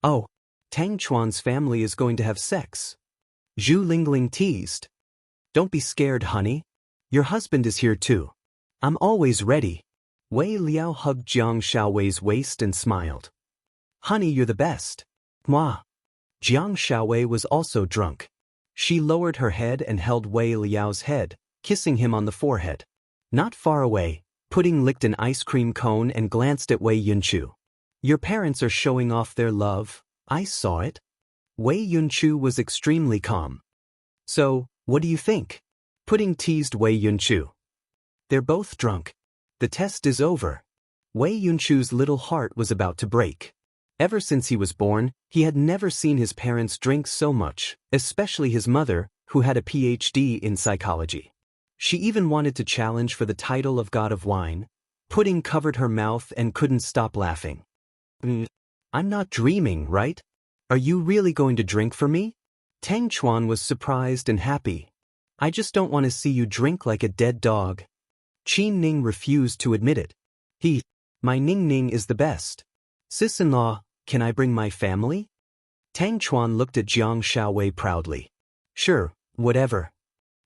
Oh, Tang Chuan's family is going to have sex. Zhu Lingling teased. Don't be scared, honey. Your husband is here too. I'm always ready. Wei Liao hugged Jiang Shaowei's waist and smiled. Honey, you're the best. Mwah. Jiang Shaowei was also drunk. She lowered her head and held Wei Liao's head, kissing him on the forehead. Not far away, Pudding licked an ice cream cone and glanced at Wei Yunchu. Your parents are showing off their love. I saw it. Wei Yunchu was extremely calm. So, what do you think? Pudding teased Wei Yunchu. They're both drunk. The test is over. Wei Yunchu's little heart was about to break. Ever since he was born, he had never seen his parents drink so much, especially his mother, who had a PhD in psychology. She even wanted to challenge for the title of God of Wine. Pudding covered her mouth and couldn't stop laughing. I'm not dreaming, right? Are you really going to drink for me? Tang Chuan was surprised and happy. I just don't want to see you drink like a dead dog. Qin Ning refused to admit it. My Ning Ning is the best. Sis-in-law, can I bring my family? Tang Chuan looked at Jiang Shaowei proudly. Sure, whatever.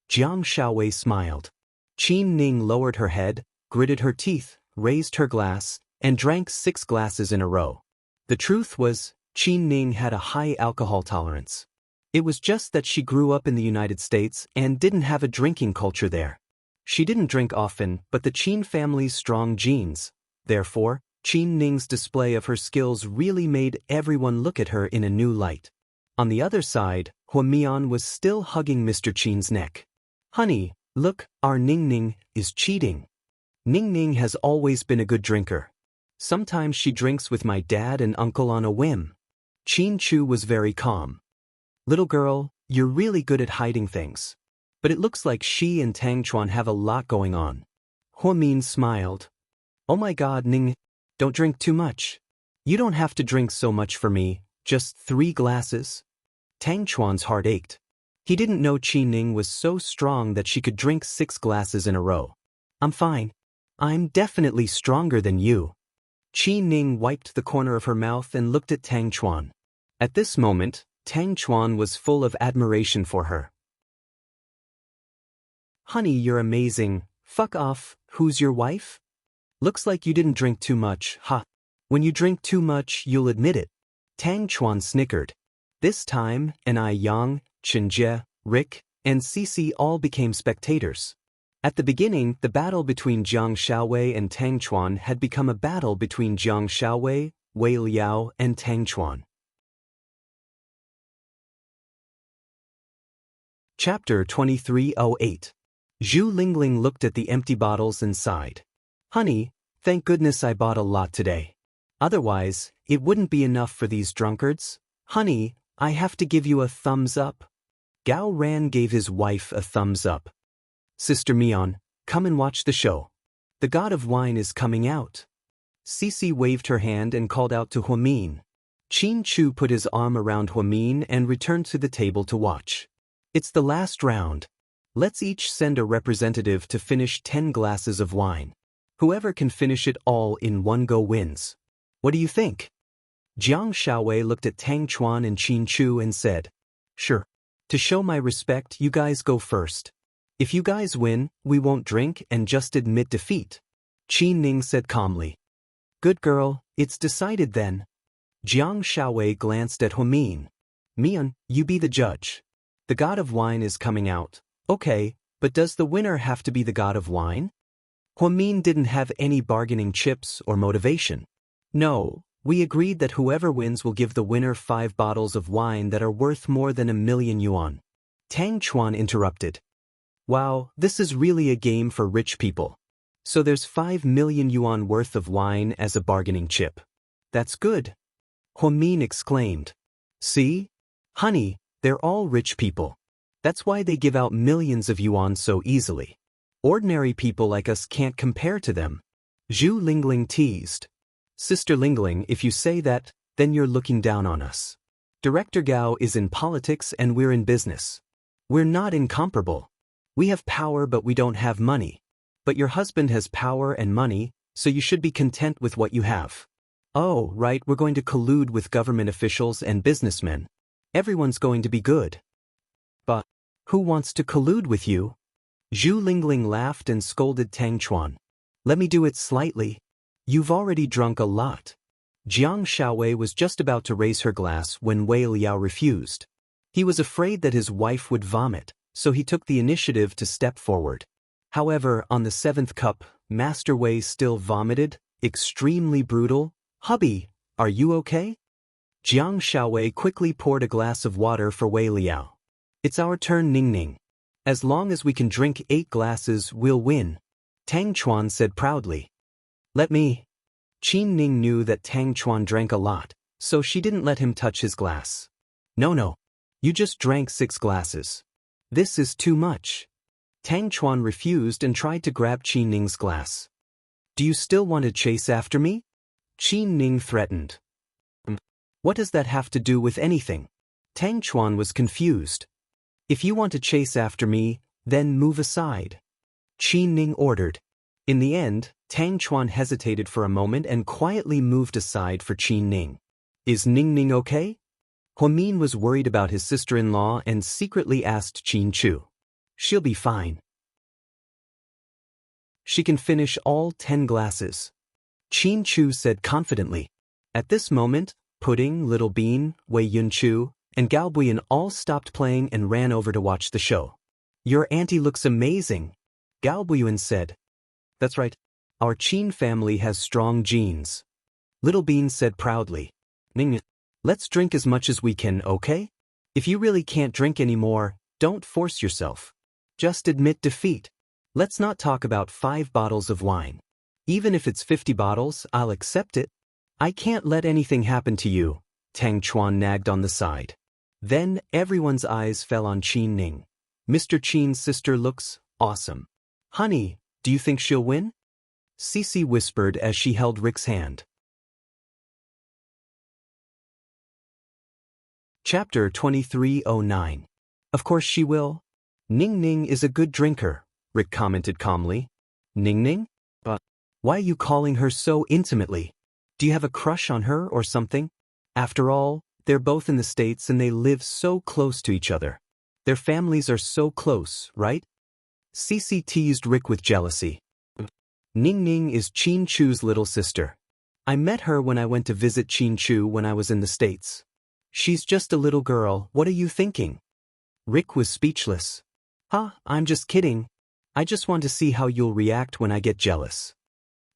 Jiang Shaowei smiled. Qin Ning lowered her head, gritted her teeth, raised her glass, and drank 6 glasses in a row. The truth was, Qin Ning had a high alcohol tolerance. It was just that she grew up in the United States and didn't have a drinking culture there. She didn't drink often, but the Qin family's strong genes. Therefore, Qin Ning's display of her skills really made everyone look at her in a new light. On the other side, Huamian was still hugging Mr. Qin's neck. Honey, look, our Ning Ning is cheating. Ning Ning has always been a good drinker. Sometimes she drinks with my dad and uncle on a whim. Qin Chu was very calm. Little girl, you're really good at hiding things. But it looks like she and Tang Chuan have a lot going on. Huamin smiled. Oh my god, Ning, don't drink too much. You don't have to drink so much for me, just 3 glasses. Tang Chuan's heart ached. He didn't know Qin Ning was so strong that she could drink 6 glasses in a row. I'm fine. I'm definitely stronger than you. Qin Ning wiped the corner of her mouth and looked at Tang Chuan. At this moment, Tang Chuan was full of admiration for her. Honey, you're amazing. Fuck off, who's your wife? Looks like you didn't drink too much, huh? When you drink too much, you'll admit it. Tang Chuan snickered. This time, Ai Yang, Chen Jie, Rick, and Cici all became spectators. At the beginning, the battle between Jiang Shaowei and Tang Chuan had become a battle between Jiang Shaowei, Wei Liao, and Tang Chuan. Chapter 2308. Zhu Lingling looked at the empty bottles and sighed. Honey, thank goodness I bought a lot today. Otherwise, it wouldn't be enough for these drunkards. Honey, I have to give you a thumbs up. Gao Ran gave his wife a thumbs up. Sister Mian, come and watch the show. The God of Wine is coming out. Cici waved her hand and called out to Huamin. Qin Chu put his arm around Huamin and returned to the table to watch. It's the last round. Let's each send a representative to finish 10 glasses of wine. Whoever can finish it all in one go wins. What do you think? Jiang Shaowei looked at Tang Chuan and Qin Chu and said, Sure. To show my respect, you guys go first. If you guys win, we won't drink and just admit defeat. Qin Ning said calmly. Good girl, it's decided then. Jiang Shaowei glanced at Huamin. Mian, you be the judge. The god of wine is coming out. Okay, but does the winner have to be the god of wine? Huamin didn't have any bargaining chips or motivation. No, we agreed that whoever wins will give the winner 5 bottles of wine that are worth more than 1,000,000 yuan. Tang Chuan interrupted. Wow, this is really a game for rich people. So there's 5,000,000 yuan worth of wine as a bargaining chip. That's good. Huamin exclaimed. See? Honey, they're all rich people. That's why they give out millions of yuan so easily. Ordinary people like us can't compare to them. Zhu Lingling teased. Sister Lingling, if you say that, then you're looking down on us. Director Gao is in politics and we're in business. We're not incomparable. We have power but we don't have money. But your husband has power and money, so you should be content with what you have. Oh, right, we're going to collude with government officials and businessmen. Everyone's going to be good. But who wants to collude with you? Zhu Lingling laughed and scolded Tang Chuan. Let me do it slightly. You've already drunk a lot. Jiang Shaowei was just about to raise her glass when Wei Liao refused. He was afraid that his wife would vomit, so he took the initiative to step forward. However, on the 7th cup, Master Wei still vomited, extremely brutal. Hubby, are you okay? Jiang Shaowei quickly poured a glass of water for Wei Liao. It's our turn, Ning Ning. As long as we can drink 8 glasses, we'll win. Tang Chuan said proudly. Let me. Qin Ning knew that Tang Chuan drank a lot, so she didn't let him touch his glass. No. You just drank 6 glasses. This is too much. Tang Chuan refused and tried to grab Qin Ning's glass. Do you still want to chase after me? Qin Ning threatened. What does that have to do with anything? Tang Chuan was confused. If you want to chase after me, then move aside. Qin Ning ordered. In the end, Tang Chuan hesitated for a moment and quietly moved aside for Qin Ning. Is Ning Ning okay? Huamin was worried about his sister-in-law and secretly asked Qin Chu. She'll be fine. She can finish all 10 glasses. Qin Chu said confidently. At this moment, Pudding, Little Bean, Wei Yunchu, and Gao Buyan all stopped playing and ran over to watch the show. Your auntie looks amazing, Gao Buyan said. That's right. Our Qin family has strong genes. Little Bean said proudly. Ning, let's drink as much as we can, okay? If you really can't drink anymore, don't force yourself. Just admit defeat. Let's not talk about 5 bottles of wine. Even if it's 50 bottles, I'll accept it. I can't let anything happen to you, Tang Chuan nagged on the side. Then everyone's eyes fell on Qin Ning. Mr. Qin's sister looks awesome. Honey, do you think she'll win? Cece whispered as she held Rick's hand. Chapter 2309. Of course she will. Ning Ning is a good drinker, Rick commented calmly. Ning Ning? But why are you calling her so intimately? Do you have a crush on her or something? After all, they're both in the States and they live so close to each other. Their families are so close, right? Cece teased Rick with jealousy. Ning Ning is Qin Chu's little sister. I met her when I went to visit Qin Chu when I was in the States. She's just a little girl, what are you thinking? Rick was speechless. I'm just kidding. I just want to see how you'll react when I get jealous.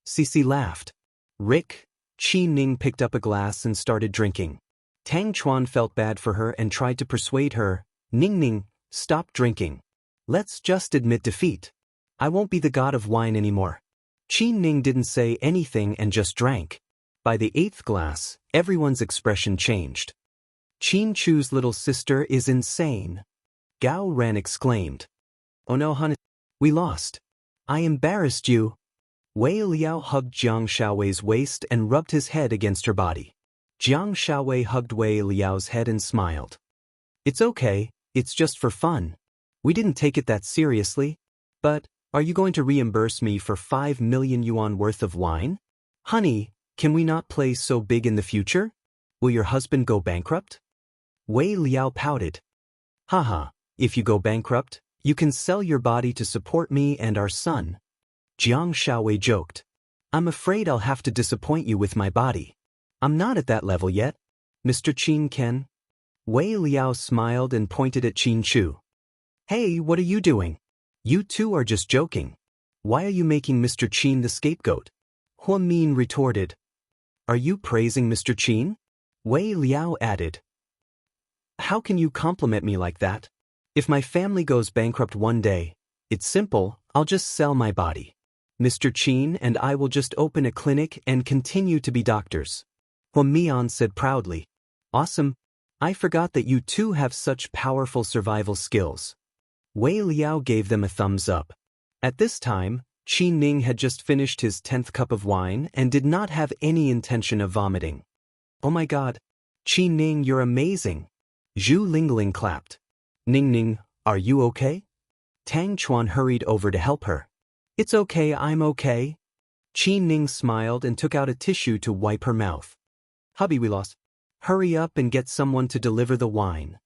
Cece laughed. Rick, Qin Ning picked up a glass and started drinking. Tang Chuan felt bad for her and tried to persuade her. Ning Ning, stop drinking. Let's just admit defeat. I won't be the god of wine anymore. Qin Ning didn't say anything and just drank. By the 8th glass, everyone's expression changed. Qin Chu's little sister is insane. Gao Ran exclaimed. Oh no, honey, we lost. I embarrassed you. Wei Liao hugged Jiang Shaowei's waist and rubbed his head against her body. Jiang Shaowei hugged Wei Liao's head and smiled. It's okay, it's just for fun. We didn't take it that seriously. But, are you going to reimburse me for 5,000,000 yuan worth of wine? Honey, can we not play so big in the future? Will your husband go bankrupt? Wei Liao pouted. Haha, if you go bankrupt, you can sell your body to support me and our son. Jiang Shaowei joked. I'm afraid I'll have to disappoint you with my body. I'm not at that level yet. Mr. Qin can. Wei Liao smiled and pointed at Qin Chu. Hey, what are you doing? You two are just joking. Why are you making Mr. Qin the scapegoat? Hua Min retorted. Are you praising Mr. Qin? Wei Liao added. How can you compliment me like that? If my family goes bankrupt one day, it's simple, I'll just sell my body. Mr. Qin and I will just open a clinic and continue to be doctors. Hua Mian said proudly. Awesome. I forgot that you two have such powerful survival skills. Wei Liao gave them a thumbs up. At this time, Qin Ning had just finished his 10th cup of wine and did not have any intention of vomiting. Oh my god. Qin Ning, you're amazing. Zhu Lingling clapped. Ning Ning, are you okay? Tang Chuan hurried over to help her. It's okay, I'm okay. Qin Ning smiled and took out a tissue to wipe her mouth. Hubby, we lost. Hurry up and get someone to deliver the wine.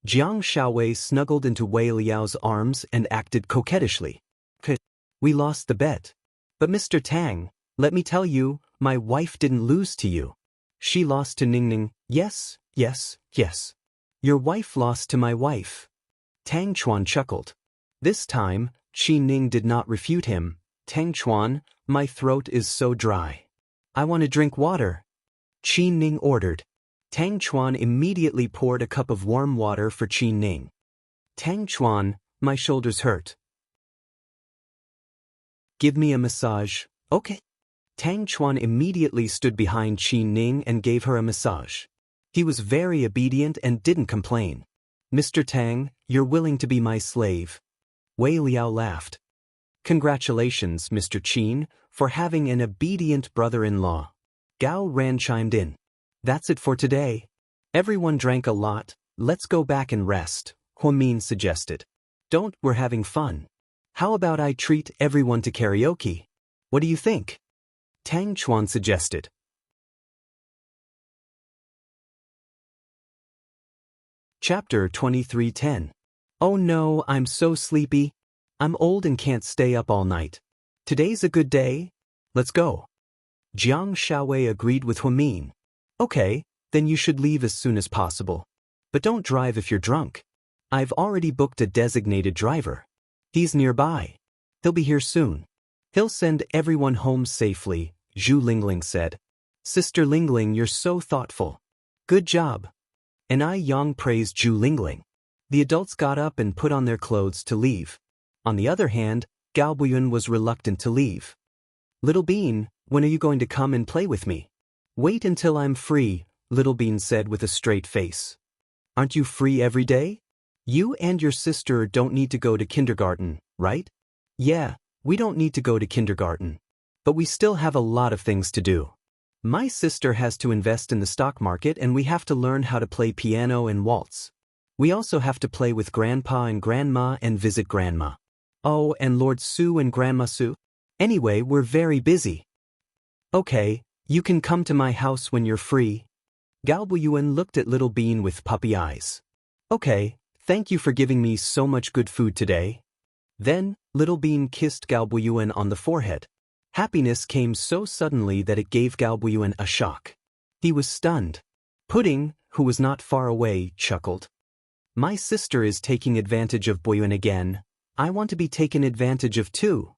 Jiang Xiaowei snuggled into Wei Liao's arms and acted coquettishly. We lost the bet. But Mr. Tang, let me tell you, my wife didn't lose to you. She lost to Ning Ning. Yes, yes, yes. Your wife lost to my wife. Tang Chuan chuckled. This time, Qin Ning did not refute him. Tang Chuan, my throat is so dry. I want to drink water. Qin Ning ordered. Tang Chuan immediately poured a cup of warm water for Qin Ning. Tang Chuan, my shoulders hurt. Give me a massage, okay? Tang Chuan immediately stood behind Qin Ning and gave her a massage. He was very obedient and didn't complain. Mr. Tang, you're willing to be my slave. Wei Liao laughed. Congratulations, Mr. Qin, for having an obedient brother-in-law. Gao Ran chimed in. That's it for today. Everyone drank a lot, let's go back and rest, Hua Min suggested. Don't, we're having fun. How about I treat everyone to karaoke? What do you think? Tang Chuan suggested. Chapter 23:10. Oh no, I'm so sleepy. I'm old and can't stay up all night. Today's a good day. Let's go. Jiang Xiaowei agreed with Hua Min. Okay, then you should leave as soon as possible. But don't drive if you're drunk. I've already booked a designated driver. He's nearby. He'll be here soon. He'll send everyone home safely, Zhu Lingling said. Sister Lingling, you're so thoughtful. Good job. And I Yang praised Zhu Lingling. The adults got up and put on their clothes to leave. On the other hand, Gao Buyun was reluctant to leave. Little Bean, when are you going to come and play with me? Wait until I'm free, Little Bean said with a straight face. Aren't you free every day? You and your sister don't need to go to kindergarten, right? Yeah, we don't need to go to kindergarten. But we still have a lot of things to do. My sister has to invest in the stock market and we have to learn how to play piano and waltz. We also have to play with Grandpa and Grandma and visit Grandma. Oh, and Lord Su and Grandma Su? Anyway, we're very busy. Okay, you can come to my house when you're free. Gao Buyuan looked at Little Bean with puppy eyes. Okay, thank you for giving me so much good food today. Then, Little Bean kissed Gao Buyuan on the forehead. Happiness came so suddenly that it gave Gao Buyuan a shock. He was stunned. Pudding, who was not far away, chuckled. My sister is taking advantage of Buyuan again. I want to be taken advantage of too.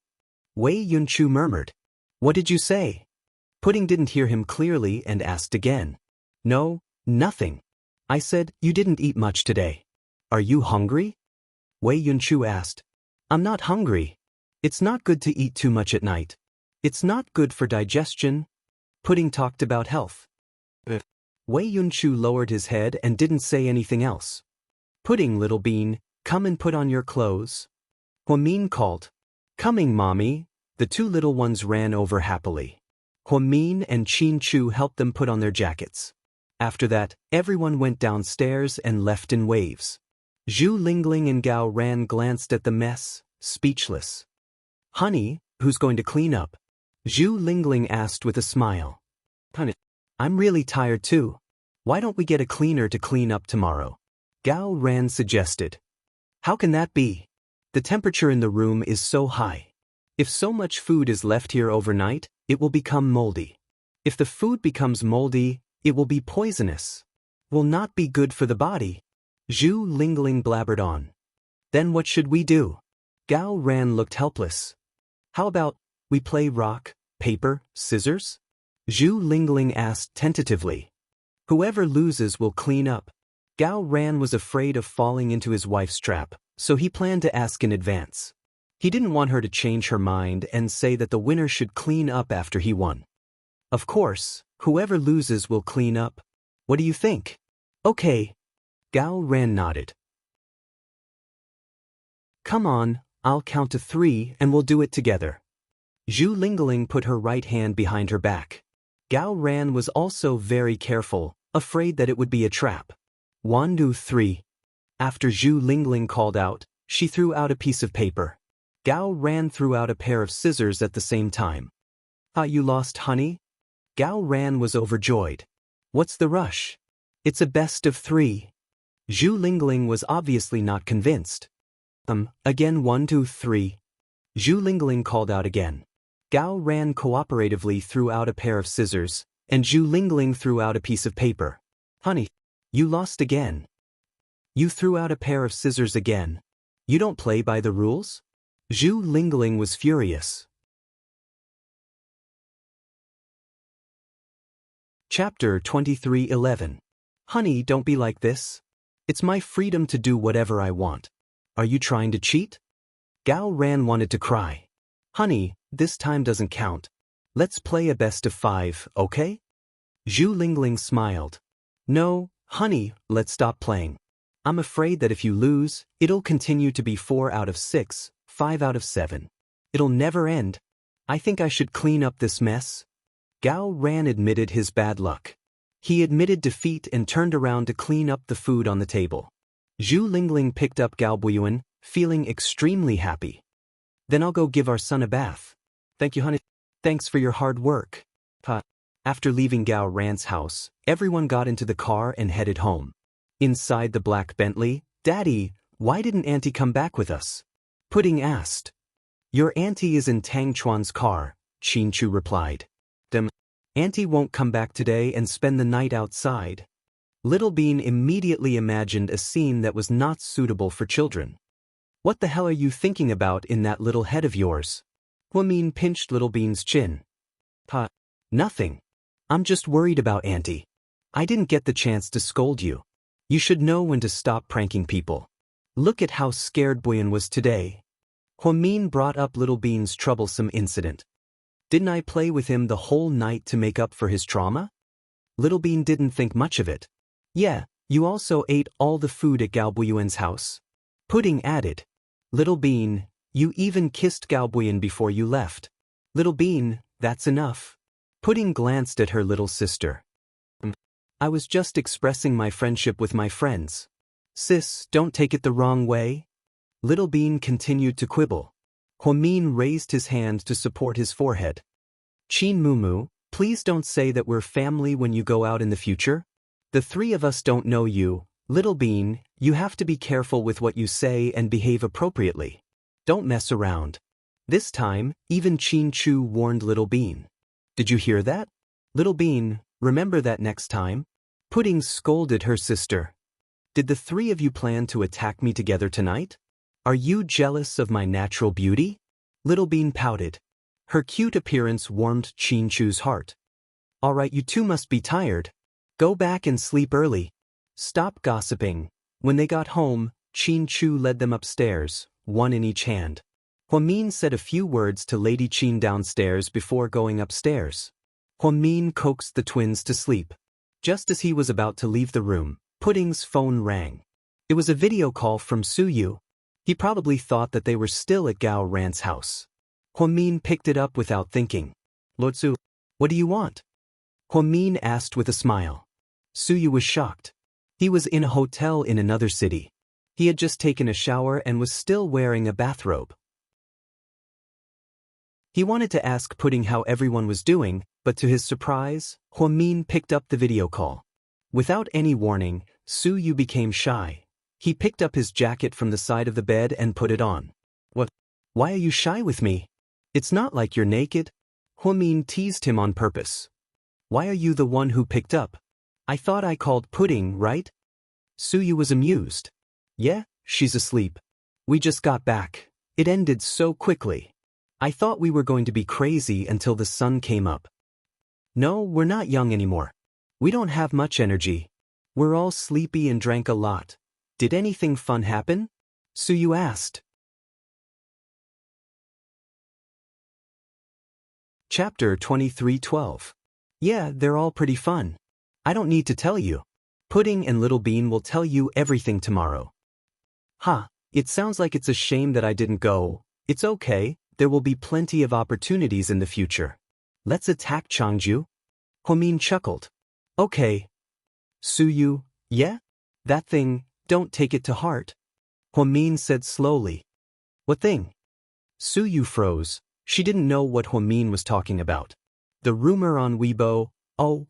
Wei Yunchu murmured. What did you say? Pudding didn't hear him clearly and asked again. No, nothing. I said, you didn't eat much today. Are you hungry? Wei Yunchu asked. I'm not hungry. It's not good to eat too much at night. It's not good for digestion. Pudding talked about health. Wei Yunchu lowered his head and didn't say anything else. Pudding, Little Bean, come and put on your clothes. Hua Min called. Coming, Mommy. The two little ones ran over happily. Hua Min and Qin Chu helped them put on their jackets. After that, everyone went downstairs and left in waves. Zhu Lingling and Gao Ran glanced at the mess, speechless. Honey, who's going to clean up? Zhu Lingling asked with a smile. Honey, I'm really tired too. Why don't we get a cleaner to clean up tomorrow? Gao Ran suggested. How can that be? The temperature in the room is so high. If so much food is left here overnight, it will become moldy. If the food becomes moldy, it will be poisonous. Will not be good for the body. Zhu Lingling blabbered on. Then what should we do? Gao Ran looked helpless. How about we play rock, paper, scissors? Zhu Lingling asked tentatively. Whoever loses will clean up. Gao Ran was afraid of falling into his wife's trap, so he planned to ask in advance. He didn't want her to change her mind and say that the winner should clean up after he won. Of course, whoever loses will clean up. What do you think? Okay. Gao Ran nodded. Come on, I'll count to 3 and we'll do it together. Zhu Lingling put her right hand behind her back. Gao Ran was also very careful, afraid that it would be a trap. 1, 2, 3. After Zhu Lingling called out, she threw out a piece of paper. Gao Ran threw out a pair of scissors at the same time. You lost, honey? Gao Ran was overjoyed. What's the rush? It's a best of 3. Zhu Lingling was obviously not convinced. Again 1, 2, 3. Zhu Lingling called out again. Gao Ran cooperatively threw out a pair of scissors, and Zhu Lingling threw out a piece of paper. Honey, you lost again. You threw out a pair of scissors again. You don't play by the rules? Zhu Lingling was furious. Chapter 23:11. Honey, don't be like this. It's my freedom to do whatever I want. Are you trying to cheat? Gao Ran wanted to cry. Honey, this time doesn't count. Let's play a best of 5, okay? Zhu Lingling smiled. No, honey, let's stop playing. I'm afraid that if you lose, it'll continue to be 4 out of 6, 5 out of 7. It'll never end. I think I should clean up this mess. Gao Ran admitted his bad luck. He admitted defeat and turned around to clean up the food on the table. Zhu Lingling picked up Gao Buyuan, feeling extremely happy. Then I'll go give our son a bath. Thank you, honey. Thanks for your hard work. After leaving Gao Ran's house, everyone got into the car and headed home. Inside the black Bentley, Daddy, why didn't Auntie come back with us? Pudding asked. Your auntie is in Tang Chuan's car, Qin Chu replied. Auntie won't come back today and spend the night outside. Little Bean immediately imagined a scene that was not suitable for children. What the hell are you thinking about in that little head of yours? Huamin pinched Little Bean's chin. Nothing. I'm just worried about Auntie. I didn't get the chance to scold you. You should know when to stop pranking people. Look at how scared Buyan was today. Huamin brought up Little Bean's troublesome incident. Didn't I play with him the whole night to make up for his trauma? Little Bean didn't think much of it. Yeah, you also ate all the food at Gao Buyuan's house. Pudding added. Little Bean, you even kissed Gao Buyan before you left. Little Bean, that's enough. Pudding glanced at her little sister. I was just expressing my friendship with my friends. Sis, don't take it the wrong way. Little Bean continued to quibble. Huamin raised his hand to support his forehead. Qin Mumu, please don't say that we're family when you go out in the future. The 3 of us don't know you. Little Bean, you have to be careful with what you say and behave appropriately. Don't mess around. This time, even Qin Chu warned Little Bean. Did you hear that? Little Bean, remember that next time? Pudding scolded her sister. Did the 3 of you plan to attack me together tonight? Are you jealous of my natural beauty? Little Bean pouted. Her cute appearance warmed Qin Chu's heart. All right, you 2 must be tired. Go back and sleep early. Stop gossiping. When they got home, Qin Chu led them upstairs, 1 in each hand. Huamin said a few words to Lady Qin downstairs before going upstairs. Huamin coaxed the twins to sleep. Just as he was about to leave the room, Pudding's phone rang. It was a video call from Su Yu. He probably thought that they were still at Gao Ran's house. Huamin picked it up without thinking. Lord Su, what do you want? Huamin asked with a smile. Su Yu was shocked. He was in a hotel in another city. He had just taken a shower and was still wearing a bathrobe. He wanted to ask Pudding how everyone was doing, but to his surprise, Huamin picked up the video call. Without any warning, Su Yu became shy. He picked up his jacket from the side of the bed and put it on. What? Why are you shy with me? It's not like you're naked. Huamin teased him on purpose. Why are you the one who picked up? I thought I called Pudding, right? Suyu was amused. Yeah, she's asleep. We just got back. It ended so quickly. I thought we were going to be crazy until the sun came up. No, we're not young anymore. We don't have much energy. We're all sleepy and drank a lot. Did anything fun happen? Suyu asked. Chapter 23:12. Yeah, they're all pretty fun. I don't need to tell you. Pudding and Little Bean will tell you everything tomorrow. Ha, it sounds like it's a shame that I didn't go. It's okay, there will be plenty of opportunities in the future. Let's attack Changju. Hwamin chuckled. Okay. Suyu, yeah? That thing, don't take it to heart. Hwamin said slowly. What thing? Suyu froze. She didn't know what Hwamin was talking about. The rumor on Weibo, oh,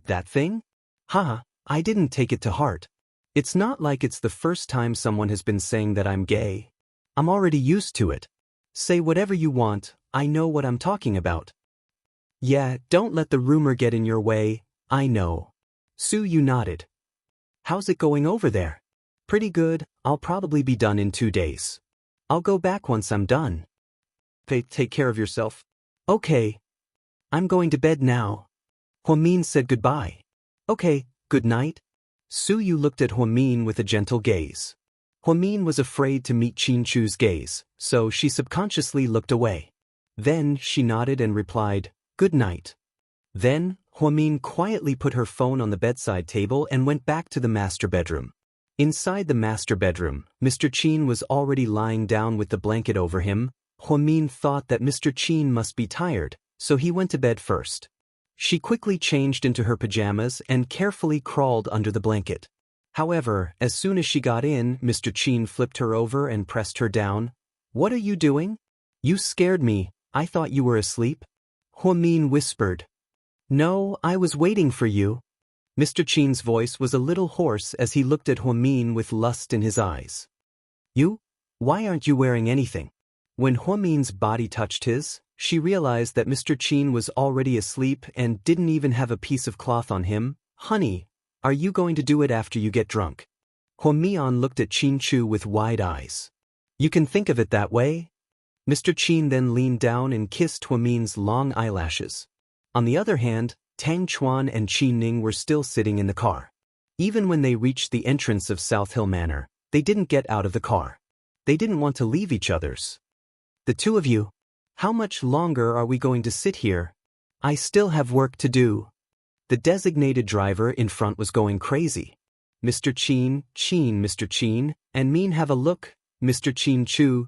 that thing? Haha, I didn't take it to heart. It's not like it's the first time someone has been saying that I'm gay. I'm already used to it. Say whatever you want, I know what I'm talking about. Yeah, don't let the rumor get in your way, I know. Suyu nodded. How's it going over there? Pretty good, I'll probably be done in 2 days. I'll go back once I'm done. Take care of yourself. Okay. I'm going to bed now. Hwamin said goodbye. Okay, good night. Suyu looked at Hwamin with a gentle gaze. Hwamin was afraid to meet Chinchu's gaze, so she subconsciously looked away. Then she nodded and replied, good night. Then, Hwamin quietly put her phone on the bedside table and went back to the master bedroom. Inside the master bedroom, Mr. Chin was already lying down with the blanket over him. Hwamin thought that Mr. Chin must be tired, so he went to bed first. She quickly changed into her pajamas and carefully crawled under the blanket. However, as soon as she got in, Mr. Chin flipped her over and pressed her down. What are you doing? You scared me, I thought you were asleep. Hwamin whispered. No, I was waiting for you. Mr. Chin's voice was a little hoarse as he looked at Hwamin with lust in his eyes. You? Why aren't you wearing anything? When Hwamin's body touched his, she realized that Mr. Chin was already asleep and didn't even have a piece of cloth on him. Honey, are you going to do it after you get drunk? Hwamin looked at Chinchu with wide eyes. You can think of it that way. Mr. Chin then leaned down and kissed Hwamin's long eyelashes. On the other hand, Tang Chuan and Qi Ning were still sitting in the car. Even when they reached the entrance of South Hill Manor, they didn't get out of the car. They didn't want to leave each other's. The two of you, how much longer are we going to sit here? I still have work to do. The designated driver in front was going crazy. Mr. Chin, Mr. Chin, and Min have a look. Mr. Chin Chu,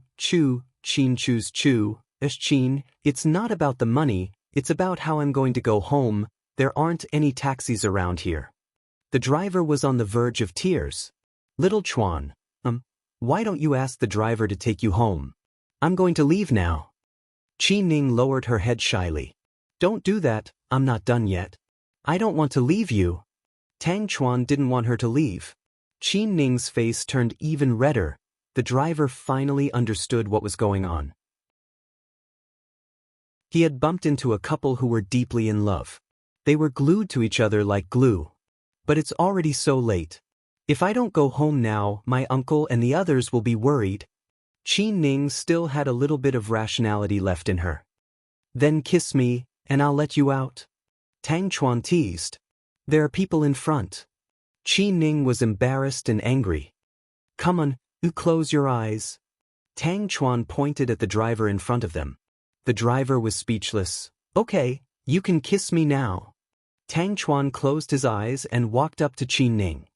Chin Chu's Chu, Chin, it's not about the money, it's about how I'm going to go home. There aren't any taxis around here. The driver was on the verge of tears. Little Chuan, why don't you ask the driver to take you home? I'm going to leave now. Qi Ning lowered her head shyly. Don't do that, I'm not done yet. I don't want to leave you. Tang Chuan didn't want her to leave. Qi Ning's face turned even redder. The driver finally understood what was going on. He had bumped into a couple who were deeply in love. They were glued to each other like glue. But it's already so late. If I don't go home now, my uncle and the others will be worried. Qi Ning still had a little bit of rationality left in her. Then kiss me, and I'll let you out. Tang Chuan teased. There are people in front. Qi Ning was embarrassed and angry. Come on, you close your eyes. Tang Chuan pointed at the driver in front of them. The driver was speechless. Okay, you can kiss me now. Tang Chuan closed his eyes and walked up to Qi Ning.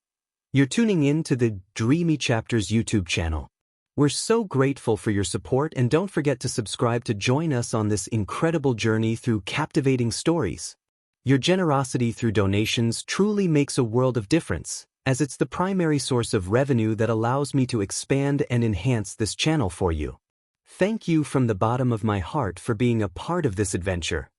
You're tuning in to the Dreamy Chapters YouTube channel. We're so grateful for your support, and don't forget to subscribe to join us on this incredible journey through captivating stories. Your generosity through donations truly makes a world of difference, as it's the primary source of revenue that allows me to expand and enhance this channel for you. Thank you from the bottom of my heart for being a part of this adventure.